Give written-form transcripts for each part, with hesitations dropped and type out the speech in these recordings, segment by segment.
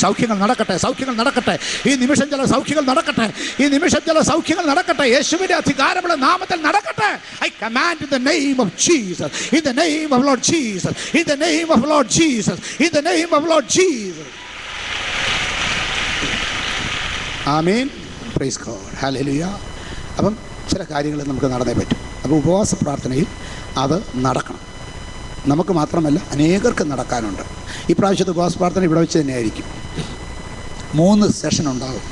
സൗഖ്യങ്ങൾ നടക്കട്ടെ, സൗഖ്യങ്ങൾ നടക്കട്ടെ. ഈ നിമിഷം ചില സൗഖ്യങ്ങൾ നടക്കട്ടെ, ഈ നിമിഷം ചില സൗഖ്യങ്ങൾ നടക്കട്ടെ. യേശുവിന്റെ അധികാരമുള്ള നാമത്തിൽ നടക്കട്ടെ. I command in the name of Jesus, in the name of Lord Jesus, in the name of Lord Jesus, in the name of Lord Jesus. Amen. Praise God. Hallelujah. അപ്പം ചില കാര്യങ്ങൾ നമുക്ക് നടന്നേ പറ്റും. അപ്പോൾ ഉപവാസ പ്രാർത്ഥനയിൽ അത് നടക്കണം. നമുക്ക് മാത്രമല്ല, അനേകർക്ക് നടക്കാനുണ്ട്. ഈ പ്രാവശ്യത്തെ ഉപവാസ പ്രാർത്ഥന ഇവിടെ വെച്ച് തന്നെയായിരിക്കും. 3 സെഷൻ ഉണ്ടാകും.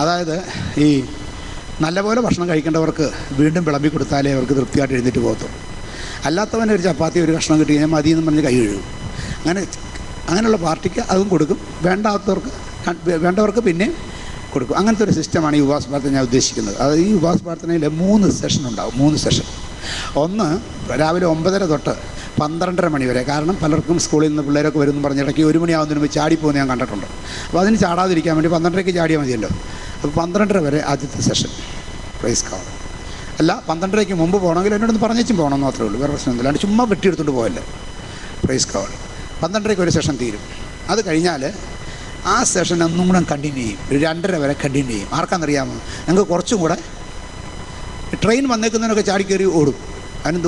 അതായത് ഈ നല്ലപോലെ ഭക്ഷണം കഴിക്കേണ്ടവർക്ക് വീണ്ടും വിളമ്പി കൊടുത്താലേ അവർക്ക് തൃപ്തിയായിട്ട് എഴുന്നേറ്റ് പോകത്തുള്ളൂ. അല്ലാത്തവനെ ഒരു ചപ്പാത്തി ഒരു കഷ്ണം കിട്ടി കഴിഞ്ഞാൽ മതിയെന്ന് പറഞ്ഞ് കൈ കഴുകും. അങ്ങനെയുള്ള പാർട്ടിക്ക് അതും കൊടുക്കും. വേണ്ടവർക്ക് പിന്നെ കൊടുക്കും. അങ്ങനത്തെ ഒരു സിസ്റ്റമാണ് ഈ ഉപവാസ പ്രാർത്ഥന ഞാൻ ഉദ്ദേശിക്കുന്നത്. അത് ഈ ഉപവാസ പ്രാർത്ഥനയിൽ 3 സെഷൻ ഉണ്ടാകും. 3 സെഷൻ. ഒന്ന് രാവിലെ 9:30 തൊട്ട് 12:30 മണി വരെ. കാരണം പലർക്കും സ്കൂളിൽ നിന്ന് പിള്ളേരൊക്കെ വരുമെന്ന് പറഞ്ഞ് ഇടയ്ക്ക് 1 മണിയാവുന്നതിന് മുമ്പ് ചാടിപ്പോകുന്ന ഞാൻ കണ്ടിട്ടുണ്ട്. അപ്പോൾ അതിന് ചാടാതിരിക്കാൻ വേണ്ടി 12:30 ചാടിയാൽ മതിയല്ലോ. അപ്പോൾ 12:30 വരെ ആദ്യത്തെ സെഷൻ. Praise God. അല്ല, 12:30 മുമ്പ് പോകണമെങ്കിൽ എന്നോടൊന്ന് പറഞ്ഞേച്ചും പോകണമെന്ന് മാത്രമേ ഉള്ളൂ. വേറെ പ്രശ്നമൊന്നുമില്ല. അല്ലാണ്ട് ചുമ്മാ വെട്ടിയെടുത്തുകൊണ്ട് പോകല്ലേ. Praise God. 12:30 ഒരു സെഷൻ തീരും. അത് കഴിഞ്ഞാൽ ആ സെഷൻ ഒന്നും കൂടെ കണ്ടിന്യൂ ചെയ്യും. 2:30 വരെ കണ്ടിന്യൂ ചെയ്യും. ആർക്കാണെന്നറിയാമോ? ഞങ്ങൾക്ക് കുറച്ചും കൂടെ ട്രെയിൻ വന്നേക്കുന്നതിനൊക്കെ ചാടി കയറി ഓടും. അതിന്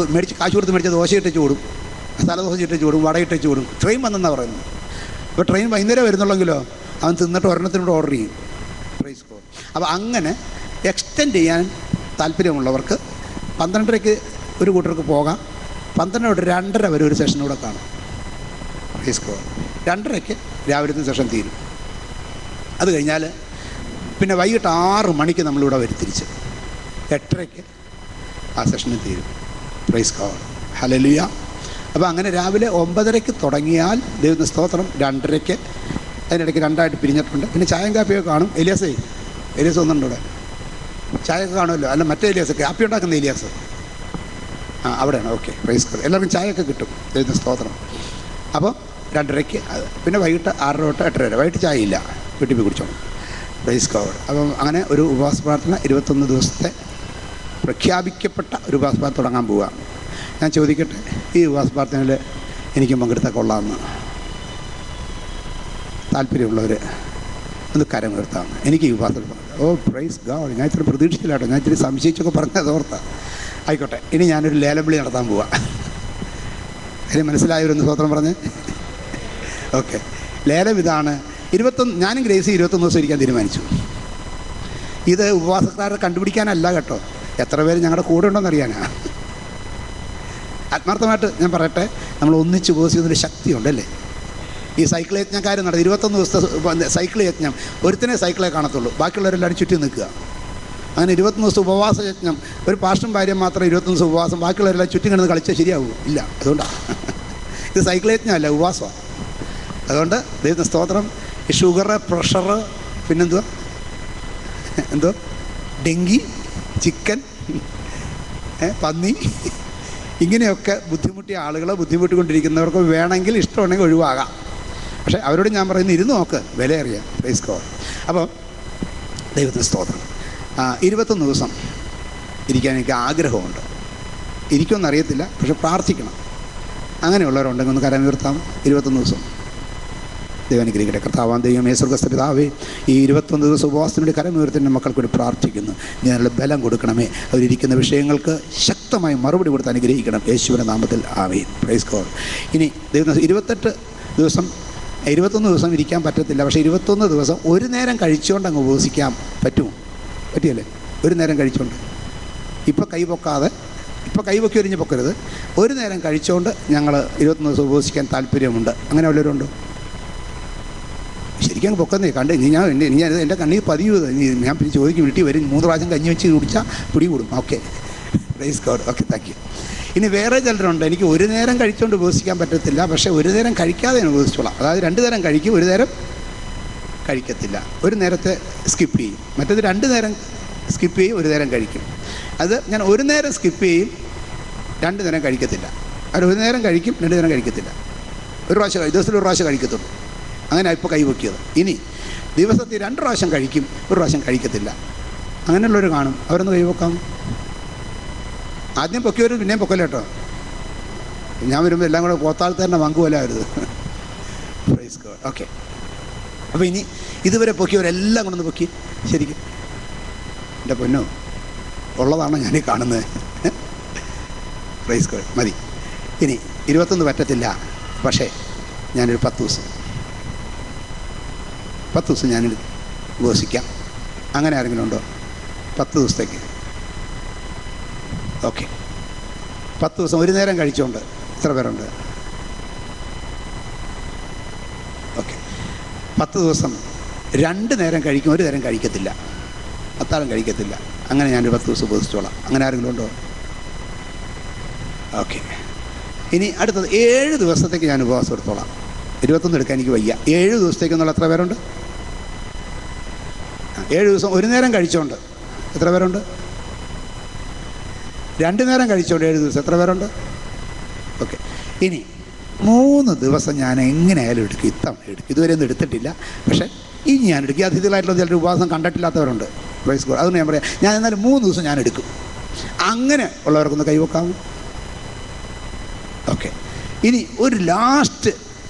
കാശ് കൊടുത്ത് മേടിച്ച ദോശ ഇട്ടേച്ച് ഓടും, മസാല ദോശ ഇട്ടേച്ച് ഓടും, വട ഇട്ടേച്ച് ഓടും. ട്രെയിൻ വന്നെന്നാണ് പറയുന്നത്. അപ്പോൾ ട്രെയിൻ വൈകുന്നേരം വരുന്നുള്ളെങ്കിലോ അവൻ തിന്നിട്ട് ഒരെണ്ണത്തിനോട് ഓർഡർ ചെയ്യും. Praise God. അപ്പോൾ അങ്ങനെ എക്സ്റ്റെൻഡ് ചെയ്യാൻ താല്പര്യമുള്ളവർക്ക് 12:30 ഒരു കൂട്ടർക്ക് പോകാം. 12 തൊട്ട് 2:30 വരെ ഒരു സെഷൻ കൂടെ കാണും. Praise God. 2:30 രാവിലത്തെ സെഷൻ തീരും. അത് കഴിഞ്ഞാൽ പിന്നെ വൈകിട്ട് 6 മണിക്ക് നമ്മളിവിടെ വരും തിരിച്ച്. 8:30 ആ സെഷന് തീരും. Price God. ഹല്ലേലൂയ. അപ്പോൾ അങ്ങനെ രാവിലെ 9:30 തുടങ്ങിയാൽ ദൈവത്തിന് സ്തോത്രം 2:30 അതിനിടയ്ക്ക് 2ആയിട്ട് പിരിഞ്ഞിട്ടുണ്ട്. പിന്നെ ചായയും കാപ്പിയൊക്കെ കാണും. എലിയാസ് ഒന്നുണ്ട് ഇവിടെ. ചായയൊക്കെ കാണുമല്ലോ. അല്ല, മറ്റേ എലിയാസ് കാപ്പി ഉണ്ടാക്കുന്ന എലിയാസ് അവിടെയാണ്. ഓക്കെ. Praise God. എല്ലാവർക്കും ചായയൊക്കെ കിട്ടും. ദൈവത്തിന് സ്തോത്രം. അപ്പോൾ 2:30 അത്. പിന്നെ വൈകിട്ട് 6 തൊട്ട് 8:30 വരെ. വൈകിട്ട് ചായ ഇല്ല, വീട്ടിൽ പോയി കുടിച്ചോണം. Praise God. അപ്പം അങ്ങനെ ഒരു ഉപവാസ പ്രാർത്ഥന 21 ദിവസത്തെ പ്രഖ്യാപിക്കപ്പെട്ട ഒരു ഉപവാസ പ്രാർത്ഥന തുടങ്ങാൻ പോവുക. ഞാൻ ചോദിക്കട്ടെ, ഈ ഉപവാസ പ്രാർത്ഥനയിൽ എനിക്കും പങ്കെടുത്താൽ കൊള്ളാമെന്ന് താല്പര്യമുള്ളവർ ഒന്ന് കരം ഉയർത്താം. എനിക്ക് ഈ ഉപവാസത്തിൽ പങ്കെടുക്കാം. ഓ പ്രൈസ് ഗോഡ്. ഞാൻ ഇത്ര പ്രതീക്ഷിച്ചില്ലാട്ടോ. ഞാൻ ഇത്തിരി സംശയിച്ചൊക്കെ പറഞ്ഞത് ഓർത്താണ്. ആയിക്കോട്ടെ. ഇനി ഞാനൊരു ലേലം വിളി നടത്താൻ പോവാം. അതിന് മനസ്സിലായവരൊന്ന് സ്തോത്രം പറഞ്ഞ്. ഓക്കെ. ലേലം ഇതാണ്. 21 ഞാനും ഗ്രേസി 21 ദിവസം ഇരിക്കാൻ തീരുമാനിച്ചു. ഇത് ഉപവാസക്കാരെ കണ്ടുപിടിക്കാനല്ല കേട്ടോ, എത്ര പേര് ഞങ്ങളുടെ കൂടെ ഉണ്ടോയെന്നറിയാനാ. ആത്മാർത്ഥമായിട്ട് ഞാൻ പറയട്ടെ, നമ്മൾ ഒന്നിച്ച് ഉപവസിക്കുന്നൊരു ശക്തിയുണ്ടല്ലേ. ഈ സൈക്കിൾ യജ്ഞക്കാരും നടത്തി 21 ദിവസത്തെ സൈക്കിൾ യജ്ഞം. ഒരുത്തനെ സൈക്കിളെ കാണത്തുള്ളൂ, ബാക്കിയുള്ളവരെല്ലാവരും ചുറ്റി നിൽക്കുക. അങ്ങനെ 21 ദിവസം ഉപവാസ യജ്ഞം. ഒരു പാർശ്വം ഭാര്യ മാത്രം 21 ദിവസം ഉപവാസം, ബാക്കിയുള്ളവരെല്ലാം ചുറ്റി കിടന്ന് കളിച്ചാൽ ശരിയാവുമോ? ഇല്ല. അതുകൊണ്ടാണ് ഇത് സൈക്കിൾ യജ്ഞമല്ല, ഉപവാസമാണ്. അതുകൊണ്ട് ദൈവത്തിന് സ്തോത്രം. ഈ ഷുഗറ്, പ്രഷറ്, എന്തോ ഡെങ്കി, ചിക്കൻ, പന്നി, ഇങ്ങനെയൊക്കെ ബുദ്ധിമുട്ടിയ ആളുകൾ, ബുദ്ധിമുട്ടിക്കൊണ്ടിരിക്കുന്നവർക്ക് വേണമെങ്കിൽ ഇഷ്ടമുണ്ടെങ്കിൽ ഒഴിവാകാം. പക്ഷേ അവരോട് ഞാൻ പറയുന്നത് ഇരുന്ന് നോക്ക്, വില അറിയാം. Praise God. അപ്പോൾ ദൈവത്തിന് സ്തോത്രം. 21 ദിവസം ഇരിക്കാൻ എനിക്ക് ആഗ്രഹമുണ്ട്. ഇരിക്കുമെന്ന് അറിയത്തില്ല, പക്ഷെ പ്രാർത്ഥിക്കണം. അങ്ങനെയുള്ളവരുണ്ടെങ്കിൽ ഒന്ന് കരം ഉയർത്താം. 21 ദിവസം ദൈവം അനുഗ്രഹിക്കട്ടെ. കർത്താവാം ദൈവമേ, സ്വർഗ്ഗസ്ഥ പിതാവേ, ഈ 21 ദിവസം ഉപവാസത്തിനുവേണ്ടി കരം ഉയർത്തി മക്കൾക്ക് വേണ്ടി പ്രാർത്ഥിക്കുന്നു. ഞാനുള്ള ബലം കൊടുക്കണമേ. അവരിയ്ക്കുന്ന വിഷയങ്ങൾക്ക് ശക്തമായി മറുപടി കൊടുത്ത് അനുഗ്രഹിക്കണം. യേശുവിൻ്റെ നാമത്തിൽ ആമേൻ. Praise God. ഇനി ദൈവം 21 ദിവസം ഇരിക്കാൻ പറ്റത്തില്ല. പക്ഷേ 21 ദിവസം ഒരു നേരം കഴിച്ചുകൊണ്ട് അങ്ങ് ഉപവസിക്കാൻ പറ്റുമോ? പറ്റിയല്ലേ? ഒരു നേരം കഴിച്ചുകൊണ്ട്. ഇപ്പോൾ കൈപൊക്കാതെ, ഇപ്പോൾ കൈപൊക്കി ഒരിഞ്ഞ് പൊക്കരുത്. ഒരു നേരം കഴിച്ചുകൊണ്ട് ഞങ്ങൾ 21 ദിവസം ഉപവസിക്കാൻ താല്പര്യമുണ്ട്. അങ്ങനെ വല്ലവരുണ്ടോ? ശരിക്കും അങ്ങ് പൊക്കുന്നേ കണ്ട് ഞാൻ എൻ്റെ കണ്ണിൽ പതിവ്. ഞാൻ പിന്നെ ചോദിക്കും, വീട്ടിൽ വരും 3 പ്രാവശ്യം കഞ്ഞി വെച്ച് കുടിച്ചാൽ പിടികൂടും. Okay. Praise God. Okay, thank you. ഇനി വേറെ ചിലരുണ്ട്, എനിക്ക് ഒരു നേരം കഴിച്ചുകൊണ്ട് ഉപവസിക്കാൻ പറ്റത്തില്ല, പക്ഷേ ഒരു നേരം കഴിക്കാതെ ഞാൻ ഉപവസിച്ചോളാം. അതായത് 2 നേരം കഴിക്കും, ഒരു നേരം കഴിക്കത്തില്ല. ഒരു നേരത്തെ സ്കിപ്പ് ചെയ്യും. മറ്റേത് 2 നേരം സ്കിപ്പ് ചെയ്യും, ഒരു നേരം കഴിക്കും. അത് ഞാൻ ഒരു നേരം സ്കിപ്പ് ചെയ്യും, 2 നേരം കഴിക്കത്തില്ല. അവർ ഒരു നേരം കഴിക്കും, 2 നേരം കഴിക്കത്തില്ല. ദിവസത്തിൽ 1 പ്രാവശ്യം കഴിക്കത്തുള്ളൂ. അങ്ങനെ ഇപ്പോൾ കൈവയ്ക്കിയത്. ഇനി ദിവസത്തിൽ 2 പ്രാവശ്യം കഴിക്കും, 1 പ്രാവശ്യം കഴിക്കത്തില്ല. അങ്ങനെയുള്ളവർ കാണും. അവരൊന്ന് കൈവക്കാം. ആദ്യം പൊക്കിയവരും പിന്നെയും പൊക്കല്ല കേട്ടോ. ഞാൻ വരുമ്പോൾ എല്ലാം കൂടെ പോത്താൽ തന്നെ പങ്കുപോലായിരുന്നു. Price God. ഓക്കെ. അപ്പോൾ ഇനി ഇതുവരെ പൊക്കിയവരെല്ലാം കൊണ്ടൊന്ന് പൊക്കി. ശരിക്കും എൻ്റെ പൊന്നോ, ഉള്ളതാണോ ഞാനീ കാണുന്നത്? Praise God. മതി. ഇനി 21 പറ്റത്തില്ല, പക്ഷേ ഞാനൊരു 10 ദിവസം ഞാൻ ഉപവസിക്കാം. അങ്ങനെ ആരെങ്കിലും ഉണ്ടോ? 10 ദിവസത്തേക്ക്. ഓക്കെ, 10 ദിവസം ഒരു നേരം കഴിച്ചുകൊണ്ട് എത്ര പേരുണ്ട്? ഓക്കെ, 10 ദിവസം 2 നേരം കഴിക്കും, ഒരു നേരം കഴിക്കത്തില്ല, അത്താഴം കഴിക്കത്തില്ല. അങ്ങനെ ഞാനൊരു 10 ദിവസം ഉപവസിച്ചോളാം. അങ്ങനെ ആരെങ്കിലും ഉണ്ടോ? ഓക്കെ. ഇനി അടുത്തത് 7 ദിവസത്തേക്ക് ഞാൻ ഉപവാസം എടുത്തോളാം. 21 എടുക്കാൻ എനിക്ക് വയ്യ. 7 ദിവസത്തേക്കെന്നുള്ള എത്ര പേരുണ്ട്? 7 ദിവസം ഒരു നേരം കഴിച്ചോണ്ട് എത്ര പേരുണ്ട്? 2 നേരം കഴിച്ചോണ്ട് 7 ദിവസം എത്ര പേരുണ്ട്? ഓക്കെ. ഇനി 3 ദിവസം ഞാൻ എങ്ങനെയായാലും എടുക്കും. ഇത്തവണ എടുക്കും. ഇതുവരെ ഒന്നും എടുത്തിട്ടില്ല, പക്ഷേ ഇനി ഞാൻ എടുക്കും. അതിഥികളായിട്ടുള്ള ചിലർ ഉപവാസം കണ്ടിട്ടില്ലാത്തവരുണ്ട്. Praise God. അതുകൊണ്ട് ഞാൻ പറയാം, ഞാൻ എന്നാലും 3 ദിവസം ഞാൻ എടുക്കും. അങ്ങനെ ഉള്ളവർക്കൊന്ന് കൈവക്കാവും. ഓക്കെ. ഇനി ഒരു ലാസ്റ്റ്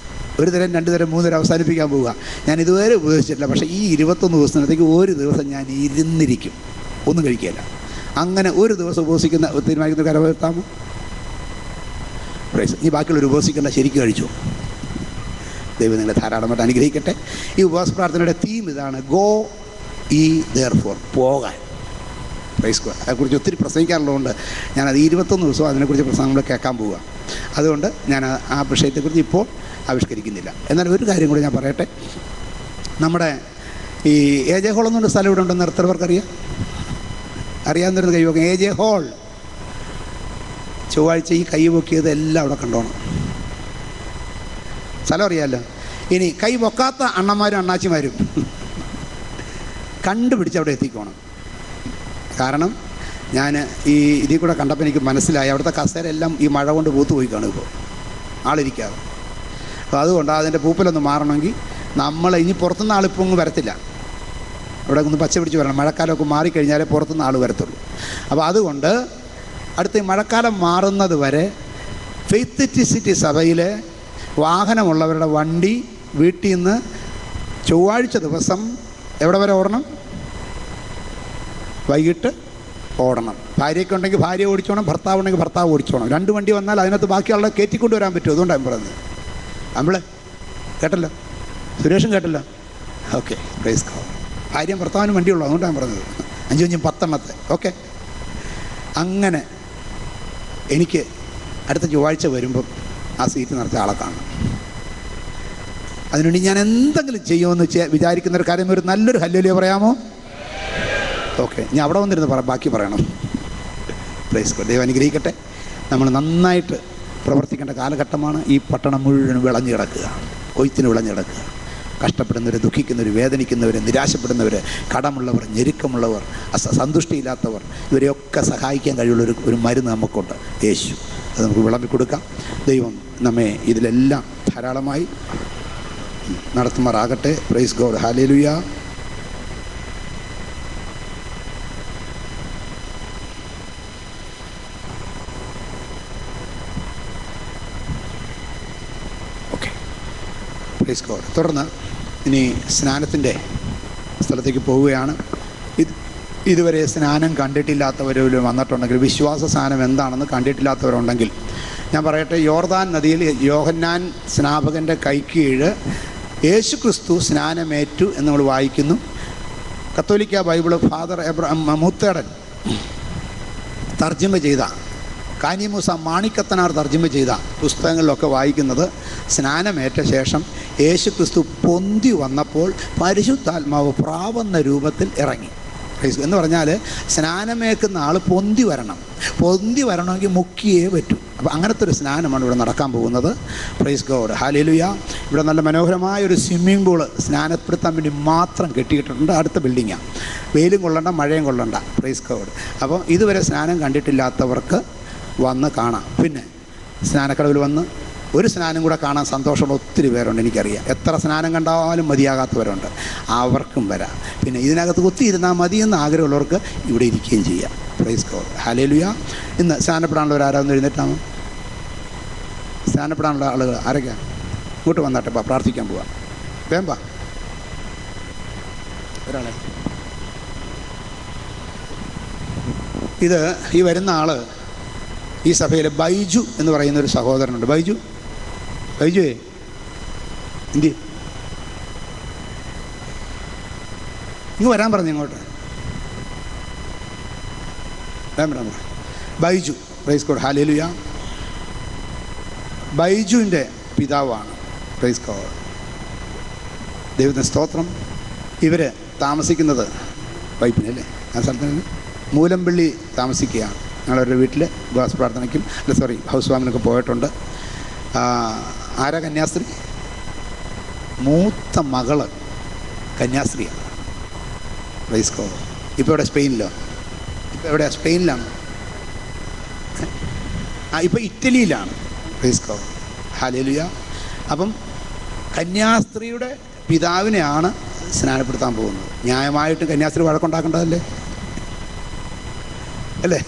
1 തരം 2 തരം 3 തരം അവസാനിപ്പിക്കാൻ പോവുക. ഞാൻ ഇതുവരെ ഉപദേശിച്ചിട്ടില്ല, പക്ഷേ ഈ 21 ദിവസത്തിനകത്തേക്ക് ഒരു ദിവസം ഞാൻ ഇരുന്നിരിക്കും, ഒന്നും കഴിക്കില്ല. അങ്ങനെ ഒരു ദിവസം ഉപവസിക്കുന്ന തീരുമാനിക്കുന്ന കരവരുത്താമോ? പ്രൈസ്. ഈ ബാക്കിയുള്ളവർ ഉപവസിക്കേണ്ട, ശരിക്കും കഴിച്ചു. ദൈവം നിങ്ങളെ ധാരാളമായിട്ട് അനുഗ്രഹിക്കട്ടെ. ഈ ഉപവാസ പ്രാർത്ഥനയുടെ തീം ഇതാണ്, ഗോ ഈ ദെയർഫോർ, പോകാൻ. Praise God. അതേക്കുറിച്ച് ഒത്തിരി പ്രസംഗിക്കാറുള്ളതുകൊണ്ട് ഞാനത് 21 ദിവസവും അതിനെക്കുറിച്ച് പ്രസംഗങ്ങൾ കേൾക്കാൻ പോവുക. അതുകൊണ്ട് ഞാൻ ആ വിഷയത്തെക്കുറിച്ച് ഇപ്പോൾ ആവിഷ്കരിക്കുന്നില്ല. എന്നാൽ ഒരു കാര്യം കൂടി ഞാൻ പറയട്ടെ. നമ്മുടെ ഈ AJ ഹോൾ എന്നുകൊണ്ട് സ്ഥലം ഇവിടെ ഉണ്ടെന്ന് എത്ര പേർക്കറിയാം? അറിയാവുന്നൊരു കൈ പൊക്കി. AJ ഹോൾ ചൊവ്വാഴ്ച ഈ കൈ പൊക്കിയത് എല്ലാം അവിടെ കണ്ടോണം. സ്ഥലം അറിയാമല്ലോ. ഇനി കൈ പൊക്കാത്ത അണ്ണന്മാരും അണ്ണാച്ചിമാരും കണ്ടുപിടിച്ച് അവിടെ എത്തിക്കോണം. കാരണം ഞാൻ ഈ ഇതിൽ കൂടെ കണ്ടപ്പോൾ എനിക്ക് മനസ്സിലായി, അവിടുത്തെ കസേരയെല്ലാം ഈ മഴ കൊണ്ട് പൂത്ത് പോയി കാണും ഇപ്പോൾ, ആളിരിക്കാതെ. അപ്പോൾ അതുകൊണ്ട് അതിൻ്റെ പൂപ്പലൊന്ന് മാറണമെങ്കിൽ നമ്മൾ ഇനി പുറത്തുനിന്ന് ആളിപ്പോൾ ഒന്നും വരത്തില്ല. അവിടെ ഒന്ന് പച്ച പിടിച്ച് വരണം. മഴക്കാലമൊക്കെ മാറിക്കഴിഞ്ഞാലേ പുറത്തുനിന്ന് ആൾ വരത്തുള്ളൂ. അപ്പോൾ അതുകൊണ്ട് അടുത്ത മഴക്കാലം മാറുന്നത് വരെ ഫെയ്ത്ത് സിറ്റി സഭയിലെ വാഹനമുള്ളവരുടെ വണ്ടി വീട്ടിൽ നിന്ന് ചൊവ്വാഴ്ച ദിവസം എവിടെ വരെ ഓടണം? വൈകിട്ട് ഓടണം. ഭാര്യയൊക്കെ ഉണ്ടെങ്കിൽ ഭാര്യ ഓടിച്ചോണം, ഭർത്താവ് ഉണ്ടെങ്കിൽ ഭർത്താവ് ഓടിച്ചോണം. 2 വണ്ടി വന്നാൽ അതിനകത്ത് ബാക്കിയുള്ള കയറ്റിക്കൊണ്ട് വരാൻ പറ്റും. അതുകൊണ്ടാണ് പറയുന്നത്. നമ്മളെ കേട്ടല്ലോ, സുരേഷും കേട്ടല്ലോ. Okay, praise God. ഭാര്യയും ഭർത്താവിനും വണ്ടിയുള്ളൂ, അതുകൊണ്ടാണ് പറഞ്ഞത്. 5 10 ഓക്കെ. അങ്ങനെ എനിക്ക് അടുത്ത ചൊവ്വാഴ്ച വരുമ്പം ആ സീറ്റ് നിറച്ച ആളെ കാണണം. അതിനുവേണ്ടി ഞാൻ എന്തെങ്കിലും ചെയ്യുമെന്ന് വിചാരിക്കുന്ന ഒരു കാര്യം, ഒരു നല്ലൊരു ഹല്ലേലൂയ പറയാമോ? ഓക്കെ, ഞാൻ അവിടെ വന്നിരുന്ന് ബാക്കി പറയണം. Praise God. ദൈവം അനുഗ്രഹിക്കട്ടെ. നമ്മൾ നന്നായിട്ട് പ്രവർത്തിക്കേണ്ട കാലഘട്ടമാണ്. ഈ പട്ടണം മുഴുവൻ വിളഞ്ഞു കിടക്കുക, കൊയ്ത്തിന് വിളഞ്ഞു കിടക്കുക. കഷ്ടപ്പെടുന്നവർ, ദുഃഖിക്കുന്നവർ, വേദനിക്കുന്നവർ, നിരാശപ്പെടുന്നവർ, കടമുള്ളവർ, ഞെരുക്കമുള്ളവർ, സന്തുഷ്ടിയില്ലാത്തവർ, ഇവരെയൊക്കെ സഹായിക്കാൻ കഴിയുള്ള ഒരു മരുന്ന് നമുക്കുണ്ട്, യേശു. അത് നമുക്ക് വിളമ്പി കൊടുക്കാം. ദൈവം നമ്മെ ഇതിലെല്ലാം ധാരാളമായി നടത്തുമാറാകട്ടെ. Praise God. ഹല്ലേലൂയ. Okay, praise God. തുടർന്ന് ഇനി സ്നാനത്തിൻ്റെ സ്ഥലത്തേക്ക് പോവുകയാണ്. ഇതുവരെ സ്നാനം കണ്ടിട്ടില്ലാത്തവരും വന്നിട്ടുണ്ടെങ്കിൽ, വിശ്വാസ സ്നാനം എന്താണെന്ന് കണ്ടിട്ടില്ലാത്തവരുണ്ടെങ്കിൽ ഞാൻ പറയട്ടെ. യോർദാൻ നദിയിൽ യോഹന്നാൻ സ്നാപകൻ്റെ കൈക്കീഴ് യേശു ക്രിസ്തു സ്നാനമേറ്റു എന്ന് നമ്മൾ വായിക്കുന്നു. കത്തോലിക്ക ബൈബിള് ഫാദർ മൂത്തേടൻ തർജ്ജിമ ചെയ്ത, കാനിമൂസ മാണിക്കത്തനാർ തർജ്ജിമ ചെയ്ത പുസ്തകങ്ങളിലൊക്കെ വായിക്കുന്നത്, സ്നാനമേറ്റ ശേഷം യേശു ക്രിസ്തു പൊന്തി വന്നപ്പോൾ പരിശുദ്ധാത്മാവ് പ്രാവെന്ന രൂപത്തിൽ ഇറങ്ങി എന്ന് പറഞ്ഞാൽ, സ്നാനമേക്കുന്ന ആൾ പൊന്തി വരണം. പൊന്തി വരണമെങ്കിൽ മുക്കിയേ പറ്റൂ. അപ്പോൾ അങ്ങനത്തെ ഒരു സ്നാനമാണ് ഇവിടെ നടക്കാൻ പോകുന്നത്. Price God. ഹല്ലേലൂയ. ഇവിടെ നല്ല മനോഹരമായൊരു സ്വിമ്മിംഗ് പൂള് സ്നാനപ്പെടുത്താൻ വേണ്ടി മാത്രം കെട്ടിയിട്ടിട്ടുണ്ട്. അടുത്ത ബിൽഡിങ്ങാണ്. വെയിലും കൊള്ളണ്ട, മഴയും കൊള്ളണ്ട. Praise God. അപ്പോൾ ഇതുവരെ സ്നാനം കണ്ടിട്ടില്ലാത്തവർക്ക് വന്ന് കാണാം. പിന്നെ സ്നാനക്കടവിൽ വന്ന് ഒരു സ്നാനം കൂടെ കാണാൻ സന്തോഷമുള്ള ഒത്തിരി പേരുണ്ട്, എനിക്കറിയാം. എത്ര സ്നാനം കണ്ടാലും മതിയാകാത്തവരുണ്ട്, അവർക്കും വരാം. പിന്നെ ഇതിനകത്ത് കുത്തിയിരുന്നാൽ മതിയെന്ന് ആഗ്രഹമുള്ളവർക്ക് ഇവിടെ ഇരിക്കുകയും ചെയ്യാം. Price God. ഹല്ലേലൂയ. ഇന്ന് സ്നാനപ്പെടാനുള്ളവർ ആരാന്ന് എഴുന്നേറ്റാമോ? സ്നാനപ്പെടാനുള്ള ആളുകൾ ആരൊക്കെയാണ്? ഇങ്ങോട്ട് വന്നാട്ടെ, പ്രാർത്ഥിക്കാൻ പോവാം. വേമ്പാ ഒരാളെ ഇത് ഈ വരുന്ന ആൾ ഈ സഭയിലെ ബൈജു എന്ന് പറയുന്നൊരു സഹോദരനുണ്ട്. ബൈജുവേ എന്തി ഇങ്ങ് വരാൻ പറഞ്ഞു, ഇങ്ങോട്ട് വരാൻ ബൈജു. പ്രൈസ് ഗോഡ്, ഹല്ലേലൂയ. ബൈജുവിൻ്റെ പിതാവാണ്. പ്രൈസ് ഗോഡ്, ദൈവത്തിന് സ്തോത്രം. ഇവർ താമസിക്കുന്നത് വൈപ്പിനല്ലേ, ആ സ്ഥലത്തിന് മൂലമ്പള്ളി താമസിക്കുകയാണ്. ഞങ്ങളവരുടെ വീട്ടിൽ ഉപവാസ പ്രാർത്ഥനയ്ക്കും ഹൗസ് വാമിനൊക്കെ പോയിട്ടുണ്ട്. ആരാ കന്യാസ്ത്രീ? മൂത്ത മകള് കന്യാസ്ത്രീയാണ്. Praise God. ഇപ്പോൾ ഇവിടെ സ്പെയിനിലോ? ഇപ്പോൾ എവിടെയാണ്? സ്പെയിനിലാണ്. ഇപ്പോൾ ഇറ്റലിയിലാണ്. Price God, hallelujah. അപ്പം കന്യാസ്ത്രീയുടെ പിതാവിനെയാണ് സ്നാനപ്പെടുത്താൻ പോകുന്നത്. ന്യായമായിട്ടും കന്യാസ്ത്രീ വഴക്കുണ്ടാക്കേണ്ടതല്ലേ അല്ലേ?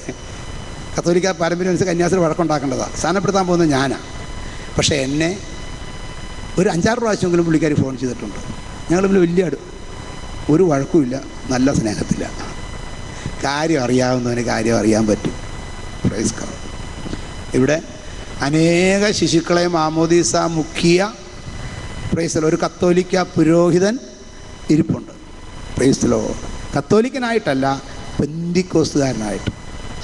കത്തോലിക്ക പാരമ്പര്യം അനുസരിച്ച് കന്യാസ്ത്രീ വഴക്കുണ്ടാക്കേണ്ടതാണ്. സ്നാനപ്പെടുത്താൻ പോകുന്നത് ഞാനാണ്. പക്ഷേ എന്നെ ഒരു 5-6 പ്രാവശ്യമെങ്കിലും പുള്ളിക്കാരി ഫോൺ ചെയ്തിട്ടുണ്ട്. ഞങ്ങൾ തമ്മിൽ വലിയ ഒരു വഴക്കുമില്ല, നല്ല സ്നേഹത്തില്ല. കാര്യം അറിയാവുന്നവന് കാര്യം അറിയാൻ പറ്റും. Praise God. ഇവിടെ അനേക ശിശുക്കളെ മാമോദീസ മുക്കിയ പ്രൈസ് ഒരു കത്തോലിക്ക പുരോഹിതൻ ഇരിപ്പുണ്ട്. Praise Lord. കത്തോലിക്കനായിട്ടല്ല, പെന്തിക്കോസ്തുകാരനായിട്ട്.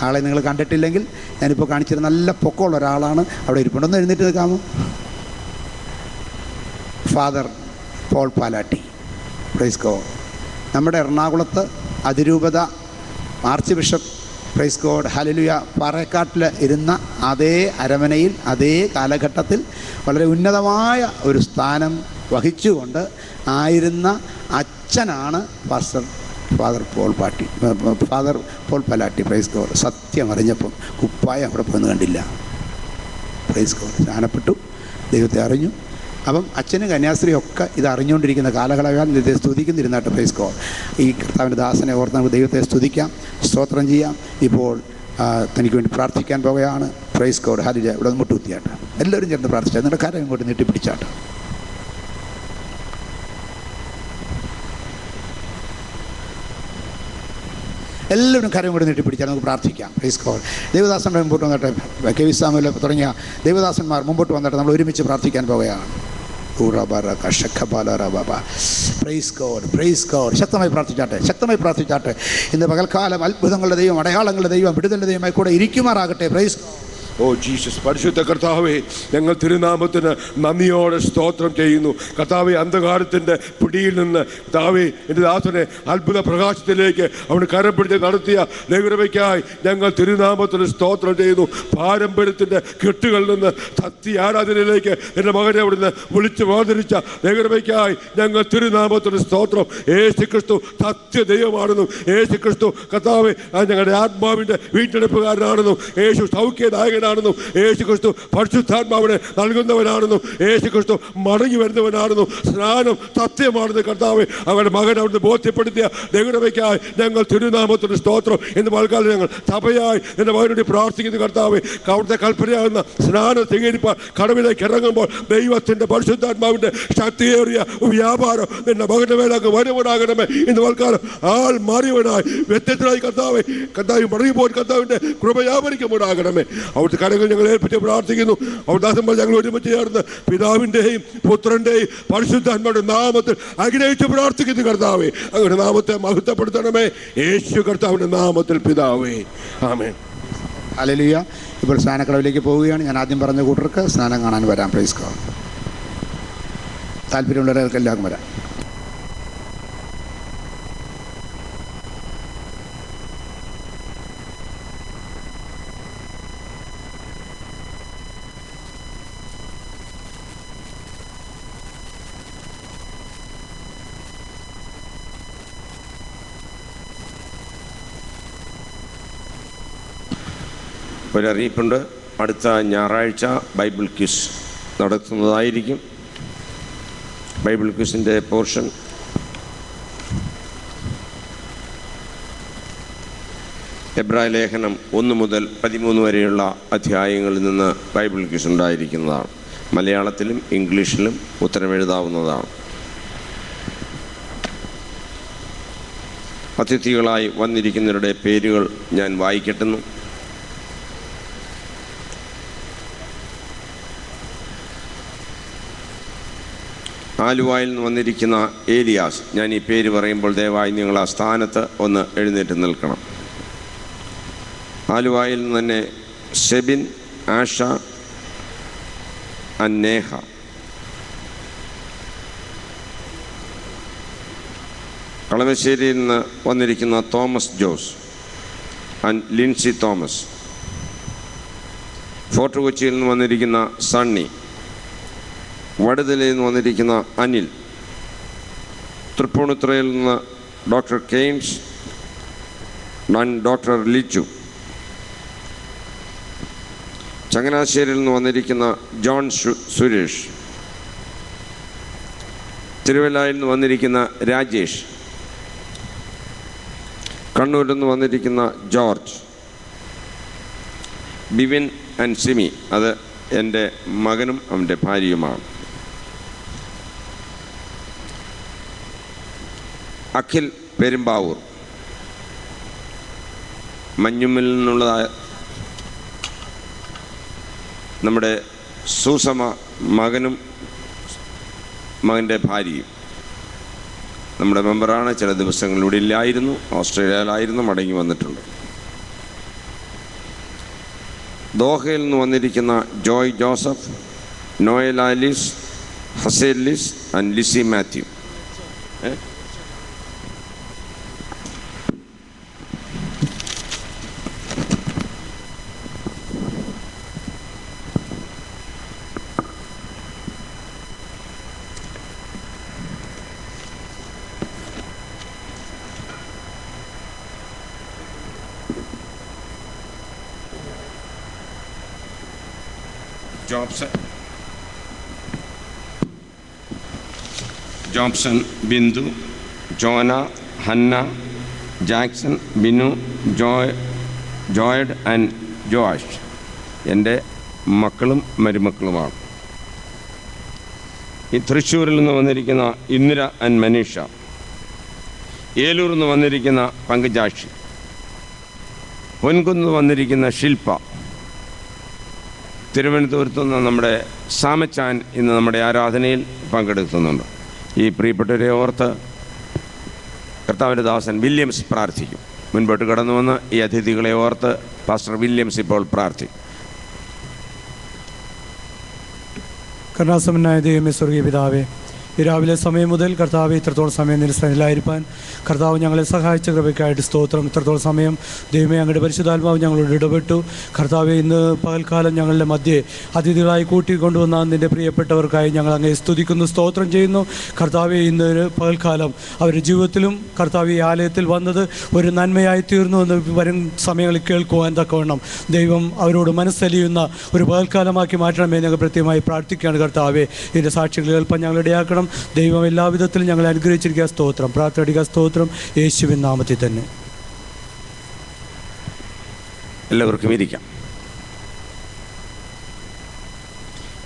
ആളെ നിങ്ങൾ കണ്ടിട്ടില്ലെങ്കിൽ ഞാനിപ്പോൾ കാണിച്ചിരുന്ന നല്ല പൊക്കമുള്ള ഒരാളാണ് അവിടെ ഇരിപ്പുണ്ട്. ഒന്ന് എഴുന്നേറ്റ് നിൽക്കാമോ? Father Paul Palatty. Praise God. നമ്മുടെ എറണാകുളത്ത് അതിരൂപത ആർച്ച് ബിഷപ്പ് പ്രൈസ് ഗോഡ് ഹല്ലേലൂയ പാറേക്കാട്ടിൽ ഇരുന്ന അതേ അരമനയിൽ അതേ കാലഘട്ടത്തിൽ വളരെ ഉന്നതമായ ഒരു സ്ഥാനം വഹിച്ചുകൊണ്ട് ആയിരുന്ന അച്ഛനാണ് Father Paul Palatty. Praise God. സത്യം അറിഞ്ഞപ്പം കുപ്പായം അവിടെ പോയെന്ന് കണ്ടില്ല. Praise God. സ്നാനപ്പെട്ടു, ദൈവത്തെ അറിഞ്ഞു. അപ്പം അച്ഛനും കന്യാസ്ത്രീയൊക്കെ ഇത് അറിഞ്ഞുകൊണ്ടിരിക്കുന്ന കാലകളാൽ ദൈവത്തെ സ്തുതിക്കുന്നിരുന്നാട്ട്. Price God. ഈ കർത്താവിൻ്റെ ദാസനെ ഓർത്ത് നമുക്ക് ദൈവത്തെ സ്തുതിക്കാം, സ്തോത്രം ചെയ്യാം. ഇപ്പോൾ തനിക്ക് വേണ്ടി പ്രാർത്ഥിക്കാൻ പോകുകയാണ്. Price God, hallelujah. ഇവിടെ മുട്ടുകുത്തിയാട്ട് എല്ലാവരും ചേർന്ന് പ്രാർത്ഥിച്ചാൽ നിങ്ങളുടെ കാര്യം ഇങ്ങോട്ട് നീട്ടിപ്പിടിച്ചാട്ട്. എല്ലാവരും കാര്യം കൂടെ നീട്ടിപ്പിടിച്ചാൽ നമുക്ക് പ്രാർത്ഥിക്കാം. Praise God. ദേവദാസന്മാർ മുമ്പോട്ട് വന്നിട്ട്, കെ വി സാമുവേൽ തുടങ്ങിയ ദേവദാസന്മാർ മുമ്പോട്ട് വന്നിട്ട് നമ്മൾ ഒരുമിച്ച് പ്രാർത്ഥിക്കാൻ പോകുകയാണ്. Praise God, praise God. ശക്തമായി പ്രാർത്ഥിച്ചാട്ടെ. ഇന്ന് പകൽക്കാലം അത്ഭുതങ്ങളുടെ ദൈവം, അടയാളങ്ങളുടെ ദൈവം, വിടുതലിൻ്റെ ദൈവമായി കൂടെ ഇരിക്കുമാറാകട്ടെ. Praise God. O Jesus. പരിശുദ്ധ കർത്താവേ, ഞങ്ങൾ തിരുനാമത്തിന് നന്ദിയോടെ സ്തോത്രം ചെയ്യുന്നു. കർത്താവെ, അന്ധകാരത്തിൻ്റെ പിടിയിൽ നിന്ന് കർത്താവെ എൻ്റെ ദാസനെ അത്ഭുത പ്രകാശത്തിലേക്ക് അവന് കരം പിടിച്ച് നടത്തിയ ദൈവകൃപയ്ക്കായി ഞങ്ങൾ തിരുനാമത്തിന് സ്തോത്രം ചെയ്യുന്നു. പാരമ്പര്യത്തിൻ്റെ കെട്ടുകളിൽ നിന്ന് സത്യ ആരാധനയിലേക്ക് എൻ്റെ മകനെ അവിടുന്ന് വിളിച്ച് വേർതിരിച്ച ദൈവകൃപയ്ക്കായി ഞങ്ങൾ തിരുനാമത്തിന് സ്തോത്രം. യേശു ക്രിസ്തു സത്യ ദൈവമാണെന്നും യേശു ക്രിസ്തു കർത്താവെ ഞങ്ങളുടെ ആത്മാവിൻ്റെ വീണ്ടെടുപ്പുകാരനാണെന്നും യേശു സൗഖ്യദായകൻ ാണെന്നും യേശു ക്രിസ്തു പരിശുദ്ധാത്മാവിനെ നൽകുന്നവനാണെന്നും യേശു ക്രിസ്തു മടങ്ങി വരുന്നവനാണെന്നും സ്നാനം സത്യമാണെന്ന് കർത്താവെ അവരുടെ മകൻ അവിടുന്ന് ബോധ്യപ്പെടുത്തിയ ദൈവകൃപയ്ക്കായി ഞങ്ങൾ തിരുനാമത്തിന് സ്തോത്രം. എന്ന് പൽക്കാലം ഞങ്ങൾ സഭയായി എൻ്റെ മകനോട് പ്രാർത്ഥിക്കുന്ന കർത്താവെ, അവിടുത്തെ കൽപ്പനയാകുന്ന സ്നാനം സ്വീകരിപ്പാൻ കടവിലേക്ക് ഇറങ്ങുമ്പോൾ ദൈവത്തിൻ്റെ പരിശുദ്ധാത്മാവിൻ്റെ ശക്തിയേറിയ വ്യാപാരം നിന്റെ മകൻ്റെ മേലങ്ങ് വരുവനാകണമേ. ഇന്ന് പൽക്കാലം ആൾ മാറിയവനായി വ്യത്യസ്തനായി കർത്താവെ മടങ്ങിപ്പോൾ കർത്താവിൻ്റെ കൃപയാപരിക്കുമ്പോഴാകണമേ. അവിടുത്തെ കരങ്ങൾ ഞങ്ങൾ ഏൽപ്പിച്ച് പ്രാർത്ഥിക്കുന്നു. അവിടെ ദാസന്മാർ ഞങ്ങൾ ഒരുമിച്ച് ചേർന്ന് പിതാവിൻ്റെയും പുത്രൻ്റെയും പരിശുദ്ധാത്മാവിന്റെ നാമത്തിൽ അനുഗ്രഹിച്ച് പ്രാർത്ഥിക്കുന്നു. കർത്താവേ, അങ്ങയുടെ നാമത്തെ മഹത്വപ്പെടുത്തണമേ. യേശു കർത്താവിൻ്റെ നാമത്തിൽ പിതാവേ, ആമേൻ. ഹല്ലേലൂയ. ഇപ്പോൾ സ്നാനക്കടവിലേക്ക് പോവുകയാണ്. ഞാൻ ആദ്യം പറഞ്ഞ കൂട്ടർക്ക് സ്നാനം കാണാൻ വരാം. Praise God. താല്പര്യമുള്ളവർക്ക് എല്ലാവർക്കും വരാം. ഒരറിയിപ്പുണ്ട്. അടുത്ത ഞായറാഴ്ച ബൈബിൾ ക്വിസ് നടത്തുന്നതായിരിക്കും. ബൈബിൾ ക്വിസിൻ്റെ പോർഷൻ എബ്രായ ലേഖനം 1 മുതൽ 13 വരെയുള്ള അധ്യായങ്ങളിൽ നിന്ന് ബൈബിൾ ക്വിസ് ഉണ്ടായിരിക്കുന്നതാണ്. മലയാളത്തിലും ഇംഗ്ലീഷിലും ഉത്തരമെഴുതാവുന്നതാണ്. അതിഥികളായി വന്നിരിക്കുന്നവരുടെ പേരുകൾ ഞാൻ വായിക്കട്ടുന്നു. ആലുവായിൽ നിന്ന് വന്നിരിക്കുന്ന ഏലിയാസ്. ഞാൻ ഈ പേര് പറയുമ്പോൾ ദയവായി നിങ്ങൾ ആ സ്ഥാനത്ത് ഒന്ന് എഴുന്നേറ്റ് നിൽക്കണം. ആലുവായിൽ നിന്ന് തന്നെ സെബിൻ, ആഷ, അന്നേഹ. കളമശ്ശേരിയിൽ നിന്ന് വന്നിരിക്കുന്ന Thomas Jose and Lincy Thomas. Fort കൊച്ചിയിൽ നിന്ന് വന്നിരിക്കുന്ന സണ്ണി. വടുതലയിൽ നിന്ന് വന്നിരിക്കുന്ന അനിൽ. തൃപ്പൂണിത്തുറയിൽ നിന്ന് ഡോക്ടർ കെയ്ൻസ് ആൻഡ് ഡോക്ടർ ലിച്ചു. ചങ്ങനാശ്ശേരിയിൽ നിന്ന് വന്നിരിക്കുന്ന ജോൺ സുരേഷ്. തിരുവല്ലയിൽ നിന്ന് വന്നിരിക്കുന്ന രാജേഷ്. കണ്ണൂരിൽ നിന്ന് വന്നിരിക്കുന്ന ജോർജ്. ബിവിൻ ആൻഡ് സിമി, അത് എൻ്റെ മകനും അവൻ്റെ ഭാര്യയുമാണ്. അഖിൽ പെരുമ്പാവൂർ. മഞ്ഞുമ്മിൽ നിന്നുള്ളതായ നമ്മുടെ സൂസമ, മകനും മകൻ്റെ ഭാര്യയും നമ്മുടെ മെമ്പറാണ്. ചില ദിവസങ്ങളിലൂടെ ഇല്ലായിരുന്നു, ഓസ്ട്രേലിയയിലായിരുന്നു, മടങ്ങി വന്നിട്ടുണ്ട്. ദോഹയിൽ നിന്ന് വന്നിരിക്കുന്ന Joy Joseph, Noel Alice, Hazel Liz and Lizzy Mathew. Jobson, Bindu, Jona, Hanna, Jackson, Binu, Joyd and Josh എൻ്റെ മക്കളും മരുമക്കളുമാണ്. ഈ തൃശ്ശൂരിൽ നിന്ന് വന്നിരിക്കുന്ന ഇന്ദിര ആൻഡ് മനീഷ. ഏലൂരിൽ നിന്ന് വന്നിരിക്കുന്ന പങ്കജാക്ഷി. പൊൻകുന്ന് വന്നിരിക്കുന്ന ശില്പ. തിരുവനന്തപുരത്തു നിന്ന് നമ്മുടെ സാമച്ചാൻ ഇന്ന് നമ്മുടെ ആരാധനയിൽ പങ്കെടുക്കുന്നുണ്ട്. ഈ പ്രിയപ്പെട്ടവരെ ഓർത്ത് കർത്താവിൻ്റെ ദാസൻ വില്യംസ് പ്രാർത്ഥിക്കും. മുൻപോട്ട് കടന്നു വന്ന് ഈ അതിഥികളെ ഓർത്ത് പാസ്റ്റർ വില്യംസ് ഇപ്പോൾ പ്രാർത്ഥിക്കും. കരുണാസമ്പന്നനായ ദൈവമേ, സ്വർഗീയ പിതാവേ, ഈ രാവിലെ സമയം മുതൽ കർത്താവ് ഇത്രത്തോളം സമയം നിരസനിലായിരിക്കാൻ കർത്താവ് ഞങ്ങളെ സഹായിച്ച കൃപയ്ക്കായിട്ട് സ്തോത്രം. ഇത്രത്തോളം സമയം ദൈവമേ അങ്ങയുടെ പരിശുദ്ധാത്മാവ് ഞങ്ങളോട് ഇടപെട്ടു. കർത്താവ് ഇന്ന് പകൽക്കാലം ഞങ്ങളുടെ മധ്യേ അതിഥികളായി കൂട്ടിക്കൊണ്ടുവന്ന നിൻ്റെ പ്രിയപ്പെട്ടവർക്കായി ഞങ്ങൾ അങ്ങേ സ്തുതിക്കുന്നു, സ്തോത്രം ചെയ്യുന്നു. കർത്താവ് ഇന്ന് പകൽക്കാലം അവരുടെ ജീവിതത്തിലും കർത്താവ് ഈ ആലയത്തിൽ വന്നത് ഒരു നന്മയായി തീർന്നു എന്ന് വരും സമയങ്ങളിൽ കേൾക്കുവാൻ തക്കവണ്ണം ദൈവം അവരോട് മനസ്സലിയുന്ന ഒരു പകൽക്കാലമാക്കി മാറ്റണമേ ഞങ്ങൾ പ്രത്യേകമായി പ്രാർത്ഥിക്കുകയാണ്. കർത്താവെ ഇതിൻ്റെ സാക്ഷികൾ കേൾപ്പാൻ ഞങ്ങൾ ഇടയാക്കണം. ദൈവം എല്ലാ വിധത്തിലും ഞങ്ങളെ അനുഗ്രഹിച്ചിരിക്കുക. സ്തോത്രം, പ്രാർത്ഥിക്കുക. സ്തോത്രം യേശുവിൻ നാമത്തിൽ തന്നെ. എല്ലാവർക്കും ഇരിക്കാം.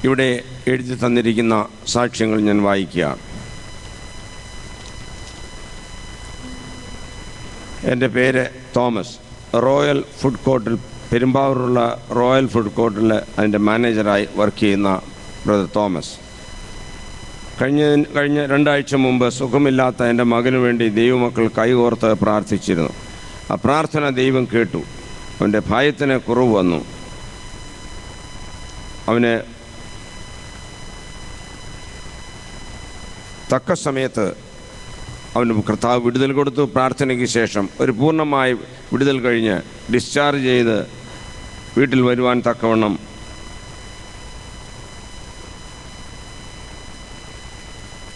ഇവിടെ എഴുതി തന്നിരിക്കുന്ന സാക്ഷ്യങ്ങൾ ഞാൻ വായിക്കുകയാണ്. എൻ്റെ പേര് തോമസ്. റോയൽ ഫുഡ് കോർട്ടിൽ, പെരുമ്പാവൂരുള്ള റോയൽ ഫുഡ് കോർട്ടിൽ അതിൻ്റെ മാനേജറായി വർക്ക് ചെയ്യുന്ന ബ്രദർ തോമസ്. കഴിഞ്ഞ 2 ആഴ്ച മുമ്പ് സുഖമില്ലാത്ത എൻ്റെ മകനു വേണ്ടി ദൈവമക്കൾ കൈകോർത്ത് പ്രാർത്ഥിച്ചിരുന്നു. ആ പ്രാർത്ഥന ദൈവം കേട്ടു. അവൻ്റെ ഭയത്തിന് കുറവ് വന്നു. അവന് തക്ക സമയത്ത് അവന് കർത്താവ് വിടുതൽ കൊടുത്തു. പ്രാർത്ഥനയ്ക്ക് ശേഷം ഒരു പൂർണ്ണമായി വിടുതൽ കഴിഞ്ഞ് ഡിസ്ചാർജ് ചെയ്ത് വീട്ടിൽ വരുവാൻ തക്കവണ്ണം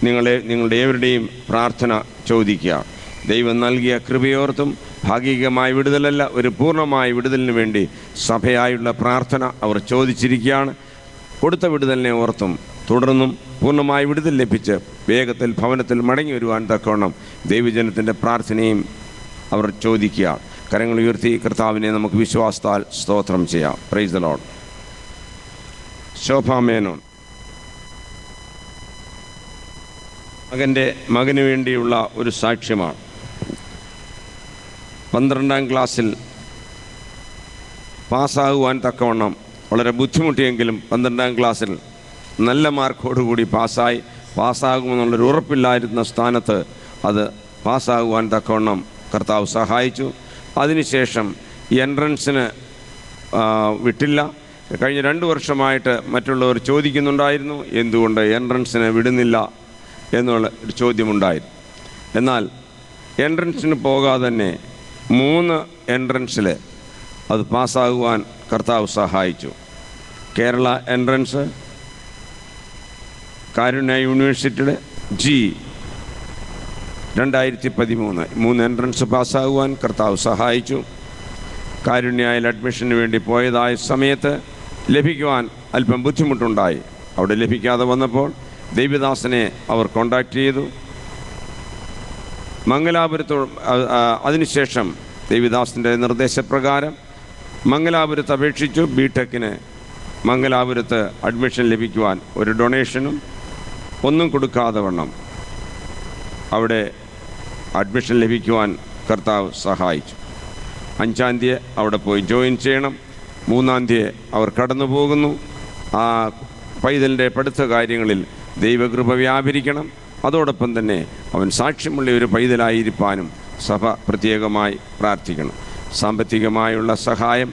നിങ്ങളുടെ ഏവരുടെയും പ്രാർത്ഥന ചോദിക്കുക. ദൈവം നൽകിയ കൃപയോർത്തും ഭാഗികമായ വിടുതലല്ല, ഒരു പൂർണ്ണമായ വിടുതലിന് വേണ്ടി സഭയായുള്ള പ്രാർത്ഥന അവർ ചോദിച്ചിരിക്കുകയാണ്. കൊടുത്ത വിടുതലിനെ ഓർത്തും തുടർന്നും പൂർണ്ണമായ വിടുതൽ ലഭിച്ച് വേഗത്തിൽ ഭവനത്തിൽ മടങ്ങി വരുവാൻ തക്കവണ്ണം ദൈവജനത്തിൻ്റെ പ്രാർത്ഥനയും അവർ ചോദിക്കുക. കരങ്ങൾ ഉയർത്തി കർത്താവിനെ നമുക്ക് വിശ്വാസത്താൽ സ്തോത്രം ചെയ്യാം. Price the Lord. Shobha Menon. മകന് വേണ്ടിയുള്ള ഒരു സാക്ഷ്യമാണ്. 12ാം ക്ലാസ്സിൽ പാസ്സാകുവാൻ തക്കവണ്ണം വളരെ ബുദ്ധിമുട്ടിയെങ്കിലും 12ാം ക്ലാസ്സിൽ നല്ല മാർക്കോടുകൂടി പാസ്സാകുമെന്നുള്ളൊരു ഉറപ്പില്ലായിരുന്ന സ്ഥാനത്ത് അത് പാസ്സാകുവാൻ തക്കവണ്ണം കർത്താവ് സഹായിച്ചു. അതിനുശേഷം എൻട്രൻസിന് വിട്ടില്ല. കഴിഞ്ഞ 2 വർഷമായിട്ട് മറ്റുള്ളവർ ചോദിക്കുന്നുണ്ടായിരുന്നു, എന്തുകൊണ്ട് എൻട്രൻസിന് വിടുന്നില്ല എന്നുള്ള ഒരു ചോദ്യമുണ്ടായിരുന്നു. എന്നാൽ എൻട്രൻസിന് പോകാതെ തന്നെ 3 എൻട്രൻസിൽ അത് പാസ്സാകുവാൻ കർത്താവ് സഹായിച്ചു. കേരള എൻട്രൻസ്, കാരുണ്യ യൂണിവേഴ്സിറ്റിയുടെ ജി 2013 3 എൻട്രൻസ് പാസ്സാകുവാൻ കർത്താവ് സഹായിച്ചു. കാരുണ്യയിൽ അഡ്മിഷന് വേണ്ടി പോയതായ സമയത്ത് ലഭിക്കുവാൻ അല്പം ബുദ്ധിമുട്ടുണ്ടായി. അവിടെ ലഭിക്കാതെ വന്നപ്പോൾ ദേവദാസനെ അവർ കോണ്ടാക്ട് ചെയ്തു. മംഗലാപുരത്ത് അതിനുശേഷം ദേവദാസിൻ്റെ നിർദ്ദേശപ്രകാരം മംഗലാപുരത്ത് അപേക്ഷിച്ചു. ബിടെക്കിന് മംഗലാപുരത്ത് അഡ്മിഷൻ ലഭിക്കുവാൻ ഒരു ഡൊണേഷനും ഒന്നും കൊടുക്കാതെ വണ്ണം അവിടെ അഡ്മിഷൻ ലഭിക്കുവാൻ കർത്താവ് സഹായിച്ചു. 5-ാം തീയതി അവിടെ പോയി ജോയിൻ ചെയ്യണം. 3-ാം തീയതി അവർ കടന്നു പോകുന്നു. ആ പൈതലിൻ്റെ പഠിത്ത കാര്യങ്ങളിൽ ദൈവകൃപ വ്യാപരിക്കണം. അതോടൊപ്പം തന്നെ അവൻ സാക്ഷ്യമുള്ള ഒരു പൈതലായിരിക്കാനും സഭ പ്രത്യേകമായി പ്രാർത്ഥിക്കണം. സാമ്പത്തികമായുള്ള സഹായം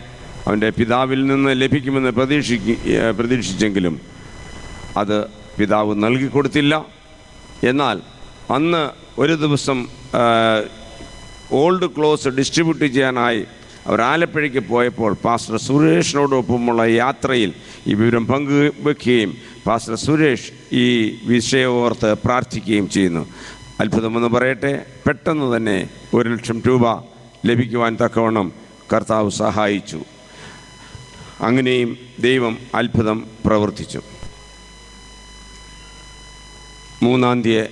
അവൻ്റെ പിതാവിൽ നിന്ന് ലഭിക്കുമെന്ന് പ്രതീക്ഷിച്ചെങ്കിലും അത് പിതാവ് നൽകിക്കൊടുത്തില്ല. എന്നാൽ അന്ന് ഒരു ദിവസം ഓൾഡ് ക്ലോസ് ഡിസ്ട്രിബ്യൂട്ട് ചെയ്യാനായി അവർ ആലപ്പുഴയ്ക്ക് പോയപ്പോൾ പാസ്റ്റർ സുരേഷിനോടൊപ്പമുള്ള യാത്രയിൽ ഈ വിവരം പങ്കുവെക്കുകയും പാസ്റ്റർ സുരേഷ് ഈ വിഷയം ഓർത്ത് പ്രാർത്ഥിക്കുകയും ചെയ്യുന്നു. അത്ഭുതമെന്ന് പറയട്ടെ, പെട്ടെന്ന് തന്നെ 1,00,000 രൂപ ലഭിക്കുവാൻ തക്കവണ്ണം കർത്താവ് സഹായിച്ചു. അങ്ങനെയും ദൈവം അത്ഭുതം പ്രവർത്തിച്ചു. 3-ാം തീയതി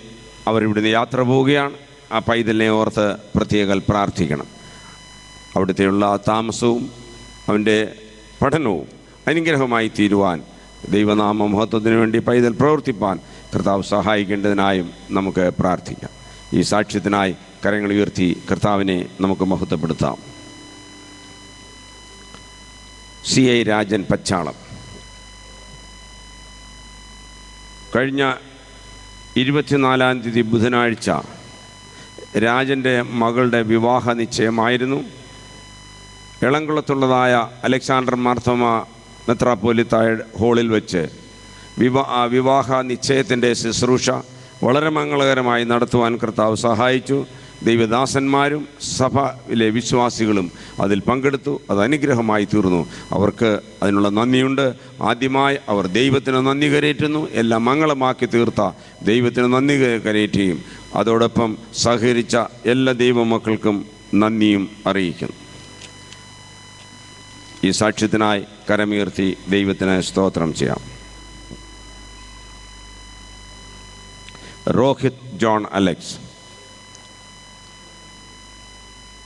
അവരിവിടുന്ന് യാത്ര പോവുകയാണ്. ആ പൈതലിനെ ഓർത്ത് പ്രത്യേകം പ്രാർത്ഥിക്കണം. അവിടുത്തെയുള്ള താമസവും അവൻ്റെ പഠനവും അനുഗ്രഹമായി തീരുവാൻ, ദൈവനാമ മഹത്വത്തിന് വേണ്ടി പൈതൽ പ്രവർത്തിപ്പാൻ കർത്താവ് സഹായിക്കേണ്ടതിനായും നമുക്ക് പ്രാർത്ഥിക്കാം. ഈ സാക്ഷ്യത്തിനായി കരങ്ങൾ ഉയർത്തി കർത്താവിനെ നമുക്ക് മഹത്വപ്പെടുത്താം. CI രാജൻ പച്ചാളം കഴിഞ്ഞ 24-ാം തീയതി ബുധനാഴ്ച രാജൻ്റെ മകളുടെ വിവാഹ നിശ്ചയമായിരുന്നു. എളംകുളത്തുള്ളതായ അലക്സാണ്ടർ മാർത്തോമ മെത്രാപ്പോലിത്തായ ഹാളിൽ വെച്ച് വിവാഹ നിശ്ചയത്തിൻ്റെ ശുശ്രൂഷ വളരെ മംഗളകരമായി നടത്തുവാൻ കർത്താവ് സഹായിച്ചു. ദൈവദാസന്മാരും സഭയിലെ വിശ്വാസികളും അതിൽ പങ്കെടുത്തു. അത് അനുഗ്രഹമായി തീർന്നു. അവർക്ക് അതിനുള്ള നന്ദിയുണ്ട്. ആദ്യമായി അവർ ദൈവത്തിന് നന്ദി കരേറ്റുന്നു. എല്ലാം മംഗളമാക്കി തീർത്ത ദൈവത്തിന് നന്ദി കരേറ്റുകയും അതോടൊപ്പം സഹകരിച്ച എല്ലാ ദൈവമക്കൾക്കും നന്ദിയും അറിയിക്കുന്നു. ഈ സാക്ഷ്യത്തിനായി കരമുയർത്തി ദൈവത്തിന് സ്തോത്രം ചെയ്യാം. രോഹിത് ജോൺ അലക്സ്,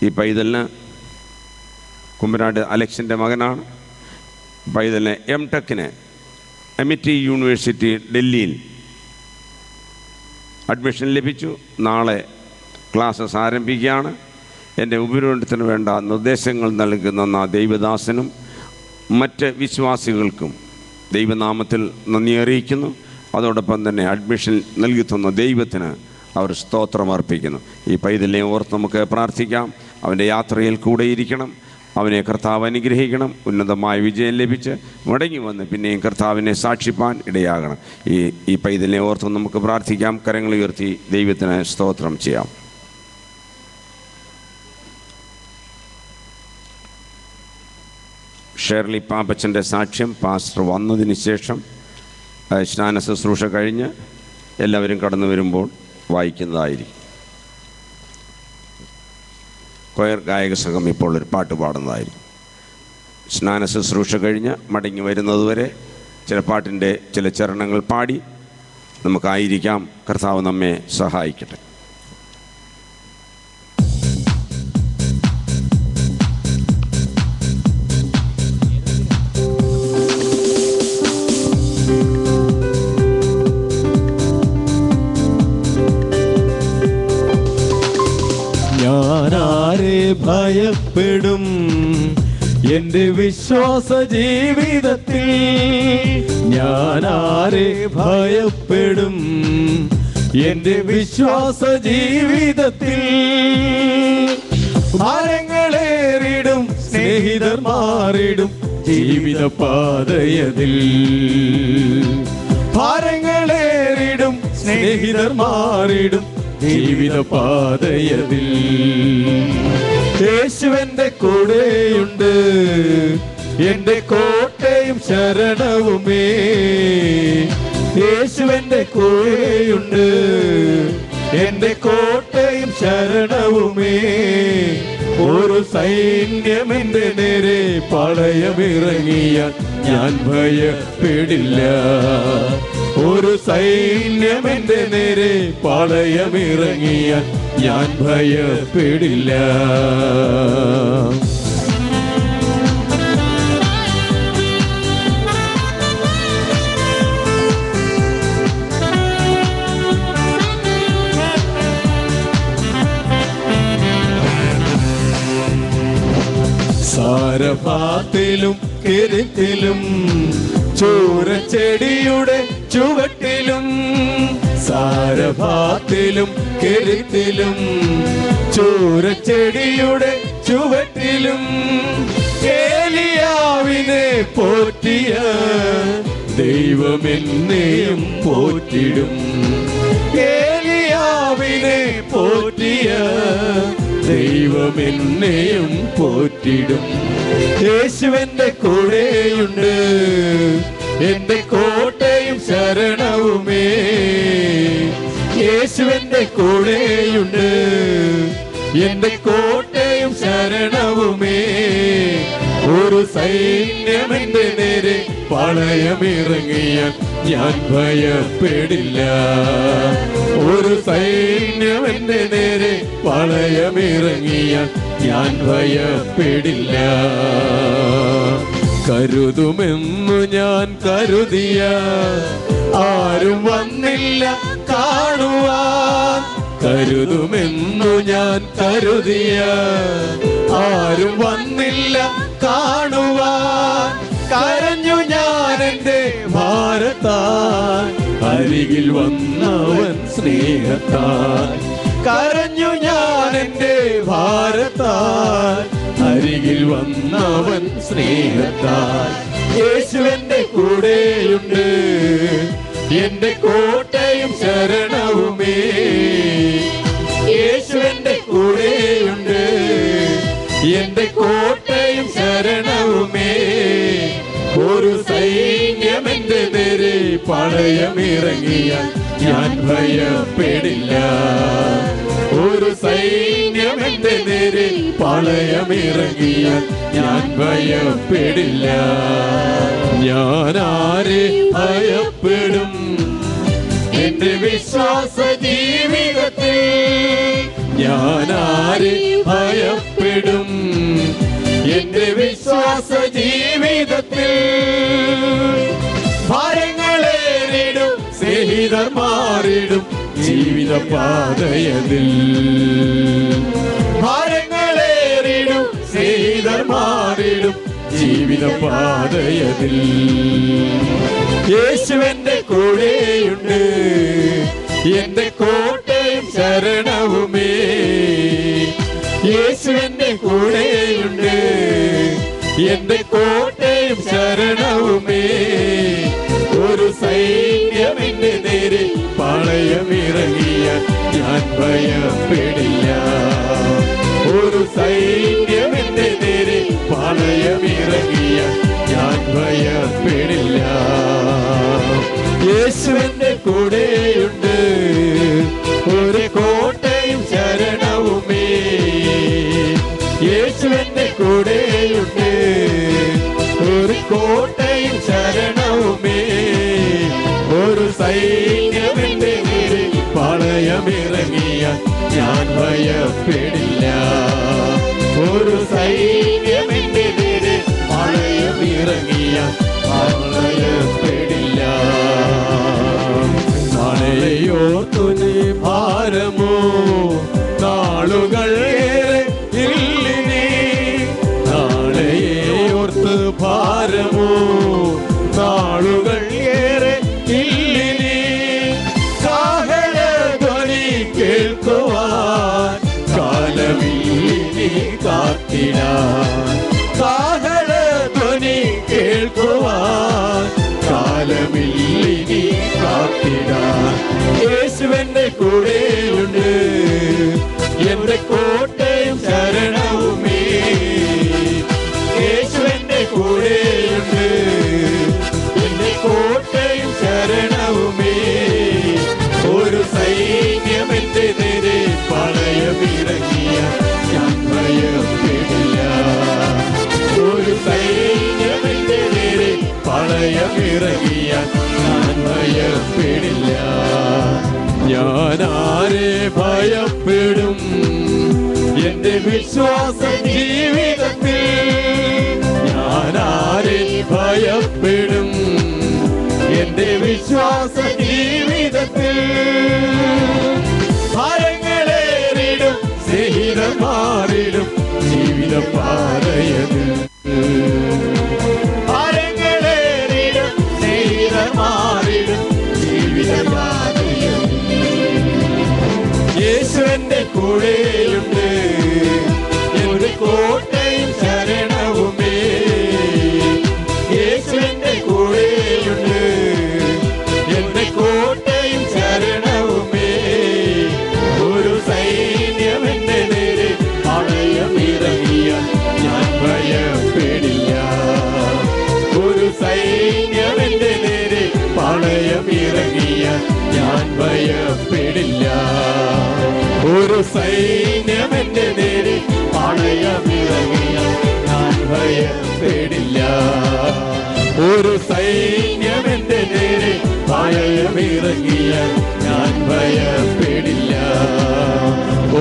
ഈ പൈതലിന് കുമ്പനാട് അലക്സിൻ്റെ മകനാണ്. പൈതലിന് MTech MIT യൂണിവേഴ്സിറ്റി ഡൽഹിയിൽ അഡ്മിഷൻ ലഭിച്ചു. നാളെ ക്ലാസ്സസ് ആരംഭിക്കുകയാണ്. എൻ്റെ ഉപരിപഠനത്തിന് വേണ്ട നിർദ്ദേശങ്ങൾ നൽകുന്ന ദൈവദാസനും മറ്റ് വിശ്വാസികൾക്കും ദൈവനാമത്തിൽ നന്ദി അറിയിക്കുന്നു. അതോടൊപ്പം തന്നെ അഡ്മിഷൻ നൽകി തന്ന ദൈവത്തിന് അവർ സ്തോത്രം അർപ്പിക്കുന്നു. ഈ പൈതലിനെ ഓർത്ത് നമുക്ക് പ്രാർത്ഥിക്കാം. അവൻ്റെ യാത്രയിൽ കൂടെയിരിക്കണം. അവനെ കർത്താവ് അനുഗ്രഹിക്കണം. ഉന്നതമായ വിജയം ലഭിച്ച് മടങ്ങി വന്ന് പിന്നെയും കർത്താവിനെ സാക്ഷിപ്പാൻ ഇടയാകണം. ഈ പൈതലിനെ ഓർത്ത് നമുക്ക് പ്രാർത്ഥിക്കാം. കരങ്ങൾ ഉയർത്തി ദൈവത്തിന് സ്തോത്രം ചെയ്യാം. ഷേർലി പാപ്പച്ചൻ്റെ സാക്ഷ്യം പാസ്റ്റർ വന്നതിന് ശേഷം സ്നാന ശുശ്രൂഷ കഴിഞ്ഞ് എല്ലാവരും കടന്നു വരുമ്പോൾ വായിക്കുന്നതായിരിക്കും. കൊയർ ഗായക സംഘം ഇപ്പോൾ ഒരു പാട്ട് പാടുന്നതായിരിക്കും. സ്നാന ശുശ്രൂഷ കഴിഞ്ഞ് മടങ്ങി വരുന്നതുവരെ ചില പാട്ടിൻ്റെ ചില ചരണങ്ങൾ പാടി നമുക്കായിരിക്കാം. കർത്താവ് നമ്മെ സഹായിക്കട്ടെ. ഞാനാരേ ഭയപ്പെടും. എന്റെ വിശ്വാസ ജീവിതത്തിൽ ഞാൻ ആരെ ഭയപ്പെടും? എന്റെ വിശ്വാസ ജീവിതത്തിൽ ഭാരങ്ങളേറിടും, സ്നേഹിതർ മാറിടും ജീവിത പാതയതിൽ. ഭാരങ്ങളേറിടും, സ്നേഹിതർ മാറിടും ജീവിത പാതയതിൽ. യേശുവെന്റെ കൂടെയുണ്ട്, എന്റെ കോട്ടയും ശരണവുമേ. യേശുവെന്റെ കൂടെയുണ്ട്, എന്റെ കോട്ടയും ശരണവുമേ. ഒരു സൈന്യം എന്റെ നേരെ പടയമിറങ്ങിയാൽ ഞാൻ ഭയപ്പെടില്ല. ഒരു സൈന്യം എന്റെ നേരെ പടയമിറങ്ങിയാൽ ഞാൻ ഭയപ്പെടില്ല. സാരഭാത്തിലും കിരുത്തിലും ചോരച്ചെടിയുടെ ചുവട്ടിലും. സാരഭാത്തിലും കിരുത്തിലും ചോരച്ചെടിയുടെ ചുവട്ടിലും ഏലിയാവിനെ പോറ്റിയ ദൈവമെന്നെയും പോറ്റിടും. ഏലിയാവിനെ പോറ്റിയ ദൈവമെന്നെയും പോറ്റിടും. യേശുവെന്റെ കൂടെയുണ്ട്, എന്റെ കോട്ടയും ശരണവുമേ. യേശുവെന്റെ കൂടെയുണ്ട്, എന്റെ കോട്ടയും ശരണവുമേ. ഒരു സൈന്യം എന്റെ നേരെ പടയമിറങ്ങിയാൽ ഞാൻ ഭയപ്പെടില്ല. ഒരു സൈന്യം എന്റെ നേരെ പടയമിറങ്ങിയാൽ ഞാൻ ഭയപ്പെടില്ല. കരുതുമെന്നു ഞാൻ കരുതിയ ആരും വന്നില്ല കാണുവാൻ. കരുതുമെന്നു ഞാൻ കരുതിയ ആരും വന്നില്ല കാണുവാൻ. കരഞ്ഞു ഞാൻ എന്റെ ഭാരത്താൽ, അരികിൽ വന്നവൻ സ്നേഹത്താൽ. കരഞ്ഞു ഞാൻ എന്റെ ഭാരത്താൽ, അരികിൽ വന്നവൻ സ്നേഹത്താൽ. യേശുവെന്റെ കൂടെയുണ്ട്, എന്റെ കോട്ടയും ശരണവുമേ. യേശുവെന്റെ കൂടെയുണ്ട്, എന്റെ കോട്ടയും ശരണവുമേ. ഒരു സൈന്യം എന്റെ നേരെ പടയമിറങ്ങിയാൽ ഞാൻ ഭയപ്പെടില്ല. ഒരു സൈന്യം എന്റെ നേരെ പടയമിറങ്ങിയാൽ ഞാൻ ഭയപ്പെടില്ല. ഞാൻ ആരെ ഭയപ്പെടും? എന്റെ വിശ്വാസ ജീവിതത്തിൽ ഞാൻ ആരെ ഭയപ്പെടും? എന്റെ വിശ്വാസ ജീവിതത്തിൽ ഭാരങ്ങളേറിടും, സ്നേഹിതർ മാറിടും ജീവിത പാതയതിൽ. ഭാരങ്ങളേറിടും, സ്നേഹിതർ മാറിടും ജീവിത പാതയതിൽ. യേശുവെന്റെ കൂടെയുണ്ട്, എന്റെ കോട്ടയും ശരണവുമേ. യേശുവെന്റെ കൂടെയുണ്ട്, എന്റെ കോട്ടയും ശരണവുമേ. ഒരു സൈന്യം എന്റെ നേരെ പടയമിറങ്ങിയാൽ ഞാൻ ഭയപ്പെടില്ല. ഒരു സൈന്യം എന്റെ നേരെ പടയമിറങ്ങിയാൽ ഞാൻ ഭയപ്പെടില്ല. യേശുവെന്റെ കൂടെയുണ്ട്, ഒരു കോട്ടയും ശരണവുമേ. യേശുവെന്റെ കൂടെയുണ്ട്, ഒരു കോട്ടയും ശരണവുമേ. ഒരു സൈന്യം എന്റെ നേരെ പടയമിറങ്ങിയാൽ ഞാൻ ഭയപ്പെടില്ല. ഒരു സൈന്യം എന്റെ നേരെ പടയമിറങ്ങിയാൽ ഭയപ്പെടില്ല. നാളെയോർത്തു നീ ഭാരമോ നാളുകൾ ഏറെ ഇല്ല കൂടെയുണ്ട്. എന്റെ കോട്ടയും ശരണവുമേ, യേശു എന്റെ കൂടെയുണ്ട്. എന്റെ കോട്ടയും ശരണവുമേ, ഒരു സൈന്യം എന്റെ നേരെ പടയമിറങ്ങിയ ഞാൻ ഭയപ്പെടില്ല. ഒരു സൈന്യം എന്റെ നേരെ പടയമിറങ്ങിയ ഞാൻ ഭയപ്പെടില്ല. ഞാൻ ആരെ ഭയപ്പെടും? എന്റെ വിശ്വാസം ജീവിതത്തിൽ ഞാൻ ആരെ ഭയപ്പെടും? എന്റെ വിശ്വാസ ജീവിതത്തിൽ ഭാരങ്ങളേറിടും സ്നേഹിതർ മാറിടും ജീവിതം പാതയതിൽ. ഭാരങ്ങളേറിടും സ്നേഹിതർ മാറിടും ജീവിതം പാതയതിൽ. യേശു എന്റെ കൂടെയുണ്ട്. എന്റെ കോട്ടയും ശരണവുമേ, യേശു എന്റെ കൂടെയുണ്ട്. എന്റെ കോട്ടയും ശരണവുമേ, ഒരു സൈന്യം എന്റെ നേരെ പടയമിറങ്ങിയ ഞാൻ ഭയപ്പെടില്ല. ഒരു സൈന്യം എന്റെ നേരെ പടയമിറങ്ങിയ ഞാൻ ഭയപ്പെടില്ല. ഒരു സൈന്യം എന്റെ നേരെ പടയമിറങ്ങിയ ഞാൻ ഭയപ്പെടില്ല. ഒരു സൈന്യം എന്റെ നേരെ പടയമിറങ്ങിയ ഞാൻ ഭയപ്പെടില്ല.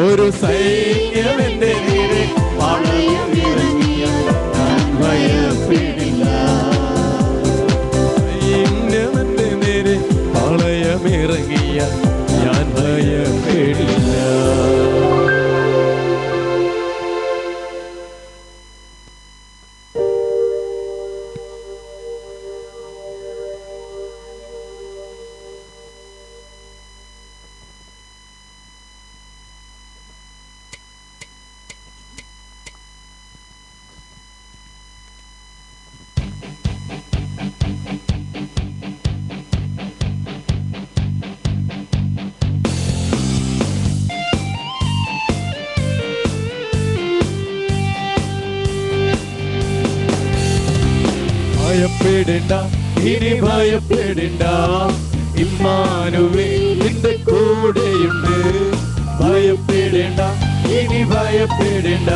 ഒരു സൈന്യം എന്റെ നേരെ പടയമിറങ്ങിയ ഞാൻ ഭയപ്പെടില്ല. സൈന്യം എന്റെ നേരെ പടയമിറങ്ങിയ ഞാൻ ഭയപ്പെടില്ല. ഭയപ്പെടേണ്ട, ഇനി ഭയപ്പെടേണ്ട, ഇമ്മാനുവേൽ നിന്റെ കൂടെയുണ്ട്. ഭയപ്പെടേണ്ട, ഇനി ഭയപ്പെടേണ്ട,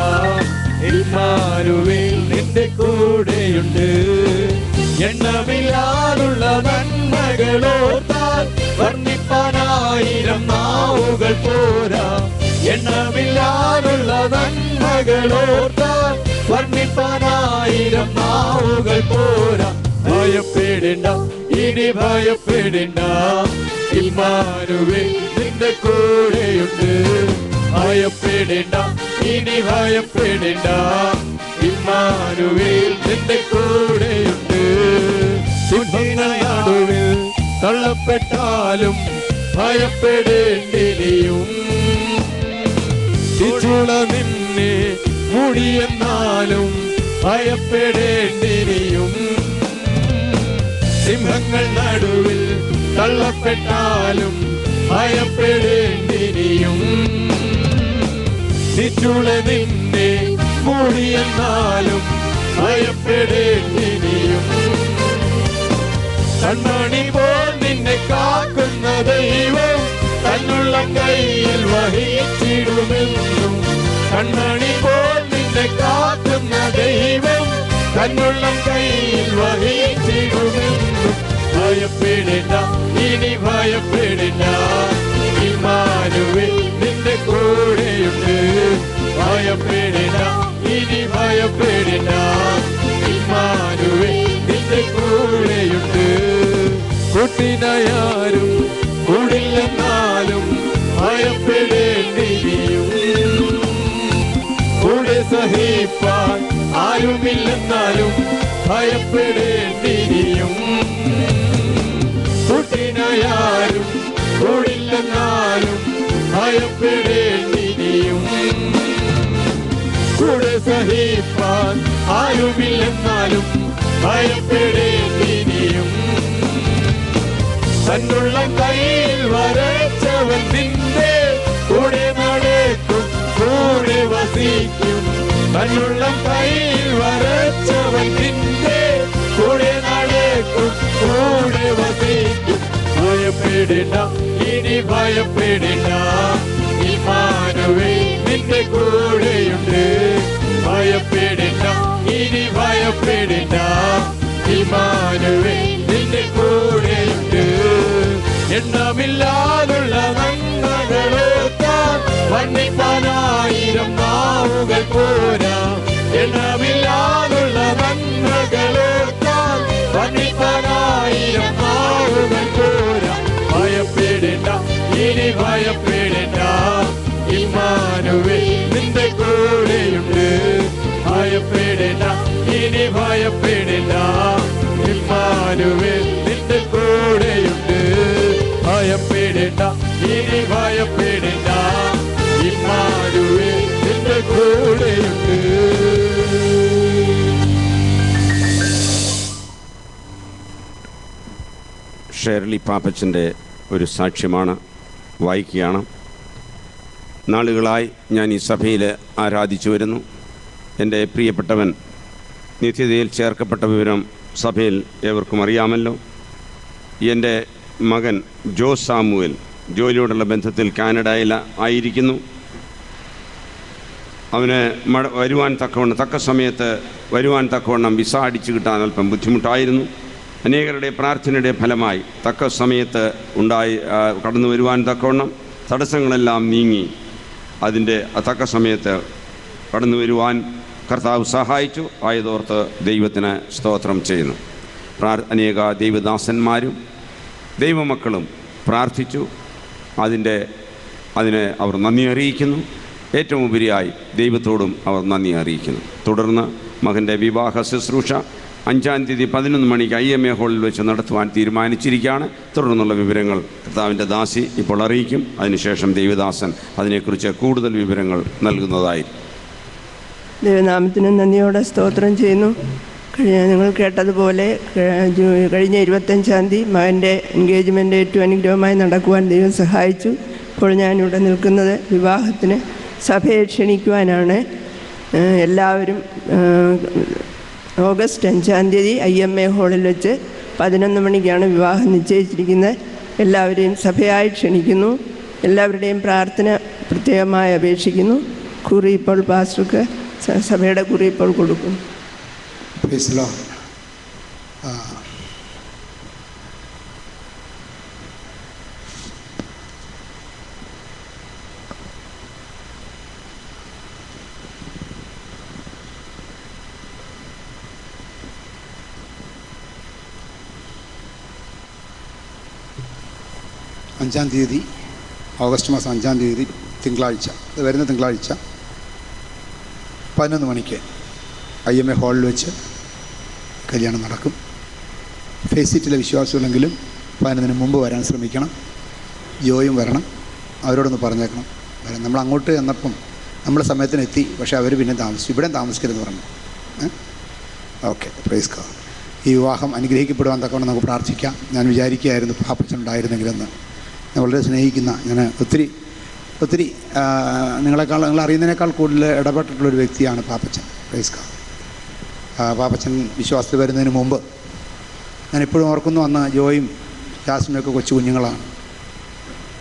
ഇമ്മാനുവേൽ നിന്റെ കൂടെയുണ്ട്. എണ്ണമില്ലാതുള്ള നന്മകളോർത്താൽ വർണ്ണിപ്പാനായിരം നാവുകൾ പോരാ. എണ്ണമില്ലാതുള്ള നന്മകളോർത്താൽ വർണ്ണിപ്പാനായിരം നാവുകൾ പോരാ. ഭയപ്പെടേണ്ട, ഇനി ഭയപ്പെടേണ്ട, ഇമ്മാനുവേൽ നിന്റെ കൂടെയുണ്ട്. ഭയപ്പെടേണ്ട, ഇനി ഭയപ്പെടേണ്ട, ഇമ്മാനുവേൽ നിന്റെ കൂടെയുണ്ട്. സിംഹങ്ങളുടെ നടുവിൽ തള്ളപ്പെട്ടാലും ഭയപ്പെടേണ്ടിനിയും. ചുള നിന്നെ മൂടിയെന്നാലും ഭയപ്പെടേണ്ടിനിയും. സിംഹങ്ങൾ നടുവിൽ തള്ളപ്പെട്ടാലും ഭയപ്പെടേണ്ടിനിയും. ചുള നിന്നെ മൂടിയെന്നാലും ഭയപ്പെടേണ്ടിനിയും. കൺമണി പോൽ നിന്നെ കാക്കുന്ന ദൈവം തന്നുള്ള കയ്യിൽ വഹിച്ചിടുമെന്നും. കൺമണി പോൽ നിന്നെ കാക്കുന്ന ദൈവം തന്നുള്ള കയ്യിൽ വഹിച്ചിടുമെന്നും. ഭയപ്പെടേണ്ട, ഇനി ഭയപ്പെടേണ്ട, ഇമ്മാനുവേൽ നിന്റെ കൂടെയുണ്ട്. ഭയപ്പെടേണ്ട, ഇനി ഭയപ്പെടേണ്ട, ഇമ്മാനുവേൽ നിന്റെ കൂടെയുണ്ട്. കൂട്ടിനായാരും കൂടില്ലെന്നാലും ഭയപ്പെടേണ്ടിനിയും. കൂടെ സഹിപ്പാൻ ആരുമില്ലെന്നാലും ഭയപ്പെടേണ്ടിനിയും. കൂട്ടിനായാരും കൂടില്ലെന്നാലും ഭയപ്പെടേണ്ടിനിയും. കൂടെ സഹിപ്പാൻ ആരുമില്ലെന്നാലും ഭയപ്പെടേണ്ടിനിയും. തന്നുള്ളം കയ്യിൽ വരച്ചവൻ നിന്റെ കൂടെ നടക്കും, കൂടെ വസിക്കും. തന്നുള്ളം കയ്യിൽ വരച്ചവൻ നിന്റെ കൂടെ നടക്കും, കൂടെ വസിക്കും. ഭയപ്പെടേണ്ട, ഇനി ഭയപ്പെടേണ്ട, ഇമ്മാനുവേൽ നിന്റെ കൂടെയുണ്ട്. ഭയപ്പെടേണ്ട, ഇനി ഭയപ്പെടേണ്ട, ഇമ്മാനുവേൽ നിന്റെ കൂടെയുണ്ട്. എണ്ണമില്ലാതുള്ള നന്മകളോർത്താൽ വർണ്ണിപ്പാനായിരം നാവുകൾ പോരാ. എണ്ണമില്ലാതുള്ള നന്മകളോർത്താൽ വർണ്ണിപ്പാനായിരം നാവുകൾ പോരാ. ഭയപ്പെടേണ്ട, ഇനി ഭയപ്പെടേണ്ട, ഇമ്മാനുവേൽ നിന്റെ കൂടെയുണ്ട്. ഭയപ്പെടേണ്ട, ഇനി ഭയപ്പെടേണ്ട, ഇമ്മാനുവേൽ നിന്റെ കൂടെയുണ്ട്. ഭയപ്പെടേണ്ട, ഇനി ഭയപ്പെടേണ്ട, ഇമ്മാനുവേൽ നിന്റെ കൂടെയുണ്ട്. ഷേർലി പാപ്പച്ചൻ്റെ ഒരു സാക്ഷ്യമാണ്, വായിക്കുകയാണ്. നാളുകളായി ഞാൻ ഈ സഭയിൽ ആരാധിച്ചു വരുന്നു. എൻ്റെ പ്രിയപ്പെട്ടവൻ നിത്യതയിൽ ചേർക്കപ്പെട്ട വിവരം സഭയിൽ ഏവർക്കും അറിയാമല്ലോ. എൻ്റെ മകൻ ജോ സാമുവൽ ജോലിയോടുള്ള ബന്ധത്തിൽ കാനഡയിൽ ആയിരിക്കുന്നു. അവന് തക്ക സമയത്ത് വരുവാൻ തക്കവണ്ണം വിസ അടിച്ചു കിട്ടാൻ അല്പം ബുദ്ധിമുട്ടായിരുന്നു. അനേകരുടെ പ്രാർത്ഥനയുടെ ഫലമായി തക്ക സമയത്ത് കടന്നു വരുവാൻ തക്കവണ്ണം തടസ്സങ്ങളെല്ലാം നീങ്ങി അതിൻ്റെ തക്ക സമയത്ത് കടന്നു വരുവാൻ കർത്താവ് സഹായിച്ചു. ആയതോർത്ത് ദൈവത്തിന് സ്തോത്രം ചെയ്യുന്നു. അനേക ദൈവദാസന്മാരും ദൈവമക്കളും പ്രാർത്ഥിച്ചു. അതിന് അവർ നന്ദി അറിയിക്കുന്നു. ഏറ്റവും ഉപരിയായി ദൈവത്തോടും അവർ നന്ദി അറിയിക്കുന്നു. തുടർന്ന് മകൻ്റെ വിവാഹ ശുശ്രൂഷ 5-ാം തീയതി 11 മണിക്ക് IMA ഹാളിൽ വെച്ച് നടത്തുവാൻ തീരുമാനിച്ചിരിക്കുകയാണ്. തുടർന്നുള്ള വിവരങ്ങൾ കർത്താവിൻ്റെ ദാസി ഇപ്പോൾ അറിയിക്കും. അതിനുശേഷം ദൈവദാസൻ അതിനെക്കുറിച്ച് കൂടുതൽ വിവരങ്ങൾ നൽകുന്നതായിരിക്കും. ദൈവനാമത്തിന് നന്ദിയോടെ സ്തോത്രം ചെയ്യുന്നു. നിങ്ങൾ കേട്ടതുപോലെ കഴിഞ്ഞ 25-ാം തീയതി മകൻ്റെ എൻഗേജ്മെൻ്റ് ഏറ്റവും അനുഗ്രഹമായി നടക്കുവാൻ ദൈവം സഹായിച്ചു. ഇപ്പോൾ ഞാനിവിടെ നിൽക്കുന്നത് വിവാഹത്തിന് സഭയെ ക്ഷണിക്കുവാനാണ്. എല്ലാവരും ഓഗസ്റ്റ് 5-ാം തീയതി IMA ഹാളിൽ വെച്ച് 11 മണിക്കാണ് വിവാഹം നിശ്ചയിച്ചിരിക്കുന്നത്. എല്ലാവരെയും സഭയായി ക്ഷണിക്കുന്നു. എല്ലാവരുടെയും പ്രാർത്ഥന പ്രത്യേകമായി അപേക്ഷിക്കുന്നു. കുറി ഇപ്പോൾ പാസ്റ്റർക്ക് സഭയുടെ കുറി ഇപ്പോൾ കൊടുക്കും. ഓഗസ്റ്റ് മാസം 5-ാം തീയതി തിങ്കളാഴ്ച, വരുന്ന തിങ്കളാഴ്ച 11 മണിക്ക് IMA ഹാളിൽ വെച്ച് കല്യാണം നടക്കും. ഫേസിറ്റിലെ വിശ്വാസികളെങ്കിലും 11-ന് മുമ്പ് വരാൻ ശ്രമിക്കണം. ജോയും വരണം. അവരോടൊന്ന് പറഞ്ഞേക്കണം. നമ്മൾ അങ്ങോട്ട് ചെന്നപ്പം നമ്മൾ സമയത്തിന് എത്തി, പക്ഷേ അവർ പിന്നെ താമസിച്ചു. ഇവിടെ താമസിക്കരുതെന്ന് പറഞ്ഞു. Okay, praise God. ഈ വിവാഹം അനുഗ്രഹിക്കപ്പെടുവാൻ തക്കവണ്ണം നമുക്ക് പ്രാർത്ഥിക്കാം. ഞാൻ വിചാരിക്കുകയായിരുന്നു പാപ്പച്ചനുണ്ടായിരുന്നെങ്കിലെന്ന്. ഞാൻ വളരെ സ്നേഹിക്കുന്ന, ഞാൻ ഒത്തിരി നിങ്ങൾ അറിയുന്നതിനേക്കാൾ കൂടുതൽ ഇടപെട്ടിട്ടുള്ളൊരു വ്യക്തിയാണ് പാപ്പച്ചൻ. Praise God. പാപ്പച്ചൻ വിശ്വാസത്തിൽ വരുന്നതിന് മുമ്പ് ഞാനിപ്പോഴും ഓർക്കുന്നു, അന്ന് ജോയും ജാസ്മിനൊക്കെ കൊച്ചു കുഞ്ഞുങ്ങളാണ്.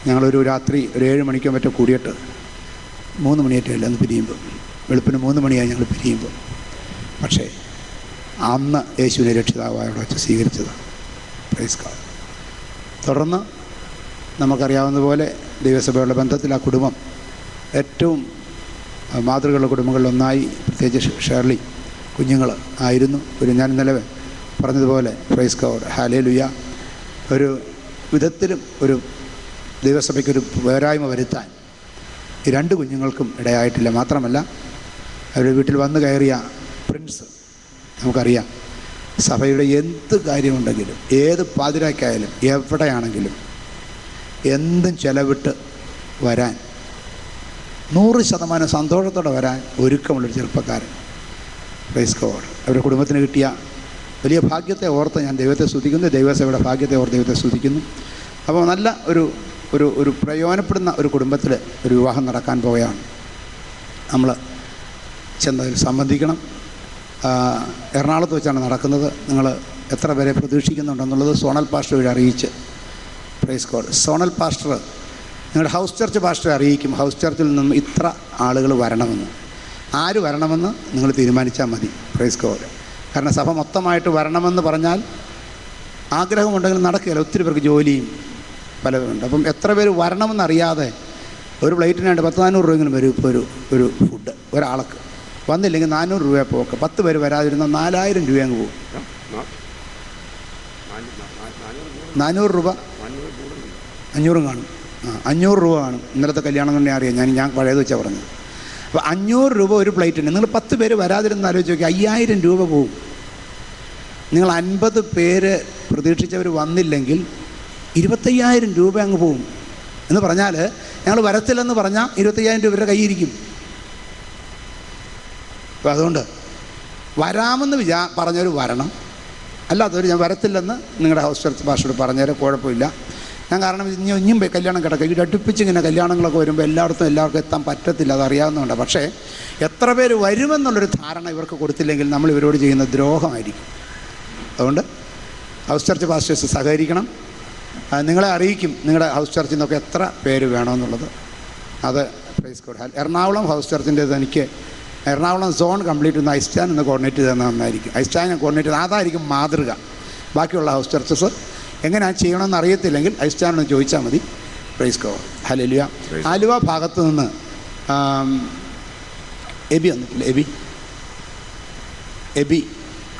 ഞങ്ങളൊരു രാത്രി ഒരു 7 മണിക്കോ മറ്റോ കൂടിയിട്ട് 3 മണിയായിട്ടല്ല അന്ന് പിരിയുമ്പോൾ, വെളുപ്പിന് 3 മണിയായി ഞങ്ങൾ പിരിയുമ്പോൾ. പക്ഷേ അന്ന് യേശുവിനെ രക്ഷിതാവായി അവിടെ വെച്ച് സ്വീകരിച്ചത്. Price God. തുടർന്ന് നമുക്കറിയാവുന്നതുപോലെ ദൈവസഭയുള്ള ബന്ധത്തിൽ ആ കുടുംബം ഏറ്റവും മാതൃകയുള്ള കുടുംബങ്ങളിലൊന്നായി, പ്രത്യേകിച്ച് ഷേർലി കുഞ്ഞുങ്ങൾ ആയിരുന്നു. ഞാൻ ഇന്നലെ പറഞ്ഞതുപോലെ പ്രൈസ് ഗോഡ്, ഹല്ലേലൂയ, ഒരു വിധത്തിലും ഒരു ദൈവസഭയ്ക്കൊരു പോരായ്മ വരുത്താൻ ഈ 2 കുഞ്ഞുങ്ങൾക്കും ഇടയായിട്ടില്ല. മാത്രമല്ല അവരുടെ വീട്ടിൽ വന്നു കയറിയ പ്രിൻസ്, നമുക്കറിയാം സഭയുടെ എന്ത് കാര്യമുണ്ടെങ്കിലും ഏത് പാതിരാക്കായാലും എവിടെയാണെങ്കിലും എന്തും ചെലവിട്ട് വരാൻ 100% സന്തോഷത്തോടെ വരാൻ ഒരുക്കമുള്ളൊരു ചെറുപ്പക്കാരൻ. Praise God. അവരുടെ കുടുംബത്തിന് കിട്ടിയ വലിയ ഭാഗ്യത്തെ ഓർത്ത് ഞാൻ ദൈവത്തെ സ്തുതിക്കുന്നു. ദൈവസഭയുടെ ഭാഗ്യത്തെ ഓർത്ത് ദൈവത്തെ സ്തുതിക്കുന്നു. അപ്പോൾ നല്ല ഒരു ഒരു ഒരു പ്രയോജനപ്പെടുന്ന ഒരു കുടുംബത്തിൽ ഒരു വിവാഹം നടക്കാൻ പോവുകയാണ്. നമ്മൾ ചെന്നതിൽ സംബന്ധിക്കണം. എറണാകുളത്ത് വെച്ചാണ് നടക്കുന്നത്. നിങ്ങൾ എത്ര പേരെ പ്രതീക്ഷിക്കുന്നുണ്ടെന്നുള്ളത് സോണൽ പാസ്റ്റർ വഴി അറിയിച്ച്, പ്രൈസ് ഗോഡ്, സോണൽ പാസ്റ്റർ നിങ്ങളുടെ ഹൗസ് ചർച്ച് പാസ്റ്ററെ അറിയിക്കും. ഹൗസ് ചർച്ചിൽ നിന്നും ഇത്ര ആളുകൾ വരണമെന്ന്. ആര് വരണമെന്ന് നിങ്ങൾ തീരുമാനിച്ചാൽ മതി. Praise God. കാരണം സഭ മൊത്തമായിട്ട് വരണമെന്ന് പറഞ്ഞാൽ ആഗ്രഹമുണ്ടെങ്കിൽ നടക്കുകയില്ല. ഒത്തിരി പേർക്ക് ജോലിയും പലതുണ്ട്. അപ്പം എത്ര പേര് വരണമെന്നറിയാതെ ഒരു പ്ലേറ്റിനായിട്ട് 10-400 രൂപയെങ്കിലും വരും. ഇപ്പോൾ ഒരു ഫുഡ് ഒരാൾക്ക് വന്നില്ലെങ്കിൽ 400 രൂപ പോക്ക്. 10 പേര് വരാതിരുന്ന 4000 രൂപ അങ്ങ് പോകും. 400 രൂപ 500 കാണും. 500 രൂപ കാണും. ഇന്നലത്തെ കല്യാണം തന്നെ അറിയാം. ഞാൻ പഴയത് വെച്ചാൽ പറഞ്ഞത്. അപ്പോൾ 500 രൂപ ഒരു പ്ലേറ്റിന്. നിങ്ങൾ 10 പേര് വരാതിരുന്ന ആലോചിച്ച് നോക്കി, 5000 രൂപ പോകും. നിങ്ങൾ 50 പേര് പ്രതീക്ഷിച്ചവർ വന്നില്ലെങ്കിൽ 25,000 രൂപ അങ്ങ് പോകും. എന്ന് പറഞ്ഞാൽ ഞങ്ങൾ വരത്തില്ലെന്ന് പറഞ്ഞാൽ 25,000 രൂപ കയ്യിരിക്കും. അപ്പോൾ അതുകൊണ്ട് വരാമെന്ന് പറഞ്ഞവർ വരണം. അല്ലാത്തവർ ഞാൻ വരത്തില്ലെന്ന് നിങ്ങളുടെ ഹൗസ് ചർച്ച് ഭാഷയോട് പറഞ്ഞേരെ കുഴപ്പമില്ല. ഞാൻ കാരണം ഇനിയും കല്യാണം കിടക്കുക. ഈ അടുപ്പിച്ച് ഇങ്ങനെ കല്യാണങ്ങളൊക്കെ വരുമ്പോൾ എല്ലാവർക്കും എത്താൻ പറ്റത്തില്ല, അതറിയാവുന്നതുകൊണ്ട്. പക്ഷേ എത്ര പേര് വരുമെന്നുള്ളൊരു ധാരണ ഇവർക്ക് കൊടുത്തില്ലെങ്കിൽ നമ്മൾ ഇവരോട് ചെയ്യുന്ന ദ്രോഹമായിരിക്കും. അതുകൊണ്ട് ഹൗസ് ചർച്ച് പാസ്റ്റേഴ്സ് സഹകരിക്കണം. നിങ്ങളെ അറിയിക്കും നിങ്ങളുടെ ഹൗസ് ചർച്ചിൽ നിന്നൊക്കെ എത്ര പേര് വേണമെന്നുള്ളത്. അത് പ്രൈസ് ഗോഡ്. എറണാകുളം ഹൗസ് ചർച്ചിൻ്റേത് എനിക്ക് എറണാകുളം സോൺ കംപ്ലീറ്റ് ഒന്ന് ഐസ്റ്റാൻ ഒന്ന് കോർഡിനേറ്റ് ചെയ്താൽ നന്നായിരിക്കും. ഐസ്റ്റാൻ കോർഡിനേറ്റ് അതായിരിക്കും മാതൃക. ബാക്കിയുള്ള ഹൗസ് ചർച്ചസ് എങ്ങനെയാണ് ചെയ്യണമെന്ന് അറിയത്തില്ലെങ്കിൽ ഐസ്റ്റാനൊന്ന് ചോദിച്ചാൽ മതി. Price God. ഹല്ലേലൂയ. ആലുവ ഭാഗത്ത് നിന്ന് എബി വന്നിട്ടില്ല. എബി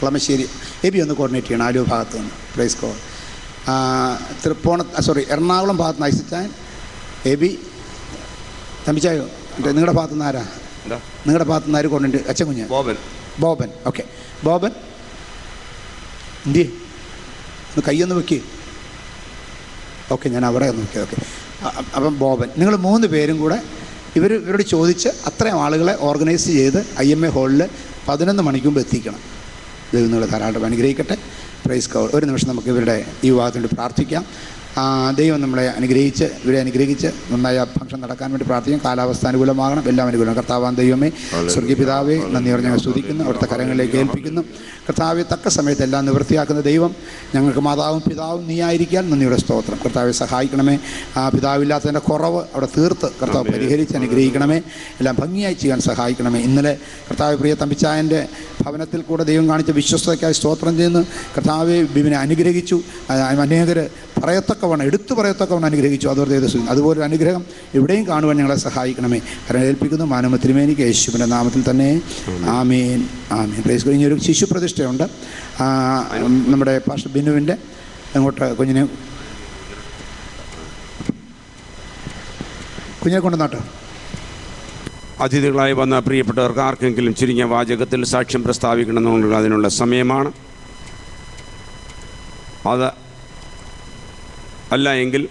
കളമശ്ശേരി എബി ഒന്ന് കോർഡിനേറ്റ് ചെയ്യണം ആലുവ ഭാഗത്ത് നിന്ന്. Praise God. എറണാകുളം ഭാഗത്ത് നിന്ന് ഐസ്റ്റാൻ, എബി, തമ്പിച്ചായോ നിങ്ങളുടെ ഭാഗത്തു നിന്ന് ആരാ? നിങ്ങളുടെ ഭാഗത്തു നിന്ന് ആര് കോർഡിനേറ്റ്? അച്ഛൻകുഞ്ഞ് ബോബൻ. ഓക്കെ, ബോബൻ എന്തി ഒന്ന് കൈയൊന്ന് വെക്കി. ഓക്കെ, ഞാൻ അവിടെ ഒന്ന് നോക്കി. ഓക്കെ, അപ്പം ബോബൻ, നിങ്ങൾ 3 പേരും കൂടെ ഇവരോട് ചോദിച്ച് അത്രയും ആളുകളെ ഓർഗനൈസ് ചെയ്ത് IMA ഹാളിൽ 11 മണിക്ക് മുമ്പ് എത്തിക്കണം. ദൈവം നിങ്ങളെ ധാരാളം അനുഗ്രഹിക്കട്ടെ. Praise God. ഒരു നിമിഷം നമുക്ക് ഇവരുടെ ഈ വിവാഹത്തിന് വേണ്ടി പ്രാർത്ഥിക്കാം. ദൈവം നമ്മളെ ഇവരെ അനുഗ്രഹിച്ച് നന്നായി ആ ഫംഗ്ഷൻ നടക്കാൻ വേണ്ടി പ്രാർത്ഥിക്കും. കാലാവസ്ഥ അനുകൂലമാകണം, എല്ലാം അനുകൂലം. കർത്താവാൻ ദൈവമേ, സ്വർഗീയ പിതാവേ, നന്ദിയോടെ ഞങ്ങൾ സ്തുതിക്കുന്നു, അവിടുത്തെ കരങ്ങളിലേക്ക് ഏൽപ്പിക്കുന്നു. കർത്താവെ, തക്ക സമയത്ത് എല്ലാം നിവൃത്തിയാക്കുന്ന ദൈവം ഞങ്ങൾക്ക് മാതാവും പിതാവും നീയായിരിക്കാൻ നന്ദിയുടെ സ്തോത്രം. കർത്താവെ സഹായിക്കണമേ. ആ പിതാവില്ലാത്തതിൻ്റെ കുറവ് അവിടെ തീർത്ത് കർത്താവ് പരിഹരിച്ച് അനുഗ്രഹിക്കണമേ. എല്ലാം ഭംഗിയായി ചെയ്യാൻ സഹായിക്കണമേ. ഇന്നലെ കർത്താവ് പ്രിയ തമ്പിച്ചായൻ്റെ ഭവനത്തിൽ കൂടെ ദൈവം കാണിച്ച വിശ്വസ്തയ്ക്കായി സ്തോത്രം ചെയ്യുന്നു. കർത്താവെ ബിബിനെ അനുഗ്രഹിച്ചു. അനേകർ എടുത്തു പറയത്തക്കവണ്ണം അനുഗ്രഹിച്ചു. അതുപോലെ അനുഗ്രഹം ഇവിടെയും കാണുവാൻ ഞങ്ങളെ സഹായിക്കണമേ. കാരണം ഏൽപ്പിക്കുന്നു മാനവ തിരുമേനിക്ക് യേശുവിൻ്റെ നാമത്തിൽ തന്നെ. ആമേൻ, ആമേൻ. Praise God. ഇനിയൊരു ശിശു പ്രതിഷ്ഠയുണ്ട്. നമ്മുടെ പാസ്റ്റർ ബിനുവിൻ്റെ അങ്ങോട്ട് കുഞ്ഞിനെ കൊണ്ടുവന്നാട്ടോ. അതിഥികളായി വന്ന പ്രിയപ്പെട്ടവർക്ക് ആർക്കെങ്കിലും ചുരുങ്ങിയ വാചകത്തിൽ സാക്ഷ്യം പ്രസ്താവിക്കണമെന്നുള്ള അതിനുള്ള സമയമാണ്. അത് അല്ല എങ്കിൽ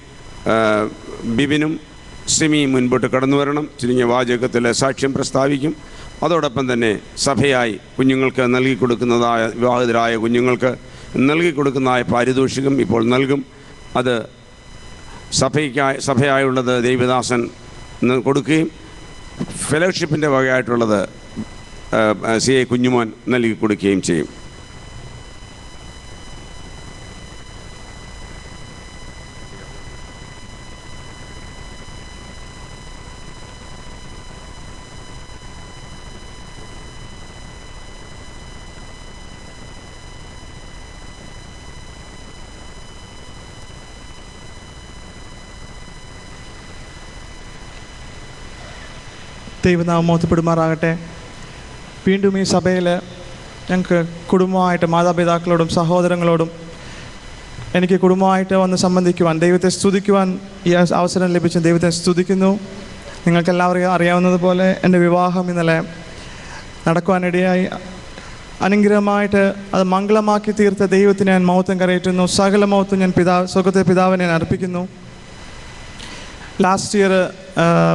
ബിബിനും സിമിയും മുൻപോട്ട് കടന്നു വരണം. ചുരുങ്ങിയ വാചകത്തിൽ സാക്ഷ്യം പ്രസ്താവിക്കും. അതോടൊപ്പം തന്നെ സഭയായി കുഞ്ഞുങ്ങൾക്ക് നൽകിക്കൊടുക്കുന്നതായ വിവാഹിതരായ കുഞ്ഞുങ്ങൾക്ക് നൽകിക്കൊടുക്കുന്നതായ പാരിതോഷികം ഇപ്പോൾ നൽകും. അത് സഭയായുള്ളത് ദൈവദാസൻ കൊടുക്കുകയും ഫെലോഷിപ്പിൻ്റെ വകയായിട്ടുള്ളത് CA കുഞ്ഞുമോൻ നൽകി കൊടുക്കുകയും ചെയ്യും. ദൈവനാമം മഹത്വപ്പെടുമാറാകട്ടെ. വീണ്ടും ഈ സഭയിൽ ഞങ്ങൾക്ക് കുടുംബമായിട്ട് മാതാപിതാക്കളോടും സഹോദരങ്ങളോടും എനിക്ക് കുടുംബമായിട്ട് വന്ന് സംബന്ധിക്കുവാൻ, ദൈവത്തെ സ്തുതിക്കുവാൻ ഈ അവസരം ലഭിച്ച ദൈവത്തെ സ്തുതിക്കുന്നു. നിങ്ങൾക്കെല്ലാവർക്കും അറിയാവുന്നതുപോലെ എൻ്റെ വിവാഹം ഇന്നലെ നടക്കുവാനിടയായി. അനുഗ്രഹമായിട്ട് അത് മംഗളമാക്കി തീർത്ത ദൈവത്തിന് ഞാൻ മഹത്വം കരയറ്റുന്നു. സകല മഹത്വം ഞാൻ സ്വർഗ്ഗത്തിലെ പിതാവിനെ ഞാൻ അർപ്പിക്കുന്നു. ലാസ്റ്റ് ഇയർ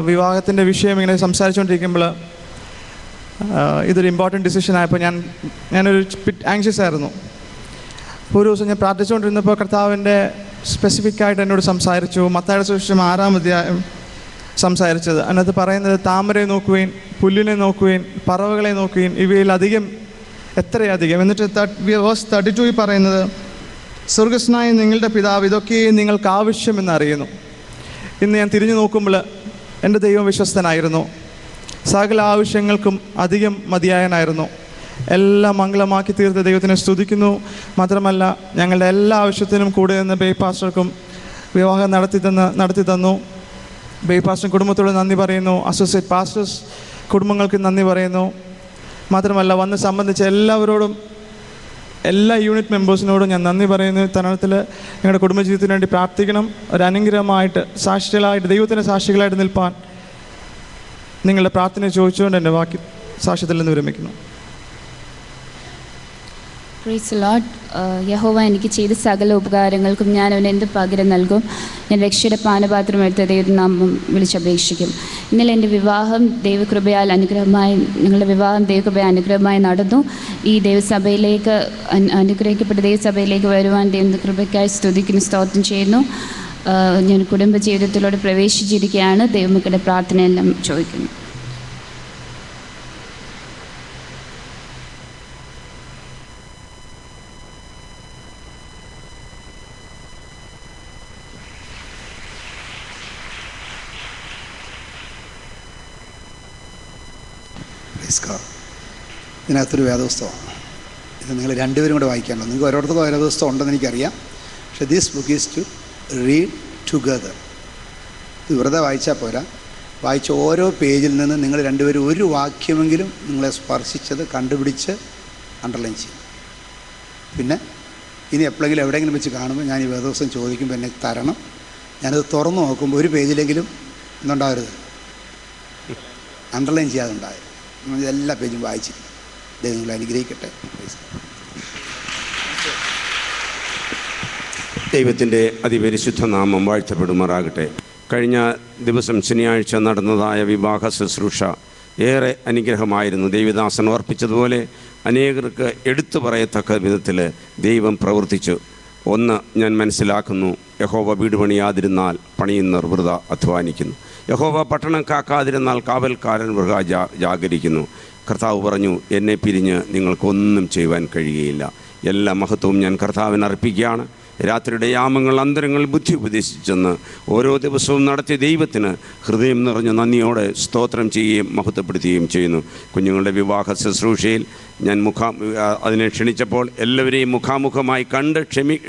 വിവാഹത്തിൻ്റെ വിഷയം ഇങ്ങനെ സംസാരിച്ചുകൊണ്ടിരിക്കുമ്പോൾ ഇതൊരു ഇമ്പോർട്ടൻറ്റ് ഡിസിഷൻ ആയപ്പോൾ ഞാനൊരു ബിറ്റ് ആങ്ഷ്യസ് ആയിരുന്നു. ഒരു ദിവസം ഞാൻ പ്രാർത്ഥിച്ചുകൊണ്ടിരുന്നപ്പോൾ കർത്താവിൻ്റെ സ്പെസിഫിക്കായിട്ട് എന്നോട് സംസാരിച്ചു. മത്തായിയുടെ സുവിശേഷം 6-ാം അധ്യായം സംസാരിച്ചത്. അതിനകത്ത് പറയുന്നത്, താമരയെ നോക്കുവേൻ, പുല്ലിനെ നോക്കുവേൻ, പറവകളെ നോക്കുവേൻ, ഇവയിൽ അധികം എത്രയധികം. എന്നിട്ട് വേഴ്സ് 32 പറയുന്നത്, സ്വർഗസ്നായ നിങ്ങളുടെ പിതാവ് ഇതൊക്കെ നിങ്ങൾക്ക് ആവശ്യമെന്ന് അറിയുന്നു. ഇന്ന് ഞാൻ തിരിഞ്ഞു നോക്കുമ്പോൾ എൻ്റെ ദൈവം വിശ്വസ്തനായിരുന്നു. സകല ആവശ്യങ്ങൾക്കും അധികം മതിയായനായിരുന്നു. എല്ലാം മംഗളമാക്കി തീർത്ത ദൈവത്തിനെ സ്തുതിക്കുന്നു. മാത്രമല്ല, ഞങ്ങളുടെ എല്ലാ ആവശ്യത്തിനും കൂടെ നിന്ന് ബേബി പാസ്റ്റർക്കും വിവാഹം നടത്തി തന്നു. ബേബി പാസ്റ്റർ കുടുംബത്തോട് നന്ദി പറയുന്നു. അസോസിയേറ്റ് പാസ്റ്റേഴ്സ് കുടുംബങ്ങൾക്ക് നന്ദി പറയുന്നു. മാത്രമല്ല, വന്ന് സംബന്ധിച്ച എല്ലാവരോടും, എല്ലാ യൂണിറ്റ് മെമ്പേഴ്സിനോടും ഞാൻ നന്ദി പറയുന്നു. തരണത്തിൽ ഞങ്ങളുടെ കുടുംബജീവിതത്തിന് വേണ്ടി പ്രാർത്ഥിക്കണം. ഒരു അനുഗ്രഹമായിട്ട്, സാക്ഷികളായിട്ട്, ദൈവത്തിൻ്റെ സാക്ഷികളായിട്ട് നിൽപ്പാൻ നിങ്ങളുടെ പ്രാർത്ഥന ചോദിച്ചുകൊണ്ട് എൻ്റെ വാക്കി സാക്ഷ്യത്തിൽ നിന്ന് വിരമിക്കുന്നു. Praise Lord. യഹോവ എനിക്ക് ചെയ്ത സകല ഉപകാരങ്ങൾക്കും ഞാൻ അവന് എന്ത് പകരം നൽകും? ഞാൻ രക്ഷയുടെ പാനപാത്രം എടുത്ത ദൈവനാമം വിളിച്ചപേക്ഷിക്കും. ഇന്നലെ എൻ്റെ വിവാഹം ദൈവകൃപയാൽ അനുഗ്രഹമായി, ഞങ്ങളുടെ വിവാഹം ദൈവകൃപയാൽ അനുഗ്രഹമായി നടന്നു. ഈ ദൈവസഭയിലേക്ക്, അനുഗ്രഹിക്കപ്പെട്ട ദൈവസഭയിലേക്ക് വരുവാൻ ദൈവകൃപയ്ക്കായി സ്തുതിക്കുന്നു, സ്തോത്രം ചെയ്യുന്നു. ഞാൻ കുടുംബജീവിതത്തിലൂടെ പ്രവേശിച്ചിരിക്കുകയാണ്. ദൈവമക്കളുടെ പ്രാർത്ഥനയെല്ലാം ചോദിക്കുന്നു. ഇതിനകത്തൊരു വേദപുസ്തകമാണ്. ഇത് നിങ്ങൾ രണ്ടുപേരും കൂടെ വായിക്കാനുള്ളത്. നിങ്ങൾക്ക് ഓരോരുത്തർക്കും ഓരോ പുസ്തകം ഉണ്ടെന്ന് എനിക്കറിയാം. പക്ഷേ this book is to read together. ഇത് വെറുതെ വായിച്ചാൽ പോരാ. വായിച്ച ഓരോ പേജിൽ നിന്ന് നിങ്ങൾ രണ്ടുപേരും ഒരു വാക്യമെങ്കിലും നിങ്ങളെ സ്പർശിച്ചത് കണ്ടുപിടിച്ച് അണ്ടർലൈൻ ചെയ്യും. പിന്നെ ഇനി എപ്പോഴെങ്കിലും എവിടെയെങ്കിലും വെച്ച് കാണുമ്പോൾ ഞാൻ ഈ വേദപുസ്തകം ചോദിക്കുമ്പോൾ എന്നെ തരണം. ഞാനത് തുറന്നു നോക്കുമ്പോൾ ഒരു പേജിലെങ്കിലും ഒന്നുണ്ടാവരുത്, അണ്ടർലൈൻ ചെയ്യാതെ ഉണ്ടായത്. എല്ലാ പേജും വായിച്ചിരിക്കും. ദൈവം നിങ്ങളെ അനുഗ്രഹിക്കട്ടെ. ദൈവത്തിൻ്റെ അതിപരിശുദ്ധ നാമം വാഴ്ത്തപ്പെടുമാറാകട്ടെ. കഴിഞ്ഞ ദിവസം ശനിയാഴ്ച നടന്നതായ വിവാഹ ശുശ്രൂഷ ഏറെ അനുഗ്രഹമായിരുന്നു. ദൈവദാസൻ ഓർപ്പിച്ചതുപോലെ അനേകർക്ക് എടുത്തു പറയത്തക്ക വിധത്തിൽ ദൈവം പ്രവർത്തിച്ചു. ഒന്ന് ഞാൻ മനസ്സിലാക്കുന്നു, യഹോവ വീട് പണിയാതിരുന്നാൽ പണിയുന്നവർ വൃഥ അധ്വാനിക്കുന്നു. യഹോവ പട്ടണം കാക്കാതിരുന്നാൽ കാവൽക്കാരൻ വൃഥ ജാഗരിക്കുന്നു. കർത്താവ് പറഞ്ഞു, എന്നെ പിരിഞ്ഞ് നിങ്ങൾക്കൊന്നും ചെയ്യുവാൻ കഴിയുകയില്ല. എല്ലാ മഹത്വവും ഞാൻ കർത്താവിന് അർപ്പിക്കുകയാണ്. രാത്രിയുടെ യാമങ്ങൾ, അന്തരങ്ങൾ ബുദ്ധി ഉപദേശിച്ചെന്ന് ഓരോ ദിവസവും നടത്തിയ ദൈവത്തിന് ഹൃദയം നിറഞ്ഞ നന്ദിയോടെ സ്തോത്രം ചെയ്യുകയും മഹത്വപ്പെടുത്തുകയും ചെയ്യുന്നു. കുഞ്ഞുങ്ങളുടെ വിവാഹ ശുശ്രൂഷയിൽ ഞാൻ അതിനെ ക്ഷണിച്ചപ്പോൾ എല്ലാവരെയും മുഖാമുഖമായി കണ്ട്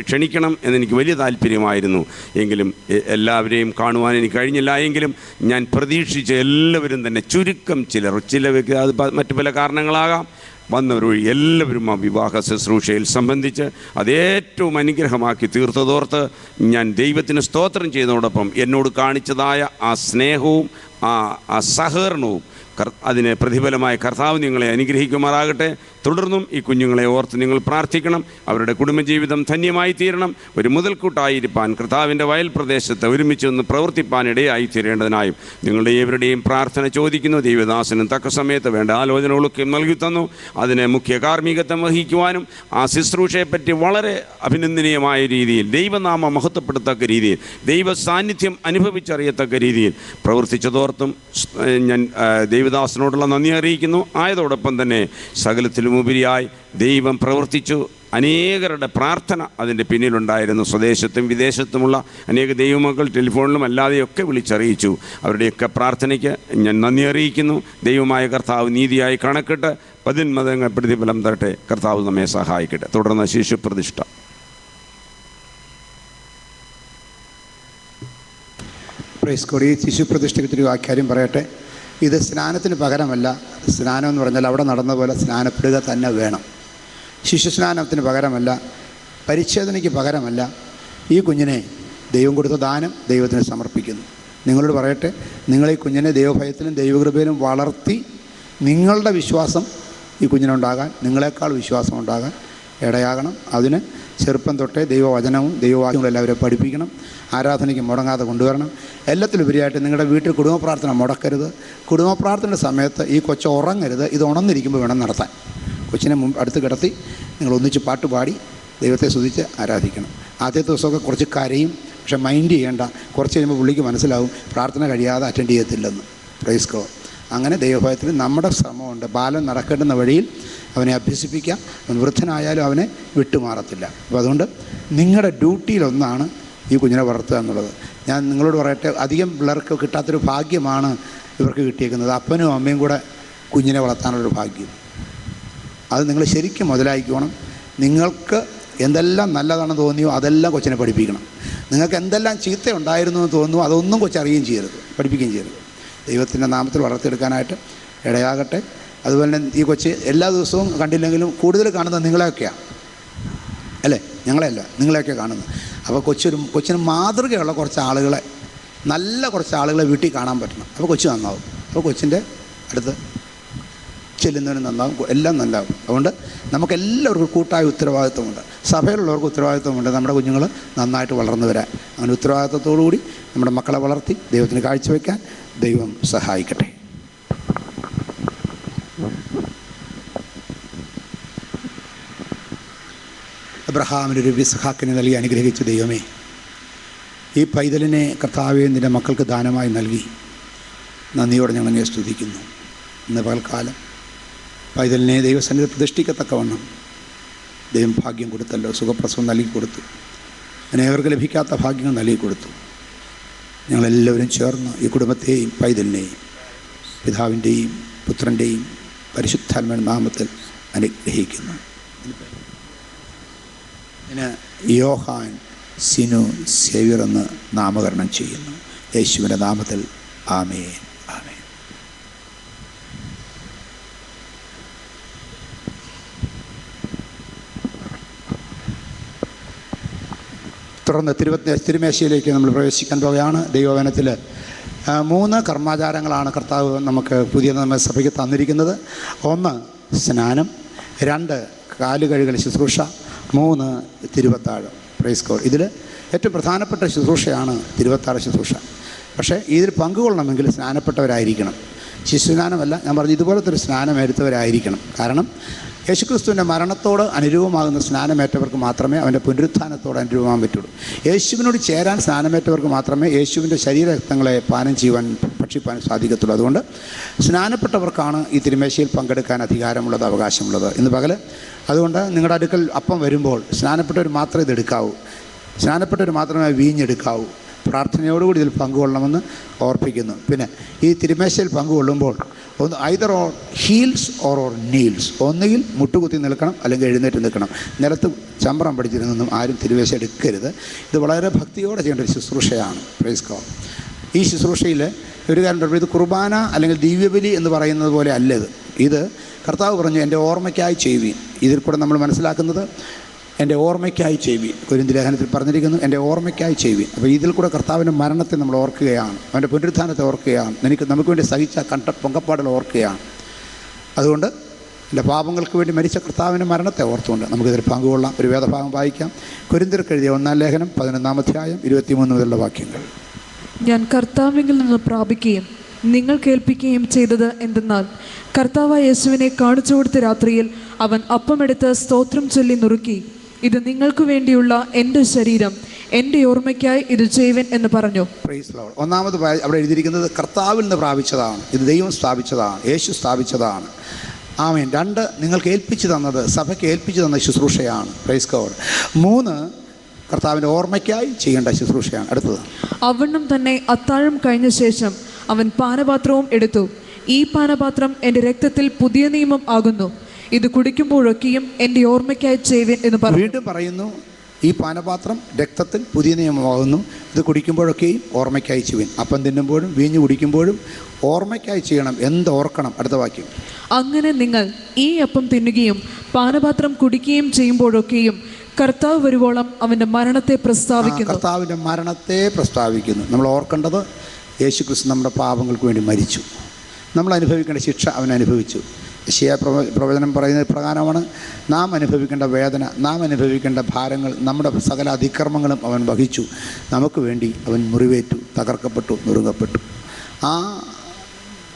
ക്ഷണിക്കണം എന്നെനിക്ക് വലിയ താല്പര്യമായിരുന്നു. എങ്കിലും എല്ലാവരെയും കാണുവാൻ എനിക്ക് കഴിഞ്ഞില്ല. എങ്കിലും ഞാൻ പ്രതീക്ഷിച്ച എല്ലാവരും തന്നെ, ചുരുക്കം ചില വ്യക്തി, അത് മറ്റു പല കാരണങ്ങളാകാം, വന്നവരൊഴി എല്ലാവരും ആ വിവാഹ ശുശ്രൂഷയിൽ സംബന്ധിച്ച് അതേറ്റവും അനുഗ്രഹമാക്കി തീർത്തതോർത്ത് ഞാൻ ദൈവത്തിന് സ്തോത്രം ചെയ്തതോടൊപ്പം എന്നോട് കാണിച്ചതായ ആ സ്നേഹവും ആ സഹകരണവും അതിന് പ്രതിഫലമായ കർത്താവ് നിങ്ങളെ അനുഗ്രഹിക്കുമാറാകട്ടെ. തുടർന്നും ഈ കുഞ്ഞുങ്ങളെ ഓർത്ത് നിങ്ങൾ പ്രാർത്ഥിക്കണം. അവരുടെ കുടുംബജീവിതം ധന്യമായി തീരണം. ഒരു മുതൽക്കൂട്ടായിരിക്കാൻ കർത്താവിൻ്റെ വയൽ പ്രദേശത്ത് ഒരുമിച്ച് നിന്ന് പ്രവർത്തിപ്പാനിടയായി തീരേണ്ടതിനായും നിങ്ങളുടെ ഏവരുടെയും പ്രാർത്ഥന ചോദിക്കുന്നു. ദൈവദാസനും തക്ക സമയത്ത് വേണ്ട ആലോചനകളൊക്കെ നൽകി തന്നു. അതിന് മുഖ്യ കാർമ്മികത്വം വഹിക്കുവാനും ആ ശുശ്രൂഷയെപ്പറ്റി വളരെ അഭിനന്ദനീയമായ രീതിയിൽ, ദൈവനാമം മഹത്വപ്പെടുത്തക്ക രീതിയിൽ, ദൈവ സാന്നിധ്യം അനുഭവിച്ചറിയത്തക്ക രീതിയിൽ പ്രവർത്തിച്ചതോർത്തും ഞാൻ ദൈവദാസനോടുള്ള നന്ദി അറിയിക്കുന്നു. ആയതോടൊപ്പം തന്നെ സകലത്തിലും ഉപരിയായി ദൈവം പ്രവർത്തിച്ചു. അനേകരുടെ പ്രാർത്ഥന അതിൻ്റെ പിന്നിലുണ്ടായിരുന്നു. സ്വദേശത്തും വിദേശത്തുമുള്ള അനേക ദൈവമക്കൾ ടെലിഫോണിലും അല്ലാതെയൊക്കെ വിളിച്ചറിയിച്ചു. അവരുടെയൊക്കെ പ്രാർത്ഥനയ്ക്ക് ഞാൻ നന്ദി അറിയിക്കുന്നു. ദൈവമായ കർത്താവ് നീതിയായി കണക്കിട്ട് പതിന്മതങ്ങൾ പ്രതിഫലം തരട്ടെ. കർത്താവ് നമ്മെ സഹായിക്കട്ടെ. തുടർന്ന് ശിശുപ്രതിഷ്ഠ. Price code. ഈ ശിശുപ്രതിഷ്ഠയ്ക്ക് ഒരു വാക്യം പറയട്ടെ. ഇത് സ്നാനത്തിന് പകരമല്ല. സ്നാനം എന്ന് പറഞ്ഞാൽ അവിടെ നടന്ന പോലെ സ്നാനപ്പെടുക തന്നെ വേണം. ശിശു സ്നാനത്തിന് പകരമല്ല, പരിച്ഛേദനയ്ക്ക് പകരമല്ല. ഈ കുഞ്ഞിനെ ദൈവം കൊടുത്ത ദാനം ദൈവത്തിന് സമർപ്പിക്കുന്നു. നിങ്ങളോട് പറയട്ടെ, നിങ്ങൾ ഈ കുഞ്ഞിനെ ദൈവഭയത്തിലും ദൈവകൃപയിലും വളർത്തി നിങ്ങളുടെ വിശ്വാസം ഈ കുഞ്ഞിനുണ്ടാകാൻ, നിങ്ങളെക്കാൾ വിശ്വാസം ഉണ്ടാകാൻ ഇടയാകണം. അതിന് ചെറുപ്പം തൊട്ടേ ദൈവവചനവും ദൈവവാക്യങ്ങളും എല്ലാവരും പഠിപ്പിക്കണം. ആരാധനയ്ക്ക് മുടങ്ങാതെ കൊണ്ടുവരണം. എല്ലാത്തിലുപരിയായിട്ട് നിങ്ങളുടെ വീട്ടിൽ കുടുംബ പ്രാർത്ഥന മുടക്കരുത്. കുടുംബ പ്രാർത്ഥനയുടെ സമയത്ത് ഈ കൊച്ച് ഉറങ്ങരുത്. ഇത് ഉണർന്നിരിക്കുമ്പോൾ വേണം നടത്താൻ. കൊച്ചിനെ അടുത്ത് കിടത്തി നിങ്ങൾ ഒന്നിച്ച് പാട്ട് പാടി ദൈവത്തെ സ്തുതിച്ച് ആരാധിക്കണം. ആദ്യത്തെ ദിവസമൊക്കെ കുറച്ച് കരയും, പക്ഷെ മൈൻഡ് ചെയ്യേണ്ട. കുറച്ച് കഴിയുമ്പോൾ പുള്ളിക്ക് മനസ്സിലാവും പ്രാർത്ഥന കഴിയാതെ അറ്റൻഡ് ചെയ്യത്തില്ലെന്ന്. Praise God. അങ്ങനെ ദൈവഭയത്തിൽ നമ്മുടെ ശ്രമമുണ്ട്. ബാലൻ നടക്കേണ്ടുന്ന വഴിയിൽ അവനെ അഭ്യസിപ്പിക്കാം. അവൻ വൃദ്ധനായാലും അവനെ വിട്ടുമാറത്തില്ല. അപ്പോൾ അതുകൊണ്ട് നിങ്ങളുടെ ഡ്യൂട്ടിയിലൊന്നാണ് ഈ കുഞ്ഞിനെ വളർത്തുക എന്നുള്ളത്. ഞാൻ നിങ്ങളോട് പറയട്ടെ, അധികം പിള്ളേർക്ക് കിട്ടാത്തൊരു ഭാഗ്യമാണ് ഇവർക്ക് കിട്ടിയേക്കുന്നത്. അപ്പനും അമ്മയും കൂടെ കുഞ്ഞിനെ വളർത്താനുള്ളൊരു ഭാഗ്യം. അത് നിങ്ങൾ ശരിക്കും മുതലാക്കിക്കോണം. നിങ്ങൾക്ക് എന്തെല്ലാം നല്ലതാണെന്ന് തോന്നിയോ അതെല്ലാം കൊച്ചിനെ പഠിപ്പിക്കണം. നിങ്ങൾക്ക് എന്തെല്ലാം ചീത്ത ഉണ്ടായിരുന്നു എന്ന് തോന്നുന്നു അതൊന്നും കൊച്ചറിയുകയും ചെയ്യരുത്, പഠിപ്പിക്കുകയും ചെയ്യരുത്. ദൈവത്തിൻ്റെ നാമത്തിൽ വളർത്തിയെടുക്കാനായിട്ട് ഇടയാകട്ടെ. അതുപോലെ തന്നെ ഈ കൊച്ച് എല്ലാ ദിവസവും കണ്ടില്ലെങ്കിലും കൂടുതൽ കാണുന്നത് നിങ്ങളെയൊക്കെയാണ്, അല്ലേ? ഞങ്ങളെയല്ല, നിങ്ങളെയൊക്കെ കാണുന്നത്. അപ്പോൾ കൊച്ചിന് മാതൃകയുള്ള കുറച്ച് ആളുകളെ, നല്ല കുറച്ച് ആളുകളെ വീട്ടിൽ കാണാൻ പറ്റണം. അപ്പോൾ കൊച്ചു നന്നാവും. അപ്പോൾ കൊച്ചിൻ്റെ അടുത്ത് ചെല്ലുന്നവന് നന്നാവും, എല്ലാം നന്നാവും. അതുകൊണ്ട് നമുക്കെല്ലാവർക്കും കൂട്ടായ ഉത്തരവാദിത്വമുണ്ട്. സഭയിലുള്ളവർക്ക് ഉത്തരവാദിത്വമുണ്ട് നമ്മുടെ കുഞ്ഞുങ്ങൾ നന്നായിട്ട് വളർന്നു വരാൻ. അങ്ങനെ ഉത്തരവാദിത്വത്തോടുകൂടി നമ്മുടെ മക്കളെ വളർത്തി ദൈവത്തിന് കാഴ്ചവെക്കാൻ ദൈവം സഹായിക്കട്ടെ. അബ്രഹാമിനൊരു ഇസ്ഹാക്കിനെ നൽകി അനുഗ്രഹിച്ച ദൈവമേ, ഈ പൈതലിനെ കർത്താവേ നിൻ്റെ മക്കൾക്ക് ദാനമായി നൽകി നന്ദിയോടെ ഞങ്ങളെ സ്തുതിക്കുന്നു. ഇന്ന് പകൽക്കാലം പൈതലിനെ ദൈവസന്നിധി പ്രതിഷ്ഠിക്കത്തക്കവണ്ണം ദൈവം ഭാഗ്യം കൊടുത്തല്ലോ. സുഖപ്രസവം നൽകി കൊടുത്തു. അനേകർക്ക് ലഭിക്കാത്ത ഭാഗ്യങ്ങൾ നൽകി കൊടുത്തു. ഞങ്ങളെല്ലാവരും ചേർന്ന് ഈ കുടുംബത്തെയും പൈതലിനെയും പിതാവിൻ്റെയും പുത്രൻ്റെയും പരിശുദ്ധാത്മ നാമത്തിൽ അനുഗ്രഹിക്കുന്നു. ഇതിന് യോഹാൻ സിനു സേവ്യർ എന്ന് നാമകരണം ചെയ്യുന്നു. യേശുവിൻ്റെ നാമത്തിൽ ആമേൻ, ആമേൻ. തുടർന്ന് തിരുമേശയിലേക്ക് നമ്മൾ പ്രവേശിക്കാൻ പോവുകയാണ്. ദൈവവചനത്തിൽ 3 കർമാചാരങ്ങളാണ് കർത്താവ് നമുക്ക് പുതിയ സഭയ്ക്ക് തന്നിരിക്കുന്നത്. 1 സ്നാനം, 2 കാലുകഴുകൽ ശുശ്രൂഷ, 3 തിരുവത്താഴം. Praise God. ഇതിൽ ഏറ്റവും പ്രധാനപ്പെട്ട ശുശ്രൂഷയാണ് തിരുവത്താഴ ശുശ്രൂഷ. പക്ഷേ ഇതിൽ പങ്കുകൊള്ളണമെങ്കിൽ സ്നാനപ്പെട്ടവരായിരിക്കണം. ശിശുസ്നാനമല്ല, ഞാൻ പറഞ്ഞു ഇതുപോലത്തെ ഒരു സ്നാനം എടുത്തവരായിരിക്കണം. കാരണം യേശുക്രിസ്തുവിൻ്റെ മരണത്തോട് അനുരൂപമാകുന്ന സ്നാനമേറ്റവർക്ക് മാത്രമേ അവൻ്റെ പുനരുത്ഥാനത്തോട് അനുരൂപമാകാൻ പറ്റുള്ളൂ. യേശുവിനോട് ചേരാൻ സ്നാനമേറ്റവർക്ക് മാത്രമേ യേശുവിൻ്റെ ശരീരരക്തങ്ങളെ പാനം ചെയ്യുവാൻ, ഭക്ഷിപ്പാൻ സാധിക്കത്തുള്ളൂ. അതുകൊണ്ട് സ്നാനപ്പെട്ടവർക്കാണ് ഈ തിരുമേശയിൽ പങ്കെടുക്കാൻ അധികാരമുള്ളത്, അവകാശമുള്ളത്. ഇന്ന് പകൽ അതുകൊണ്ട് നിങ്ങളുടെ അടുക്കൽ അപ്പം വരുമ്പോൾ സ്നാനപ്പെട്ടവർ മാത്രമേ ഇതെടുക്കാവൂ. സ്നാനപ്പെട്ടവർ മാത്രമേ വീഞ്ഞെടുക്കാവൂ. പ്രാർത്ഥനയോടുകൂടി ഇതിൽ പങ്കുകൊള്ളണമെന്ന് ഓർപ്പിക്കുന്നു. പിന്നെ ഈ തിരുമേശയിൽ പങ്കുകൊള്ളുമ്പോൾ ഒന്ന് either or heels or Niels, ഒന്നുകിൽ മുട്ടുകുത്തി നിൽക്കണം അല്ലെങ്കിൽ എഴുന്നേറ്റ് നിൽക്കണം. നിലത്ത് ചമ്പ്രം പഠിച്ചിരുന്നൊന്നും ആരും തിരുമേശ എടുക്കരുത്. ഇത് വളരെ ഭക്തിയോടെ ചെയ്യേണ്ട ഒരു ശുശ്രൂഷയാണ്. Praise God. ഈ ശുശ്രൂഷയിൽ ഒരു കാര്യം പറയുമ്പോൾ ഇത് കുർബാന അല്ലെങ്കിൽ ദിവ്യബലി എന്ന് പറയുന്നത് പോലെ അല്ല. ഇത് കർത്താവ് പറഞ്ഞു എൻ്റെ ഓർമ്മയ്ക്കായി ചെയ്യുവീൻ. ഇതിൽ കൂടെ നമ്മൾ മനസ്സിലാക്കുന്നത് എൻ്റെ ഓർമ്മയ്ക്കായി ചെയ്യുവീൻ. കൊരിന്ത്യർ ലേഖനത്തിൽ പറഞ്ഞിരിക്കുന്നു എൻ്റെ ഓർമ്മയ്ക്കായി ചെയ്യുവീൻ. അപ്പോൾ ഇതിൽ കൂടെ കർത്താവിൻ്റെ മരണത്തെ നമ്മൾ ഓർക്കുകയാണ്, അവൻ്റെ പുനരുത്ഥാനത്തെ ഓർക്കുകയാണ്, നമുക്ക് വേണ്ടി സഹിച്ച പൊങ്കപ്പാടുകൾ ഓർക്കുകയാണ്. അതുകൊണ്ട് എൻ്റെ പാപങ്ങൾക്ക് വേണ്ടി മരിച്ച കർത്താവിൻ്റെ മരണത്തെ ഓർത്തുകൊണ്ട് നമുക്കിതിൽ പങ്കുകൊള്ളാം. ഒരു വേദഭാഗം വായിക്കാം. കൊരിന്ത്യർക്ക് എഴുതിയ 1-ാം ലേഖനം 11-ാം അധ്യായം 23 മുതലുള്ള വാക്യങ്ങൾ. ഞാൻ കർത്താവിൽ നിന്ന് പ്രാപിക്കുകയും നിങ്ങൾ കേൾപ്പിക്കുകയും ചെയ്തത് എന്തെന്നാൽ, കർത്താവായ യേശുവിനെ കാണിച്ചു കൊടുത്ത രാത്രിയിൽ അവൻ അപ്പമെടുത്ത് സ്തോത്രം ചൊല്ലി നുറുക്കി, ഇത് നിങ്ങൾക്ക് വേണ്ടിയുള്ള എൻ്റെ ശരീരം, എൻ്റെ ഓർമ്മയ്ക്കായി ഇത് ചെയ്യുവൻ എന്ന് പറഞ്ഞു. Praise Lord. ഒന്നാമത് അവിടെ എഴുതിയിരിക്കുന്നത് കർത്താവിൽ നിന്ന് പ്രാപിച്ചതാണ്. ഇത് ദൈവം സ്ഥാപിച്ചതാണ്, യേശു സ്ഥാപിച്ചതാണ്. ആമേൻ. 2 നിങ്ങൾക്ക് ഏൽപ്പിച്ചു തന്നത്, സഭയ്ക്ക് ഏൽപ്പിച്ചു തന്ന ശുശ്രൂഷയാണ്. Praise God. 3 കർത്താവിൻ്റെ ഓർമ്മയ്ക്കായി ചെയ്യേണ്ട ശുശ്രൂഷയാണ്. അടുത്തത് അവണ്ണം തന്നെ അത്താഴം കഴിഞ്ഞ ശേഷം അവൻ പാനപാത്രവും എടുത്തു, ഈ പാനപാത്രം എൻ്റെ രക്തത്തിൽ പുതിയ നിയമം ആകുന്നു, ഇത് കുടിക്കുമ്പോഴൊക്കെയും എൻ്റെ ഓർമ്മയ്ക്കായി ചെയ്യുവൻ എന്ന് പറഞ്ഞു. വീണ്ടും പറയുന്നു, ഈ പാനപാത്രം രക്തത്തിൽ പുതിയ നിയമമാകുന്നു, ഇത് കുടിക്കുമ്പോഴൊക്കെയും ഓർമ്മയ്ക്കായി ചെയ്യുവൻ. അപ്പം തിന്നുമ്പോഴും വീഞ്ഞു കുടിക്കുമ്പോഴും ഓർമ്മയ്ക്കായി ചെയ്യണം. എന്ത് ഓർക്കണം? അടുത്ത വാക്യം. അങ്ങനെ നിങ്ങൾ ഈ അപ്പം തിന്നുകയും പാനപാത്രം കുടിക്കുകയും ചെയ്യുമ്പോഴൊക്കെയും കർത്താവ് വരുവോളം അവൻ്റെ മരണത്തെ പ്രസ്താവിക്കുന്നു. കർത്താവിൻ്റെ മരണത്തെ പ്രസ്താവിക്കുന്നു. നമ്മൾ ഓർക്കേണ്ടത് യേശുക്രിസ്തു നമ്മുടെ പാപങ്ങൾക്ക് വേണ്ടി മരിച്ചു. നമ്മൾ അനുഭവിക്കേണ്ട ശിക്ഷ അവൻ അനുഭവിച്ചു. യെശയ്യാ പ്രവചനം പറയുന്നത് പ്രകാരമാണ് നാം അനുഭവിക്കേണ്ട വേദന, നാം അനുഭവിക്കേണ്ട ഭാരങ്ങൾ, നമ്മുടെ സകല അതിക്രമങ്ങളും അവൻ വഹിച്ചു. നമുക്ക് വേണ്ടി അവൻ മുറിവേറ്റു, തകർക്കപ്പെട്ടു, നുറുങ്ങപ്പെട്ടു. ആ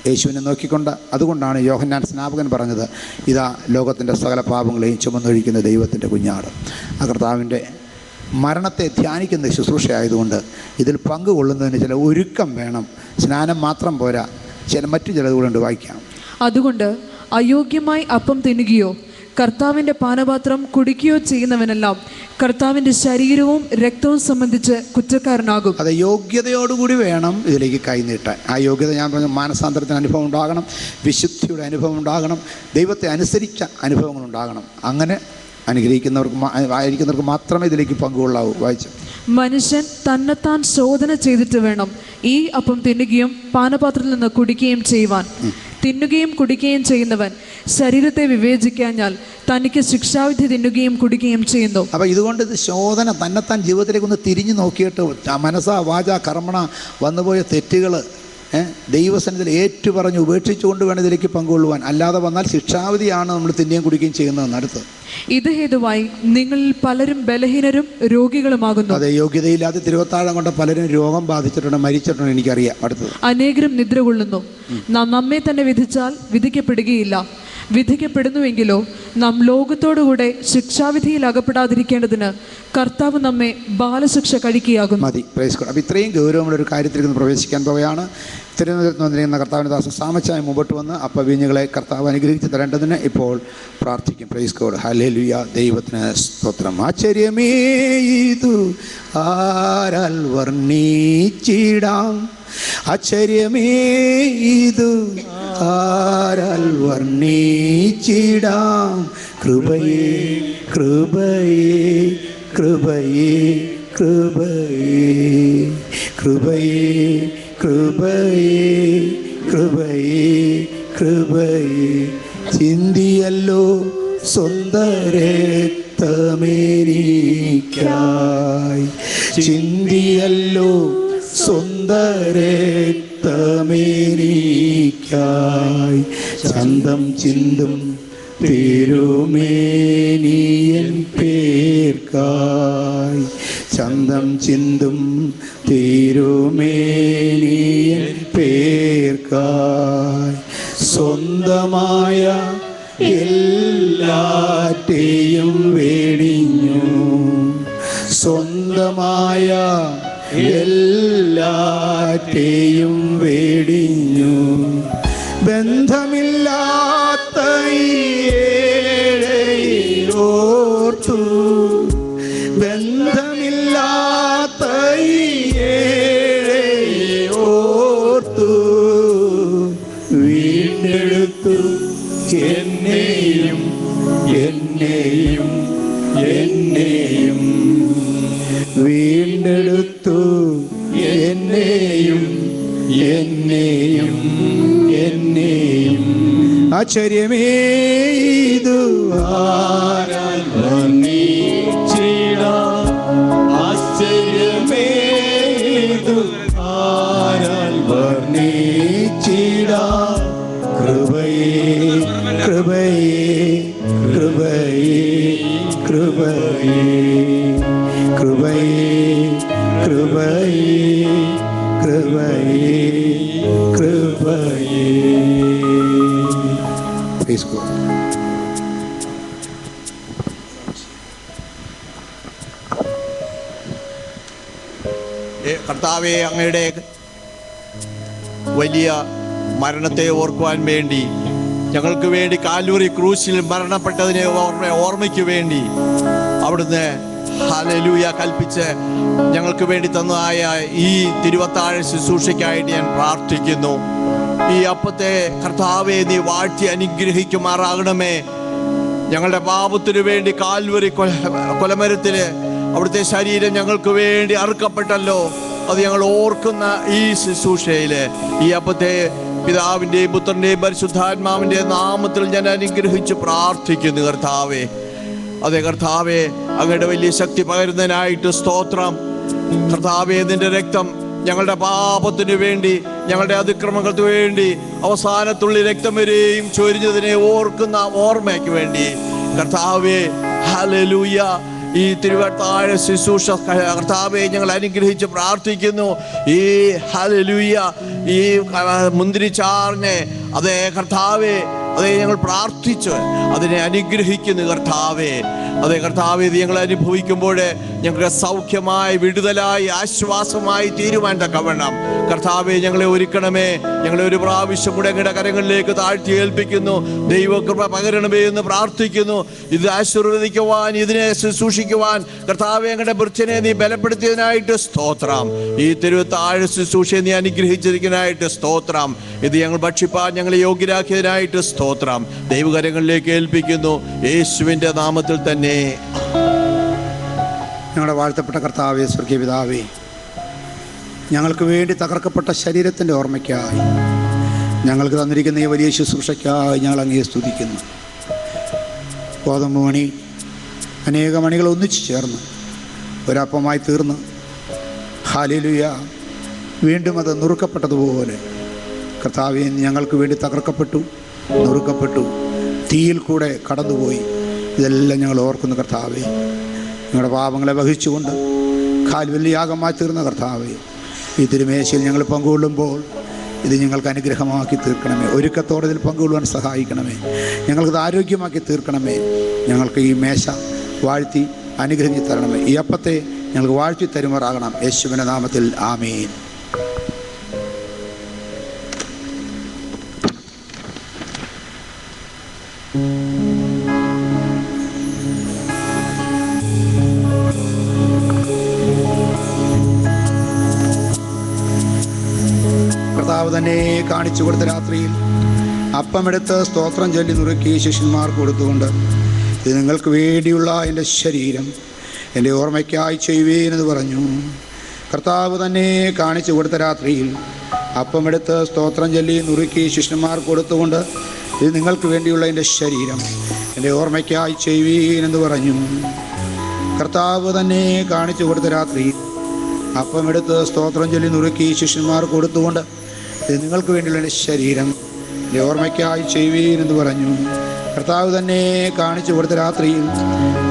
യേശുവിനെ നോക്കിക്കൊണ്ട്. അതുകൊണ്ടാണ് യോഹന്നാൻ സ്നാപകൻ പറഞ്ഞത്, ഇതാ ലോകത്തിൻ്റെ സകല പാപങ്ങളെയും ചുമന്നൊഴിക്കുന്ന ദൈവത്തിൻ്റെ കുഞ്ഞാട്. ആ കർത്താവിൻ്റെ മരണത്തെ ധ്യാനിക്കുന്ന ശുശ്രൂഷയായതുകൊണ്ട് ഇതിൽ പങ്കുകൊള്ളുന്നതിന് ചില ഒരുക്കം വേണം. സ്നാനം മാത്രം പോരാ, മറ്റു ചിലതുകൊണ്ട് വായിക്കാം. അതുകൊണ്ട് അയോഗ്യമായി അപ്പം തിന്നുകയോ കർത്താവിൻ്റെ പാനപാത്രം കുടിക്കുകയോ ചെയ്യുന്നവനെല്ലാം കർത്താവിൻ്റെ ശരീരവും രക്തവും സംബന്ധിച്ച് കുറ്റക്കാരനാകും. അത് യോഗ്യതയോടുകൂടി വേണം ഇതിലേക്ക് കൈനീട്ടാൻ. ആ യോഗ്യത ഞാൻ പറഞ്ഞ മാനസാന്തരത്തിന് അനുഭവം ഉണ്ടാകണം, വിശുദ്ധിയുടെ അനുഭവം ഉണ്ടാകണം, ദൈവത്തെ അനുസരിച്ച അനുഭവങ്ങൾ ഉണ്ടാകണം. അങ്ങനെ ആയിരിക്കുന്നവർക്ക് മാത്രമേ ഇതിലേക്ക് പങ്കുകൊള്ളാവൂ. വായിച്ചു. മനുഷ്യൻ തന്നെത്താൻ ശോധന ചെയ്തിട്ട് വേണം ഈ അപ്പം തിന്നുകയും പാനപാത്രത്തിൽ നിന്ന് കുടിക്കുകയും ചെയ്യുവാൻ. തിന്നുകയും കുടിക്കുകയും ചെയ്യുന്നവൻ ശരീരത്തെ വിവേചിക്കാഞ്ഞാൽ തനിക്ക് ശിക്ഷാവിധി തിന്നുകയും കുടിക്കുകയും ചെയ്യുന്നു. അപ്പോൾ ഇതുകൊണ്ട് ഇത് ശോധന, തന്നെത്താൻ ജീവിതത്തിലേക്ക് ഒന്ന് തിരിഞ്ഞു നോക്കിയിട്ട് മനസ്സാ വാച കർമ്മണ വന്നുപോയ തെറ്റുകൾ ദൈവസന്നിധിയിൽ ഏറ്റുപറഞ്ഞ് ഉപേക്ഷിച്ചുകൊണ്ട് വേണം ഇതിലേക്ക് പങ്കുകൊള്ളുവാൻ. അല്ലാതെ വന്നാൽ ശിക്ഷാവിധിയാണ് നമ്മൾ തിന്നുകയും കുടിക്കുകയും ചെയ്യുന്നതെന്ന്. അടുത്ത്, ഇത് ഹേതുവായി നിങ്ങളിൽ പലരും ബലഹീനരും രോഗികളുമാകുന്നു. അതെ, യോഗ്യതയില്ലാതെ തിരുവത്താഴം കൊണ്ട് പലരും രോഗം ബാധിച്ചിട്ടുണ്ട്, മരിച്ചിട്ടുണ്ട്, എനിക്കറിയാം. അടുത്തത്, അനേകരും നിദ്ര കൊള്ളുന്നു. നാം നമ്മെ തന്നെ വിധിച്ചാൽ വിധിക്കപ്പെടുകയില്ല. വിധിക്കപ്പെടുന്നുവെങ്കിലോ നാം ലോകത്തോടുകൂടെ ശിക്ഷാവിധിയിൽ അകപ്പെടാതിരിക്കേണ്ടതിന് കർത്താവ് നമ്മെ ബാലശിക്ഷ കഴിക്കുകയാകുന്നു. മതി. Praise God. അപ്പോൾ ഇത്രയും ഗൗരവമുള്ളൊരു കാര്യത്തിലേക്ക് പ്രവേശിക്കാൻ പോവുകയാണ്. തിരുവനന്തപുരത്ത് വന്നിരിക്കുന്ന കർത്താവിൻ്റെ ദാസൻ സാമച്ചായി മുമ്പോട്ട് വന്ന് വീഞ്ഞുകളെ കർത്താവ് അനുഗ്രഹിച്ച് തരേണ്ടതിന് ഇപ്പോൾ പ്രാർത്ഥിക്കും. Price God. ഹല്ലേലൂയ. ദൈവത്തിന് സ്തോത്രം. ആശ്ചര്യമേ ഇതു ആരാൽ വർണ്ണിച്ചിടാം, ആശ്ചര്യമേ ഇതു ആരാൽ വർണ്ണിച്ചിടാം. കൃപയേ കൃപയേ കൃപയേ കൃപയേ കൃപയേ കൃപയേ കൃപയേ കൃപയേ ചിന്തിയല്ലോ സ്വന്ത രക്തമേനിക്കായി, ചിന്തിയല്ലോ സ്വന്ത രക്തമേനിക്കായി. ചന്തം ചിന്തും തിരുമേനിയൻ പേർക്കായി, ചന്തം ചിന്തും തിരുമേനിയൻ പേർക്കായി. സ്വന്തമായ എല്ലാറ്റെയും വേടിഞ്ഞു, സ്വന്തമായ എല്ലാറ്റെയും വേടിഞ്ഞു. ബന്ധമില്ലാത്ത ഓർത്തു, ബന്ധമില്ലാത്ത ഓർത്തു, വീണ്ടെടുത്തു എന്നെയും എന്നെയും എന്നെയും, വീണ്ടെടുത്തു എന്നെയും എന്നെയും എന്നെയും. ആശ്ചര്യമേ ഇതു ആരാൽ വർണ്ണിച്ചിടാം, ആശ്ചര്യമേ ഇതു ആരാൽ വർണ്ണിച്ചിടാം. കൃപയേ കൃപയേ കൃപയേ കൃപയേ കൃപയേ കൃപയേ കൃപയേ കൃപയേ. Praise God. കർത്താവെ, അങ്ങയുടെ വലിയ മരണത്തെ ഓർക്കുവാൻ വേണ്ടി, ഞങ്ങൾക്ക് വേണ്ടി കാൽവറി ക്രൂശിൽ മരണപ്പെട്ടതിനെ ഓർമ്മയ്ക്ക് വേണ്ടി അവിടുന്ന് ഹല്ലേലൂയ കൽപ്പിച്ച് ഞങ്ങൾക്ക് വേണ്ടി തന്നതായ ഈ തിരുവത്താഴ ശുശ്രൂഷയ്ക്കായിട്ട് ഞാൻ പ്രാർത്ഥിക്കുന്നു. ഈ അപ്പത്തെ കർത്താവെ നീ വാഴ്ത്തി അനുഗ്രഹിക്കുമാറാകണമേ. ഞങ്ങളുടെ പാപത്തിനു വേണ്ടി കാൽവറി കൊലമരത്തില് അവിടുത്തെ ശരീരം ഞങ്ങൾക്ക് വേണ്ടി അറുക്കപ്പെട്ടല്ലോ. അത് ഞങ്ങൾ ഓർക്കുന്ന ഈ ശുശ്രൂഷയില് ഈ അപ്പത്തെ പിതാവിൻ്റെയും പുത്രൻ്റെയും പരിശുദ്ധാത്മാവിൻ്റെ നാമത്തിൽ ഞാൻ അനുഗ്രഹിച്ച് പ്രാർത്ഥിക്കുന്നു കർത്താവേ. അതെ കർത്താവേ, അങ്ങയുടെ വലിയ ശക്തി പകരുന്നതിനായിട്ട് സ്തോത്രം. കർത്താവേ, നിന്റെ രക്തം ഞങ്ങളുടെ പാപത്തിനു വേണ്ടി, ഞങ്ങളുടെ അതിക്രമങ്ങൾക്ക് വേണ്ടി അവസാനത്തുള്ളി രക്തം വരെയും ചൊരിഞ്ഞതിനെ ഓർക്കുന്ന ഓർമ്മയ്ക്ക് വേണ്ടി കർത്താവേ ഹല്ലേലൂയ ഈ തിരുവത്താഴ ശുശ്രൂഷ കർത്താവെ ഞങ്ങൾ അനുഗ്രഹിച്ച് പ്രാർത്ഥിക്കുന്നു. ഈ ഹല്ലേലൂയ ഈ മുന്തിരിച്ചാറിനെ അതേ കർത്താവെ അതേ ഞങ്ങൾ പ്രാർത്ഥിച്ച് അതിനെ അനുഗ്രഹിക്കുന്നു കർത്താവെ. അതേ കർത്താവെ ഇത് ഞങ്ങൾ അനുഭവിക്കുമ്പോൾ ഞങ്ങൾക്ക് സൗഖ്യമായി വിടുതലായി ആശ്വാസമായി തീരുവാൻ തക്കവണ്ണം കർത്താവെ ഞങ്ങളെ ഒരുക്കണമേ. ഞങ്ങളെ ഒരു പ്രാവശ്യം കൂടെ അങ്ങയുടെ കരങ്ങളിലേക്ക് താഴ്ത്തി ഏൽപ്പിക്കുന്നു. ദൈവകൃപ പകരണമേ എന്ന് പ്രാർത്ഥിക്കുന്നു. ഇത് ആശീർവദിക്കുവാൻ ഇതിനെ ശുശ്രൂഷിക്കുവാൻ കർത്താവെ ഞങ്ങളുടെ വൃക്ഷനെ നീ ബലപ്പെടുത്തിയതിനായിട്ട് സ്തോത്രം. ഈ തിരുവത്താഴ ശുശ്രൂഷയെ നീ അനുഗ്രഹിച്ചിരിക്കുന്നതിനായിട്ട് സ്തോത്രം. ഇത് ഞങ്ങൾ ഭക്ഷിപ്പാൻ ഞങ്ങളെ യോഗ്യരാക്കിയതിനായിട്ട് സ്തോത്രം. ദൈവകരങ്ങളിലേക്ക് ഏൽപ്പിക്കുന്നു യേശുവിൻ്റെ നാമത്തിൽ തന്നെ. ഞങ്ങളുടെ വാഴ്ത്തപ്പെട്ട കർത്താവേ, സ്വർഗീയ പിതാവേ, ഞങ്ങൾക്ക് വേണ്ടി തകർക്കപ്പെട്ട ശരീരത്തിൻ്റെ ഓർമ്മയ്ക്കായി ഞങ്ങൾക്ക് തന്നിരിക്കുന്ന ഈ വലിയ ശുശ്രൂഷയ്ക്കായി ഞങ്ങൾ അങ്ങയെ സ്തുതിക്കുന്നു. ഗോതമ്പ് മണി അനേക മണികൾ ഒന്നിച്ചു ചേർന്ന് ഒരപ്പമായി തീർന്ന് ഹല്ലേലൂയ വീണ്ടും അത് നുറുക്കപ്പെട്ടതുപോലെ കർത്താവേ ഞങ്ങൾക്ക് വേണ്ടി തകർക്കപ്പെട്ടു, നുറുക്കപ്പെട്ടു, തീയിൽ കൂടെ കടന്നുപോയി. ഇതെല്ലാം ഞങ്ങൾ ഓർക്കുന്നു കർത്താവേ. ഞങ്ങളുടെ പാപങ്ങളെ വഹിച്ചുകൊണ്ട് കാൽവല്യാഗമായി തീർന്ന കർത്താവേ, ഈ തിരുമേശയിൽ ഞങ്ങൾ പങ്കുകൊള്ളുമ്പോൾ ഇത് ഞങ്ങൾക്ക് അനുഗ്രഹമാക്കി തീർക്കണമേ. ഒരുക്കത്തോടെ ഇതിൽ പങ്കുകൊള്ളുവാൻ സഹായിക്കണമേ. ഞങ്ങൾക്കത് ആരോഗ്യമാക്കി തീർക്കണമേ. ഞങ്ങൾക്ക് ഈ മേശ വാഴ്ത്തി അനുഗ്രഹിച്ച് തരണമേ. ഈ അപ്പത്തെ ഞങ്ങൾക്ക് വാഴ്ത്തി തരുമാറാകണം. യേശുവിൻ്റെ നാമത്തിൽ ആമേൻ. കർത്താവ് തന്നെ കാണിച്ചു കൊടുത്ത രാത്രിയിൽ അപ്പമെടുത്ത് സ്തോത്രം ചൊല്ലി നുറുക്കി ശിഷ്യന്മാർക്ക് കൊടുത്തുകൊണ്ട്, ഇത് നിങ്ങൾക്ക് വേണ്ടിയുള്ള എൻ്റെ ശരീരം, എൻ്റെ ഓർമ്മയ്ക്കായി ചെയ്യുവേനെന്ന് പറഞ്ഞു. കർത്താവ് തന്നെ കാണിച്ചു കൊടുത്ത രാത്രിയിൽ അപ്പമെടുത്ത് സ്തോത്രം ചൊല്ലി നുറുക്കി ശിഷ്യന്മാർക്ക് കൊടുത്തുകൊണ്ട്, ഇത് നിങ്ങൾക്ക് വേണ്ടിയുള്ള എൻ്റെ ശരീരം, എൻ്റെ ഓർമ്മയ്ക്കായി ചെയ്യുവേനെന്ന് പറഞ്ഞു. കർത്താവ് തന്നെ കാണിച്ചു കൊടുത്ത രാത്രിയിൽ അപ്പമെടുത്ത് സ്തോത്രം ചൊല്ലി നുറുക്കി ശിഷ്യന്മാർ കൊടുത്തുകൊണ്ട്, ഇത് നിങ്ങൾക്ക് വേണ്ടിയുള്ള എൻ്റെ ശരീരം, എൻ്റെ ഓർമ്മയ്ക്കായി ചെയ്യുവീനെന്ന് പറഞ്ഞു. കർത്താവ് തന്നെ കാണിച്ചു കൊടുത്ത രാത്രിയിൽ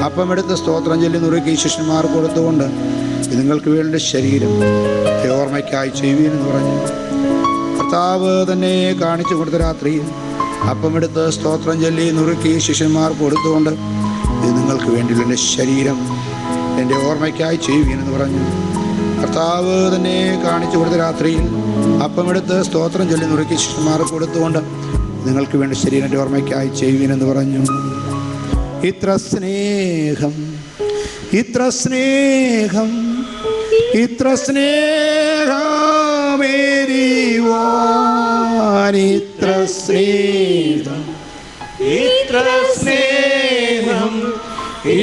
അപ്പമെടുത്ത് സ്തോത്രം ചൊല്ലി നുറുക്കി ശിഷ്യന്മാർ കൊടുത്തുകൊണ്ട്, ഇത് നിങ്ങൾക്ക് വേണ്ട ശരീരം, എൻ്റെ ഓർമ്മയ്ക്കായി ചെയ്യുവീനെന്ന് പറഞ്ഞു. കർത്താവ് തന്നെ കാണിച്ചു കൊടുത്ത രാത്രിയിൽ അപ്പമെടുത്ത് സ്തോത്രം ചൊല്ലി നുറുക്കി ശിഷ്യന്മാർ കൊടുത്തുകൊണ്ട്, ഇത് നിങ്ങൾക്ക് വേണ്ടിയുള്ള എൻ്റെ ശരീരം, എൻ്റെ ഓർമ്മയ്ക്കായി ചെയ്യുവീനെന്ന് പറഞ്ഞു. കർത്താവ് തന്നെ കാണിച്ചു കൊടുത്ത രാത്രിയിൽ അപ്പമെടുത്ത് സ്തോത്രം ചൊല്ലി നുറുക്കി ശിഷ്യന്മാർ കൊടുത്തുകൊണ്ട്, നിങ്ങൾക്ക് വേണ്ട ശരീരം എൻ്റെ ഓർമ്മയ്ക്കായി ചെയ്യുവീനെന്ന് പറഞ്ഞു. ഇത്ര സ്നേഹം, ഇത്ര സ്നേഹം, ഇത്ര സ്നേഹമേരിവാൻ, ഇത്ര സ്നേഹം, ഇത്ര സ്നേഹം,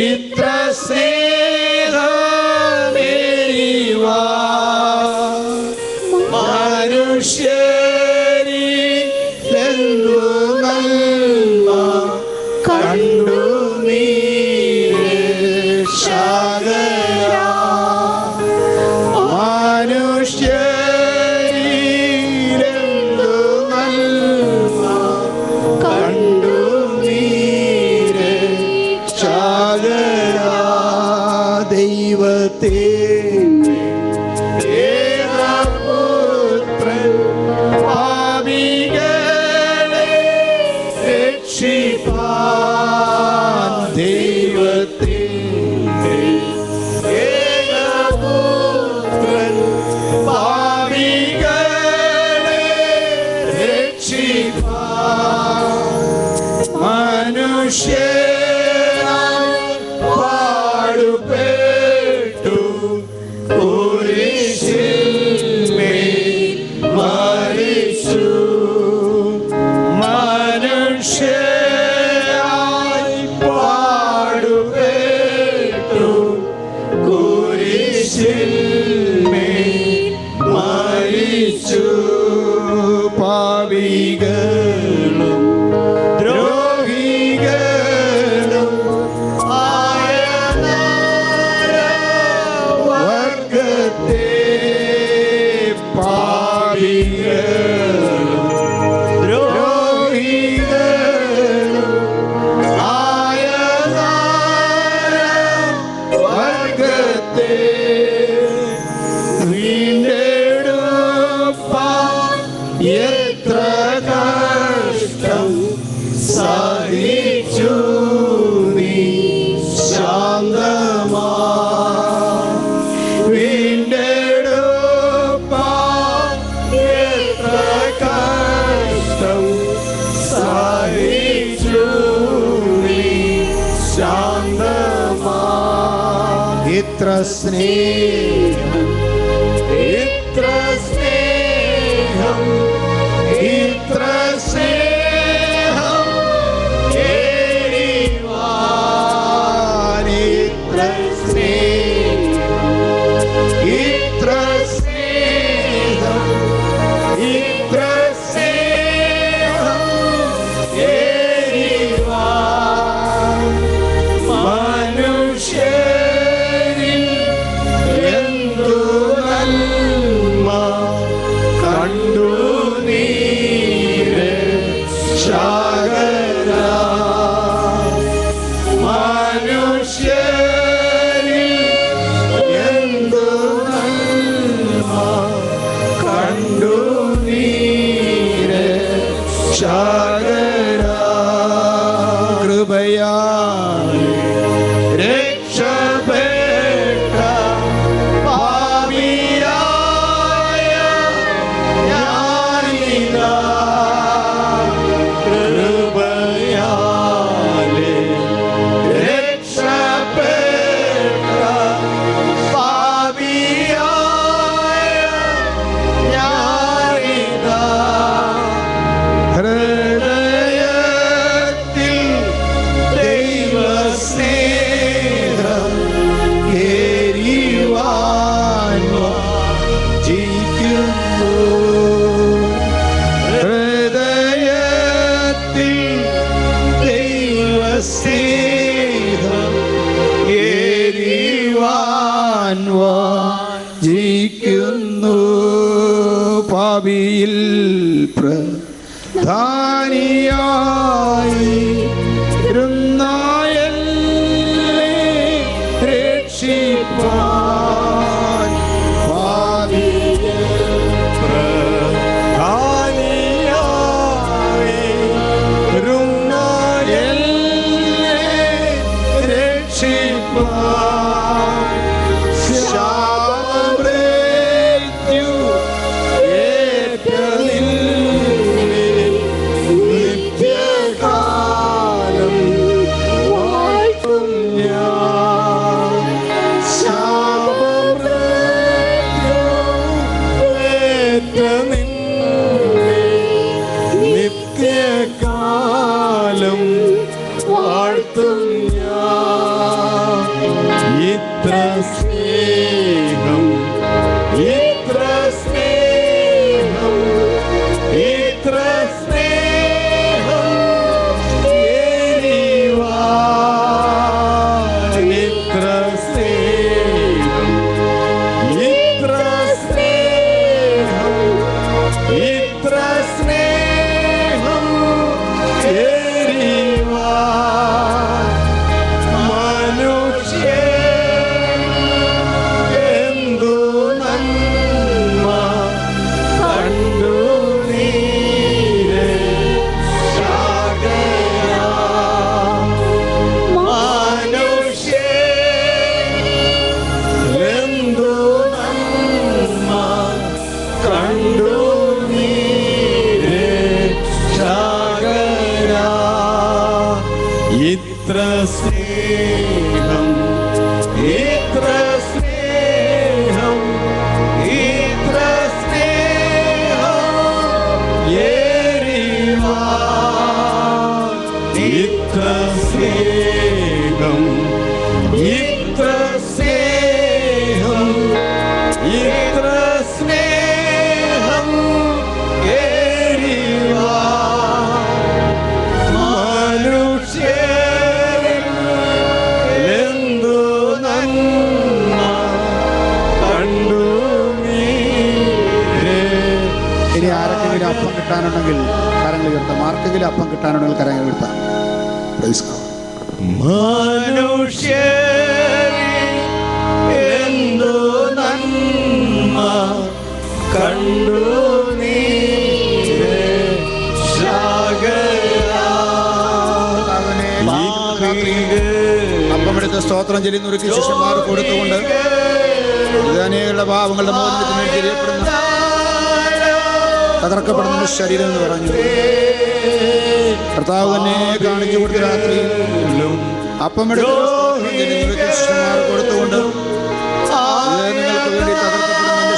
ഇത്ര സ്നേഹമേരിവാൻ, മനുഷ്യരിലെന്തു നന്മ കണ്ടു നീ രക്ഷകനാ, മനുഷ്യരിലെന്തു നന്മ കണ്ടു നീ രക്ഷകനാ. ദൈവത്തെ മനുഷ്യനായി പാടുപെട്ടു കുരിശിന്മേൽ മരിച്ചു, മനുഷ്യനായി പാടുപെട്ടു കുരിശിന്മേൽ മരിച്ചു. പാപികളും ദ്രോഹികളും ഇത്ര സ്നേഹം, ഇത്ര സ്നേഹം, ഇത്ര സ്നേഹം ഏറിവാൻ, ഇത്ര സ്നേഹം, ഇത്ര സ്നേഹം, ഇത്ര സ്നേഹം ഏറിവാൻ മനുഷ്യരിൽ എന്തു നന്മ കണ്ടു നീരെ ശാകര, മനുഷ്യരിൽ എന്തു നന്മ കണ്ടു നീരെ ശാകര, കൃപയാൽ രക്ഷപ്പെട്ട പാപിയായ ഞാനിതാ, കൃപയാലെ രക്ഷപ്പെട്ട പാപിയായ ഞാനിതാ, ഹൃദയത്തിൽ ദൈവസ്നേഹം ഏറിവാൻ വാഞ്ചിക്കുന്നു, ഹൃദയത്തിൽ ദൈവസ്നേഹം ഏറിവാൻ വാഞ്ചിക്കുന്നു, പാപിയിൽ പ്രധാനിയായി രക്ഷിപ്പാൻ, പാപിയിൽ പ്രധാനിയായി രക്ഷിപ്പാൻ, ശാപമൃത്യു ഏറ്റ നിത്യകാലം വാഴ്ത്തും ഞാൻ, ശാപമൃത്യു ഏറ്റ നിത്യകാലം വാഴ്ത്തും ഞാൻ, ഇത്ര സ്നേഹം, ഇത്ര സ്നേഹം, ഇത്ര സ്നേഹം ഏറിവാൻ, ഇത്ര സ്നേഹം, ഇത്ര സ്നേഹം, ഇത്ര സ്നേഹം ഏറിവാൻ മനുഷ്യൻ എന്തു നന്മ കണ്ടു നീരെ ശാകര, മനുഷ്യൻ എന്തു നന്മ കണ്ടു നീരെ ശാകര, ഇത്ര സ്നേഹം, ഇത്ര സ്നേഹം, ഇത്ര സ്നേഹം ഏറിവാൻ, ഇത്ര സ്നേഹം, ഇത്ര സ്നേഹം, ഇത്ര സ്നേഹം ഏറിവാൻ മനുഷ്യരിൽ എന്തു നന്മ കണ്ടു നീരെ. ഇനി ആർക്കെങ്കിലും അപ്പം കിട്ടാനുണ്ടെങ്കിൽ കരങ്ങൾ ഉയർത്താം, ആർക്കെങ്കിലും അപ്പം കിട്ടാനുണ്ടെങ്കിൽ കരങ്ങൾ ഉയർത്താം. മനുഷ്യരിൽ എന്തു നന്മ കണ്ടു നീരെ ശാകര, അപ്പമെടുത്ത് സ്തോത്രം ചൊല്ലി നുറുക്കി ശിഷ്യന്മാർ കൊടുത്തുകൊണ്ട് ഇതനെയുള്ള പാവങ്ങളുടെ മോചനത്തിന് വേണ്ടി എറിയപ്പെടുന്ന തകർക്കപ്പെടുന്ന ശരീരം എന്ന് പറഞ്ഞു കർത്താവ് തന്നെ കാണിച്ചു കൊടുത്ത രാത്രിയിലും അപ്പമെടുത്ത് ശിഷ്യന്മാർ കൊടുത്തുകൊണ്ട്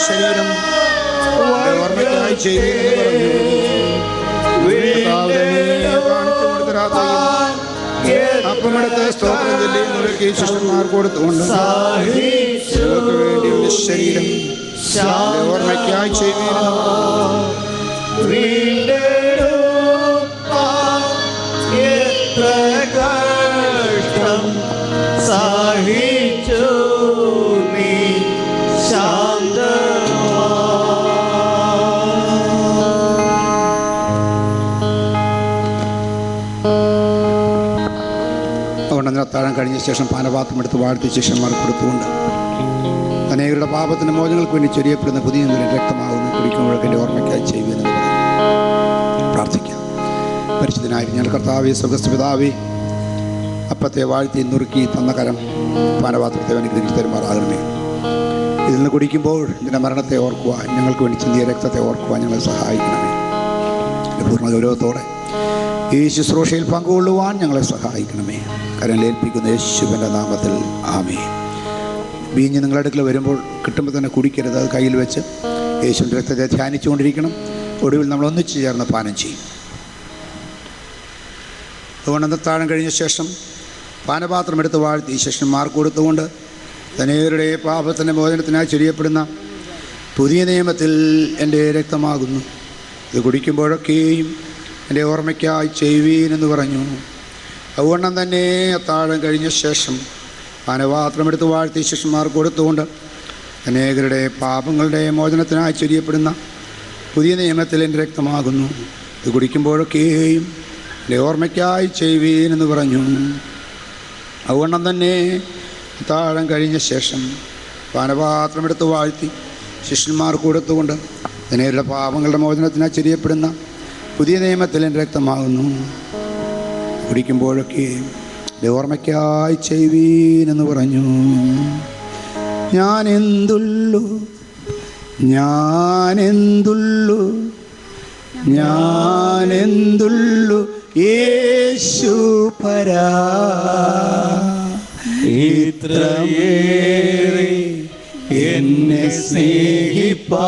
ശരീരം ഓർമ്മയ്ക്കായി ചെയ്യുമെന്ന് പറഞ്ഞു. കാണിച്ചു കൊടുത്ത രാത്രിയിൽ അപ്പമെടുത്ത് സ്തോത്രം ചൊല്ലി നുറുക്കി ശിഷ്യന്മാർ കൊടുത്തുകൊണ്ട് നിങ്ങൾക്ക് വേണ്ടിയുള്ള ശരീരം ഓർമ്മയ്ക്കായി ചെയ്യുമെന്ന് സഹിച്ചു നീ അതുകൊണ്ട് അത്താഴം കഴിഞ്ഞ ശേഷം പാനപാത്രം എടുത്ത് വാഴ്ത്തി ശിഷ്യന്മാർ കൊടുത്തുകൊണ്ട് അനേകരുടെ പാപത്തിൻ്റെ മോചനങ്ങൾക്ക് വേണ്ടി ചൊരിയപ്പെടുന്ന പുതിയ രക്തമാകുന്ന കുടിക്കുമ്പോഴൊക്കെ ഓർമ്മയ്ക്കായി ചെയ്യുമെന്ന് പ്രാർത്ഥിക്കാം. പരിശുദ്ധനായി ഞങ്ങൾ കർത്താവേ, സ്വർഗ്ഗസ്ഥ പിതാവേ, അപ്പത്തെ വാഴ്ത്തി നുറുക്കി തന്ന കരം പാനപാത്രത്തെ അനുഗ്രഹിച്ച് തരുമാറാകണമേ. ഇതിൽ നിന്ന് കുടിക്കുമ്പോൾ ഇതിൻ്റെ മരണത്തെ ഓർക്കുവാൻ, ഞങ്ങൾക്ക് വേണ്ടി ചിന്തിയ രക്തത്തെ ഓർക്കുവാൻ ഞങ്ങളെ സഹായിക്കണമേ. പൂർണ്ണ ഗൗരവത്തോടെ ഈ ശുശ്രൂഷയിൽ പങ്കുകൊള്ളുവാൻ ഞങ്ങളെ സഹായിക്കണമേ. കരലേൽപ്പിക്കുന്ന യേശുവിൻ്റെ നാമത്തിൽ ആമേൻ. വീഞ്ഞ് നിങ്ങളുടെ അടുക്കൽ വരുമ്പോൾ കിട്ടുമ്പോൾ തന്നെ കുടിക്കരുത്. അത് കയ്യിൽ വെച്ച് യേശുവിൻ്റെ രക്തത്തെ ധ്യാനിച്ചുകൊണ്ടിരിക്കണം. ഒടുവിൽ നമ്മൾ ഒന്നിച്ചു ചേർന്ന് പാനം ചെയ്യും. അതുകൊണ്ട് താഴം കഴിഞ്ഞ ശേഷം പാനപാത്രം എടുത്ത് വാഴ്ത്തി ശിഷ്യന്മാർക്ക് കൊടുത്തുകൊണ്ട് അനേകരുടെ പാപത്തിൻ്റെ മോചനത്തിനായി ചൊരിയപ്പെടുന്ന പുതിയ നിയമത്തിൽ എൻ്റെ രക്തമാകുന്നു, ഇത് കുടിക്കുമ്പോഴൊക്കെയും എൻ്റെ ഓർമ്മയ്ക്കായി ചെയ്യുവീനെന്ന് പറഞ്ഞു. അതുകൊണ്ടും തന്നെ അത്താഴം കഴിഞ്ഞ ശേഷം പാനപാത്രം എടുത്ത് വാഴ്ത്തി ശിഷ്യന്മാർ കൊടുത്തുകൊണ്ട് അനേകരുടെ പാപങ്ങളുടെ മോചനത്തിനായി ചൊരിയപ്പെടുന്ന പുതിയ നിയമത്തിൽ എൻ്റെ രക്തമാകുന്നു, ഇത് കുടിക്കുമ്പോഴൊക്കെയും എൻ്റെ ഓർമ്മയ്ക്കായി ചെയ്യുവീനെന്ന് പറഞ്ഞു. അതുകൊണ്ടും തന്നെ അത്താഴം കഴിഞ്ഞ ശേഷം പാനപാത്രം എടുത്ത് വാഴ്ത്തി ശിഷ്യന്മാർ കൊടുത്തുകൊണ്ട് അനേകരുടെ പാപങ്ങളുടെ മോചനത്തിനായി ചൊരിയപ്പെടുന്ന പുതിയ നിയമത്തിൽ എൻ്റെ രക്തമാകുന്നു, കുടിക്കുമ്പോഴൊക്കെ ഓർമ്മയ്ക്കായി ചെയ്യുവീനെന്ന് പറഞ്ഞു. ഞാനെന്തുള്ളു യേശു പരാ, ഇത്രയേറെ എന്നെ സ്നേഹിപ്പാൻ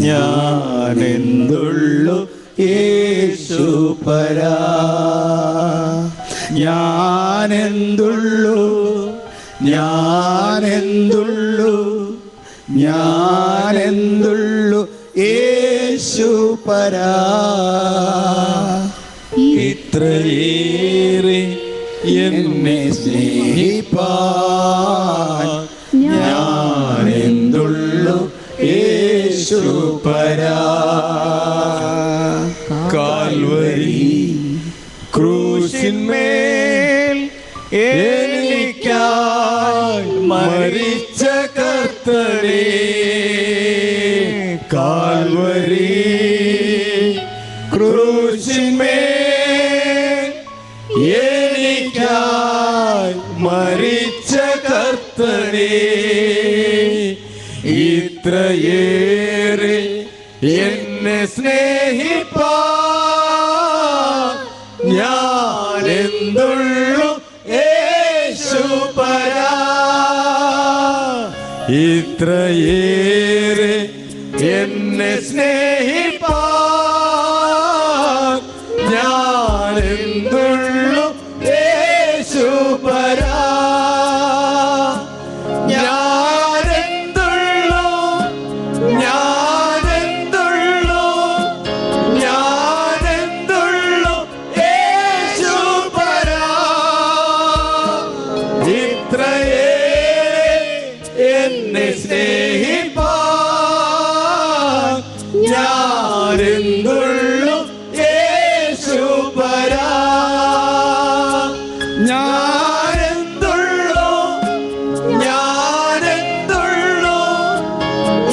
ഞാനെന്തുള്ളു യേശു പരാ, ഞാനെന്തുള്ളു യേശു പരാ, ഇത്രയേറെ എന്നെ സ്നേഹിപ്പാൻ ഞാനെന്തുള്ളു യേശു പരാ. കാൽവരി ക്രൂശിന്മേൽ എനിക്കായി മരിച്ച കർത്തനേ, കാൽവരി ക്രൂശിന്മേൽ എനിക്കായി മരിച്ച കർത്തനേ, ഇത്രയേറെ എന്നെ സ്നേഹിപ്പാൻ ഞാനെന്തുള്ളു യേശു പരാ, ഇത്രയേറെ എന്നെ സ്നേഹിപ്പാൻ ഞാനെന്തുള്ളു യേശു പരാ, ഞാനെന്തുള്ളു യേശു പരാ,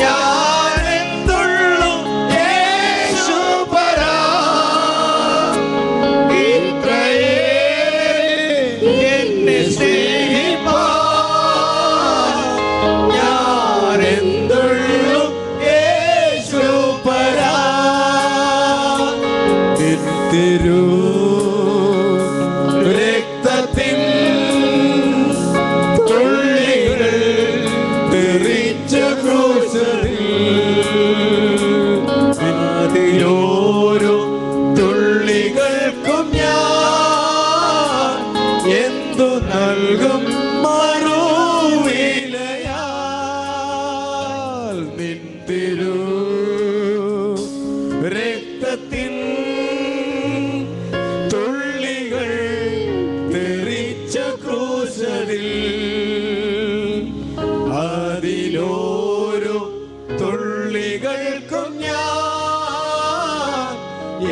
ഞാനെന്തുള്ളു യേശു പരാ, ഇത്രയേറെ എന്നെ സ്നേഹിപ്പാൻ ഞാനെന്തുള്ളു യേശു പരാ, തിരു രക്തത്തിൻ തുള്ളികൾ തെറിച്ചു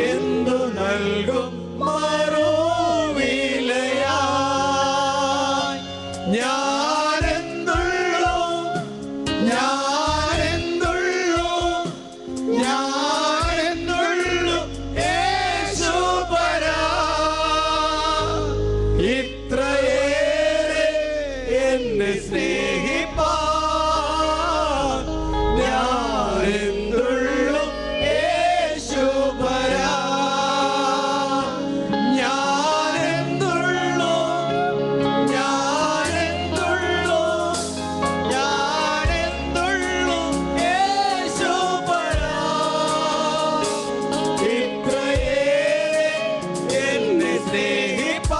എന്തു നൽകും മറുവിലയായി? ഞാനെന്തുള്ളൂ, ഞാനെന്തുള്ളൂ, ഞാനെന്തുള്ളൂ യേശുപരാ. ഇത്രയേറെ എന്നെ സ്നേഹിപ്പാൻ ഞാനെന്തുള്ളൂ യേശുപരാ. ഞാനെന്തുള്ളൂ, ഞാനെന്തുള്ളൂ, ഞാനെന്തുള്ളൂ യേശുപരാ. ഇത്രയേറെ എന്നെ സ്നേഹിപ്പാൻ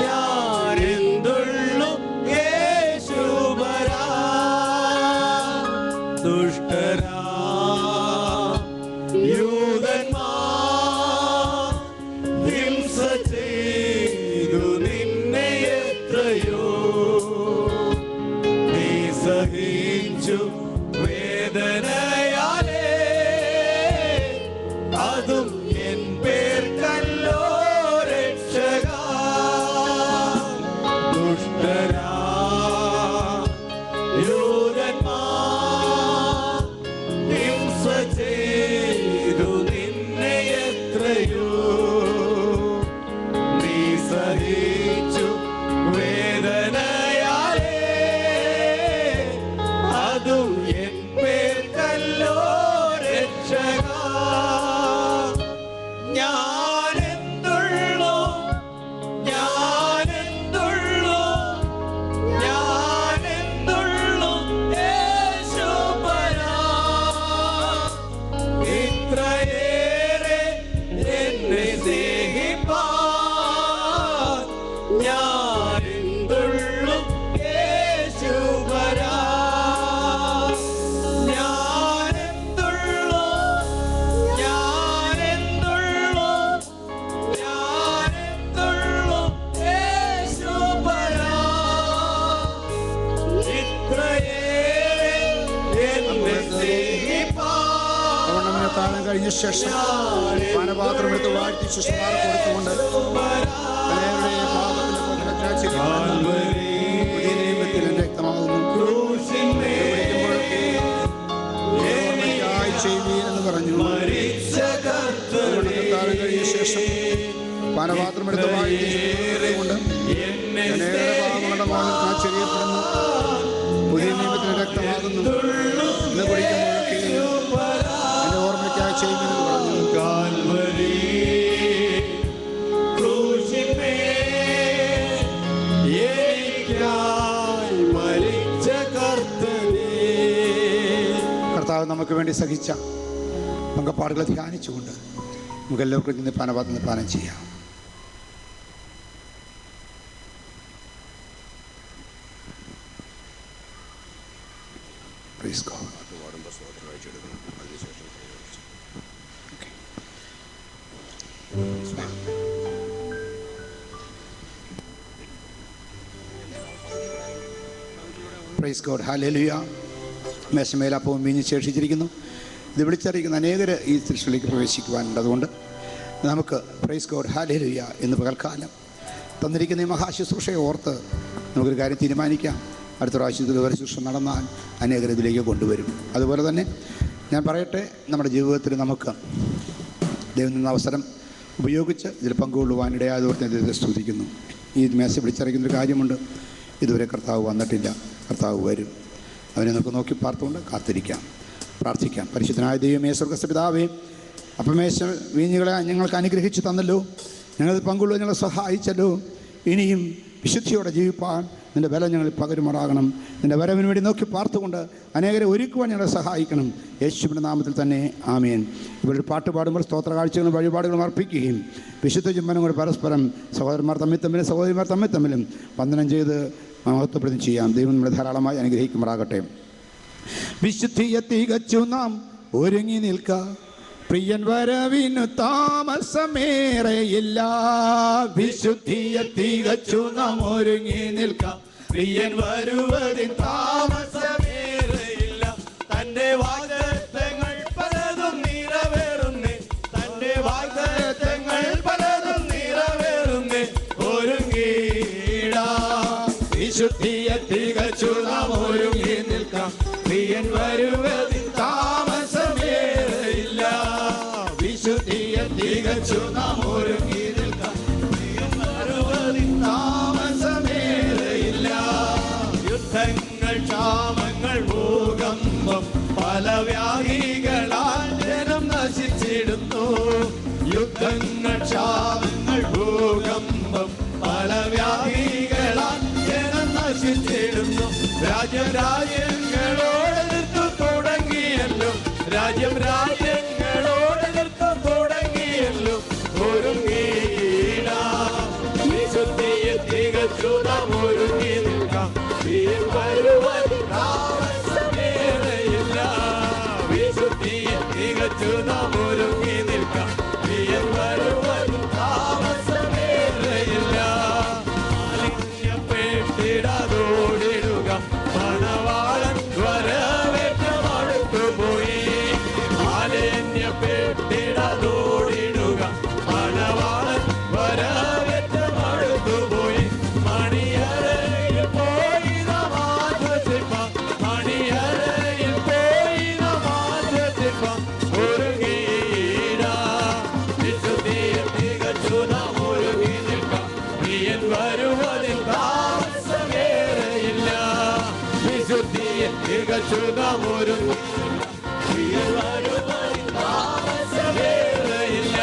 ഞാനെന്തുള്ളൂ യേശുപരാ. ദുഷ്ടരാ യൂദന്മാർ ഹിംസ ചെയ്തു നിന്നെ എത്രയോ. നീ സഹിച്ചു വേദനയാലേ, അതും എൻ പേർക്കല്ലോ രക്ഷകാ. ദുഷ്ടരാ യൂദന്മാർ ഹിംസ ചെയ്തു നിന്നെ എത്രയോ. നീ സഹിച്ചു വേദനയാലേ, അതും എൻ പേർക്കല്ലോ രക്ഷകാ. ഞാനെന്തുള്ളൂ, ഞാനെന്തുള്ളൂ, ഞാനെന്തുള്ളൂ യേശുപരാ. ഇത്രയേറെ എന്നെ സ്നേഹിപ്പാൻ ഞാനെന്തുള്ളൂ യേശുപരാ. ഞാനെന്തുള്ളൂ, ഞാനെന്തുള്ളൂ, ഞാനെന്തുള്ളൂ യേശുപരാ. ഇത്രയേറെ എന്നെ സ്നേഹിപ്പാൻ താളം കഴിഞ്ഞ ശേഷം പാനപാത്രം എടുത്ത് വാഴ്ത്തി ശുശ്രൂഷ കൊടുത്തുകൊണ്ട് അനേകരുടെ പാപത്തിന്റെ പകരത്തിനായി ചിരിക്കുന്നു. പുതിയ നിയമത്തിൽ എൻ്റെ രക്തമാകുന്നു, ഓർമ്മയ്ക്കായി ചെയ്യുവീൻ എന്ന് പറഞ്ഞു. താളം കഴിഞ്ഞ ശേഷം പാനപാത്രം എടുത്ത് വാഴ്ത്തി ശുശ്രൂഷ അനേകരുടെ പാപങ്ങളുടെ പകരത്തിനായി ചെറിയപ്പെടുന്നു. പുതിയ നിയമത്തിൽ രക്തമാകുന്നു, ഇന്ന് കുടിക്കുമ്പോഴൊക്കെ എന്റെ ഓർമ്മയ്ക്കായി ചെയ്യുമെന്ന് പറഞ്ഞു. കാൽവരി ക്രൂശിന്മേൽ എനിക്കായി മരിച്ച കർത്തനേ. കർത്താവ് നമുക്ക് വേണ്ടി സഹിച്ച പങ്കപ്പാടുകളെ ധ്യാനിച്ചുകൊണ്ട് നമുക്ക് എല്ലാവർക്കും ഇന്ന് പാനപാത്രത്തിൽ പാനം ചെയ്യാം. Praise God. പ്രൈസ് ഗോഡ്, ഹല്ലേലൂയ. മേശമേലപ്പവും വീഞ്ഞ് ശേഷിച്ചിരിക്കുന്നു. ഇത് വിളിച്ചറിയിക്കുന്ന അനേകർ ഈ സൃഷ്ടിയിലേക്ക് പ്രവേശിക്കുവാനുണ്ട്. അതുകൊണ്ട് നമുക്ക് പ്രൈസ് ഗോഡ്, ഹല്ലേലൂയ എന്ന് പകൽക്കാലം തന്നിരിക്കുന്ന ഈ മഹാശുശ്രൂഷയെ ഓർത്ത് നമുക്കൊരു കാര്യം തീരുമാനിക്കാം. അടുത്ത പ്രാവശ്യത്തിൽ ഒരു ശുശ്രൂഷ നടന്നാൽ അനേകർ ഇതിലേക്ക് കൊണ്ടുവരും. അതുപോലെ തന്നെ ഞാൻ പറയട്ടെ, നമ്മുടെ ജീവിതത്തിൽ നമുക്ക് ദൈവം നിന്ന അവസരം ഉപയോഗിച്ച് ഇതിൽ പങ്കുകൊള്ളുവാൻ ഇടയായതോർത്ത് ദൈവത്തെ സ്തുതിക്കുന്നു. ഈ മേശ വിളിച്ചറിയിക്കുന്നൊരു കാര്യമുണ്ട്. ഇതുവരെ കർത്താവ് വന്നിട്ടില്ല, കർത്താവ് വരും. അവനെ നമുക്ക് നോക്കി പാർത്തുകൊണ്ട് കാത്തിരിക്കാം, പ്രാർത്ഥിക്കാം. പരിശുദ്ധനായ ദൈവമേ, സ്വർഗ്ഗസ്ഥപിതാവേ, അപ്പമേശ വീഞ്ഞുകളെ ഞങ്ങൾക്ക് അനുഗ്രഹിച്ചു തന്നല്ലോ, ഞങ്ങൾ പങ്കുകൊള്ളുവാൻ ഞങ്ങളെ സഹായിച്ചല്ലോ. ഇനിയും വിശുദ്ധിയോടെ ജീവിപ്പാൻ നിൻ്റെ ബലം ഞങ്ങളിൽ പകരുമാറാകണം. നിൻ്റെ വരവിന് വേണ്ടി നോക്കി പാർത്തുകൊണ്ട് അനേകരെ ഒരുക്കുവാൻ ഞങ്ങളെ സഹായിക്കണം. യേശുവിൻ്റെ നാമത്തിൽ തന്നെ ആമേൻ. ഇവരുടെ പാട്ട് പാടുമ്പോൾ സ്തോത്ര കാഴ്ചകളും വഴിപാടുകളും അർപ്പിക്കുകയും വിശുദ്ധ ചുംബനം കൊണ്ട് പരസ്പരം സഹോദരന്മാർ തമ്മിലും സഹോദരിമാർ തമ്മിലും വന്ദനം ചെയ്ത് മഹത്വപ്രദം ചെയ്യാം. ദൈവം നമ്മളെ ധാരാളമായി അനുഗ്രഹിക്കുമാറാകട്ടെ. വിശുദ്ധിയെ തികച്ചു നാം ഒരുങ്ങി നിൽക്കാം, പ്രിയൻ വരവിനു താമസമേറെയില്ല. വിശുദ്ധിയെ തികച്ചു നാം ഒരുങ്ങി നിൽക്കാം, പ്രിയൻ വരുവതിൻ താമസമേറെയില്ല. തന്റെ വാഗ്ദത്തങ്ങൾ പലതും നിറവേറും വിശുദ്ധിയെ തികച്ചു നാം ഒരുങ്ങി നിൽക്കാം. താമസമേറെയില്ല. യുദ്ധങ്ങൾ, ക്ഷാമങ്ങൾ, ഭൂകമ്പം, പല വ്യാധികളാൽ ജനം നശിച്ചിടുന്നു. യുദ്ധങ്ങൾ, ക്ഷാമങ്ങൾ, ഭൂകമ്പം, പല വ്യാധികളാൽ ജനം നശിച്ചിടുന്നു. രാജ്യങ്ങളോടെടുത്തു തുടങ്ങിയല്ലോ, രാജ്യങ്ങളോടെടുത്തു തുടങ്ങിയല്ലോ. ഒരുങ്ങിയിടാം, വിശുദ്ധിയെ തികച്ചു നാം ഒരുങ്ങി നിൽക്കാം. വരുവാൻ താമസമേറെയില്ല. വിശുദ്ധിയെ തികച്ചു നാം ഒരുങ്ങി നിൽക്കാം. വരുവാൻ താമസമേറെയില്ല. മാലിന്യപ്പെട്ടിടാതോടിടുക, മണവാളൻ വരവേറ്റമടുത്തുപോയി. മാലിന്യപ്പെട്ടിടാതോടിടുക, മണവാളൻ വരവേറ്റമടുത്തുപോയി. മണിയറയിൽ പോയി നാം ആശ്വസിപ്പാം, മണിയറയിൽ പോയി നാം ആശ്വസിപ്പാം. ഒരുങ്ങിയിടാം, വിശുദ്ധിയെ തികച്ചു നാം ഒരുങ്ങി നിൽക്കാം. പ്രിയൻ വരുവതിൽ താമസമേറെയില്ല. വിശുദ്ധിയെ തികച്ചു നാം ഒരുങ്ങി നിൽക്കാം. പ്രിയൻ വരുവതിൽ താമസമേറെയില്ല.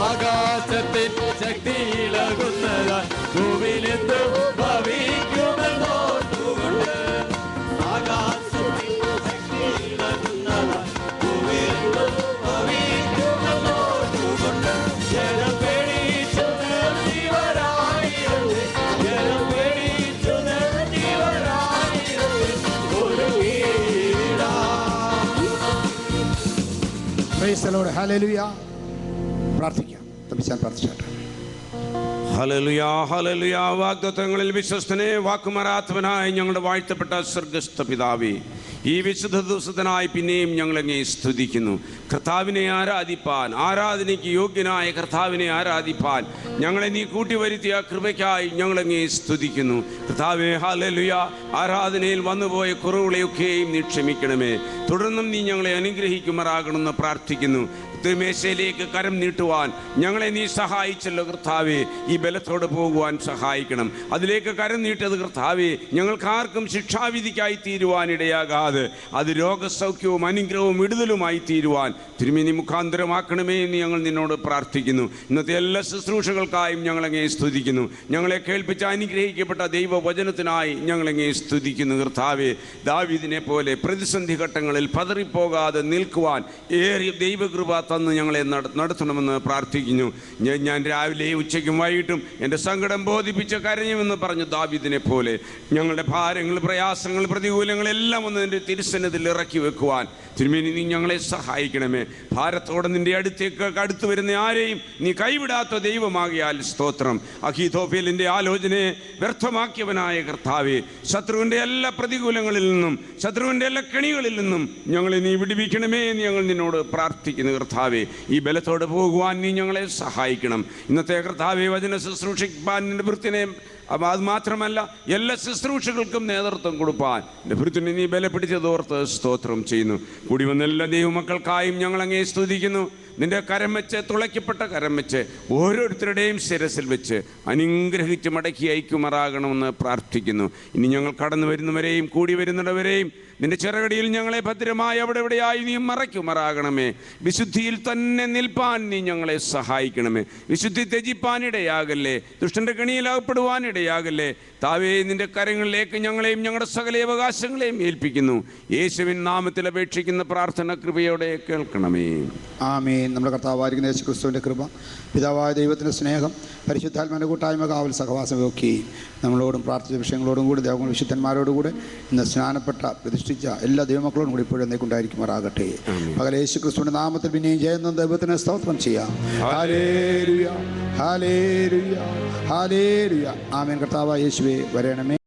ആകാശത്തിൽ ശക്തിയിളകുന്നതാൽ ഭൂമിയിലെന്തും ഭവിക്കുമെന്നോർത്തുകൊണ്ട്. ആകാശത്തിൽ ശക്തിയിളകുന്നതാൽ ഭൂമിയിലെന്തും ഭവിക്കുമെന്നോർത്തുകൊണ്ട്. ജനം പേടിച്ചു നിർത്തിവരായിരത്തെ, ജനം പേടിച്ചു നിർത്തിവരായിരത്തെ. ഒരുങ്ങിയിടാം. Praise the Lord. ഹല്ലേലൂയ. പ്രാർത്ഥിക്കാം. തമ്പിച്ചാൻ പ്രാർത്ഥിച്ചാട്ടെ. Hallelujah, hallelujah. വാഗ്ദത്തങ്ങളിൽ വിശ്വസ്തനെ, വാക്കുമാറാത്തവനായി ഞങ്ങളുടെ വാഴ്ത്തപ്പെട്ട സ്വർഗ്ഗസ്ഥ പിതാവേ, ഈ വിശുദ്ധ ദിവസത്തിനായി പിന്നെയും ഞങ്ങളങ്ങേ സ്തുതിക്കുന്നു. കർത്താവിനെ ആരാധിപ്പാൻ, ആരാധനയ്ക്ക് യോഗ്യനായ കർത്താവിനെ ആരാധിപ്പാൻ ഞങ്ങളെ നീ കൂട്ടിവരുത്തിയ കൃപയ്ക്കായി ഞങ്ങളങ്ങേ സ്തുതിക്കുന്നു. കർത്താവേ, ഹല്ലേലൂയ. ആരാധനയിൽ വന്നുപോയ കുറവുകളെയൊക്കെയും നീ ക്ഷമിക്കണമേ. തുടർന്നും നീ ഞങ്ങളെ അനുഗ്രഹിക്കുമാറാകണമെന്ന് പ്രാർത്ഥിക്കുന്നു. തിരുമേശയിലേക്ക് കരം നീട്ടുവാൻ ഞങ്ങളെ നീ സഹായിച്ചല്ലോ കർത്താവേ. ഈ ബലത്തോടെ പോകുവാൻ സഹായിക്കണം. അതിലേക്ക് കരം നീട്ടത് കർത്താവേ ഞങ്ങൾക്കാർക്കും ശിക്ഷാവിധിക്കായി തീരുവാനിടയാകാതെ അത് രോഗസൗഖ്യവും അനുഗ്രഹവും വിടുതലുമായി തീരുവാൻ തിരുമേനി മുഖാന്തരമാക്കണമേ എന്ന് ഞങ്ങൾ നിന്നോട് പ്രാർത്ഥിക്കുന്നു. ഇന്നത്തെ എല്ലാ ശുശ്രൂഷകൾക്കായും ഞങ്ങളങ്ങേ സ്തുതിക്കുന്നു. ഞങ്ങളെ കേൾപ്പിച്ച അനുഗ്രഹിക്കപ്പെട്ട ദൈവവചനത്തിനായി ഞങ്ങളങ്ങേ സ്തുതിക്കുന്നു. കർത്താവേ, ദാവീദിനെ പോലെ പ്രതിസന്ധി ഘട്ടങ്ങളിൽ പതറിപ്പോകാതെ നിൽക്കുവാൻ ഏറിയ ദൈവകൃപ തന്ന് ഞങ്ങളെ നടത്തണമെന്ന് പ്രാർത്ഥിക്കുന്നു. ഞാൻ രാവിലെ ഉച്ചയ്ക്കും വൈകിട്ടും എൻ്റെ സങ്കടം ബോധിപ്പിച്ച് കരഞ്ഞുമെന്ന് പറഞ്ഞു ദാവീദിനെ പോലെ ഞങ്ങളുടെ ഭാരങ്ങൾ, പ്രയാസങ്ങൾ, പ്രതികൂലങ്ങളെല്ലാം ഒന്ന് നിൻ്റെ തിരുസന്നിധിയിൽ ഇറക്കി വെക്കുവാൻ തിരുമേനി നീ ഞങ്ങളെ സഹായിക്കണമേ. ഭാരത്തോടെ നിൻ്റെ അടുത്തു വരുന്ന ആരെയും നീ കൈവിടാത്ത ദൈവമാകിയാൽ സ്തോത്രം. അഹീഥോഫേലിൻ്റെ ആലോചനയെ വ്യർത്ഥമാക്കിയവനായ കർത്താവേ, ശത്രുവിൻ്റെ എല്ലാ പ്രതികൂലങ്ങളിൽ നിന്നും, ശത്രുവിൻ്റെ എല്ലാ കെണികളിൽ നിന്നും ഞങ്ങളെ നീ വിടുവിക്കണമേ എന്ന് ഞങ്ങൾ നിന്നോട് പ്രാർത്ഥിക്കുന്നു. കർത്താവേ, ഈ ബലത്തോടെ പോകുവാൻ നീ ഞങ്ങളെ സഹായിക്കണം. ഇന്നത്തെ കർത്താവേ, വചന ശുശ്രൂഷിപ്പാൻ നിൻ്റെ ഭൃത്തിനെ, അത് മാത്രമല്ല എല്ലാ ശുശ്രൂഷകൾക്കും നേതൃത്വം കൊടുപ്പാൻ എൻ്റെ ഭൃത്തിനെ നീ ബലപ്പിടിച്ചതോർത്ത് സ്തോത്രം ചെയ്യുന്നു. കൂടി വന്ന എല്ലാ ദൈവമക്കൾക്കായും ഞങ്ങളങ്ങേ സ്തുതിക്കുന്നു. നിൻ്റെ കരം വെച്ച്, തുളയ്ക്കപ്പെട്ട കരം വെച്ച് ഓരോരുത്തരുടെയും ശിരസിൽ വെച്ച് അനുഗ്രഹിച്ച് മടക്കി അയക്കുമാറാകണമെന്ന് പ്രാർത്ഥിക്കുന്നു. ഇനി ഞങ്ങൾ കടന്നു വരുന്നവരെയും കൂടി വരുന്നവരെയും നിൻ്റെ ചിറകടിയിൽ ഞങ്ങളെ ഭദ്രമായി അവിടെ എവിടെയായി നീ മറയ്ക്കുമാറാകണമേ. വിശുദ്ധിയിൽ തന്നെ നിൽപ്പാൻ നീ ഞങ്ങളെ സഹായിക്കണമേ. വിശുദ്ധി ത്യജിപ്പാനിടയാകല്ലേ, ദുഷ്ടൻ്റെ കെണിയിലാകപ്പെടുവാനിടയാകല്ലേ. താവേ, നിൻ്റെ കരങ്ങളിലേക്ക് ഞങ്ങളെയും ഞങ്ങളുടെ സകല അവകാശങ്ങളെയും ഏൽപ്പിക്കുന്നു. യേശുവിൻ നാമത്തിൽ അപേക്ഷിക്കുന്ന പ്രാർത്ഥന കൃപയോടെ കേൾക്കണമേ. ആമേൻ. നമ്മുടെ കർത്താവായിരിക്കുന്ന യേശു ക്രിസ്തുവിൻ്റെ കൃപ, പിതാവായ ദൈവത്തിൻ്റെ സ്നേഹം, പരിശുദ്ധാത്മാവിൻ്റെ കൂട്ടായ്മ, കാവൽ, സഹവാസം ഒക്കെയും നമ്മളോടും പ്രാർത്ഥിച്ച വിഷയങ്ങളോടും കൂടി ദേവ വിശുദ്ധന്മാരോടുകൂടെ ഇന്ന് സ്നാനപ്പെട്ട പ്രതിഷ്ഠിച്ച എല്ലാ ദൈവമക്കളോടും കൂടി ഇപ്പോഴും എന്നേക്കുണ്ടായിരിക്കുമാറാകട്ടെ. പകൽ യേശു ക്രിസ്തുവിൻ്റെ നാമത്തിൽ പിന്നെയും ചെയ്യുന്ന ദൈവത്തിന് സ്തോത്രം ചെയ്യാം. ഹല്ലേലൂയ, ഹല്ലേലൂയ, ഹല്ലേലൂയ. ആമേൻ. കർത്താവായ യേശുവേ വരണമേ.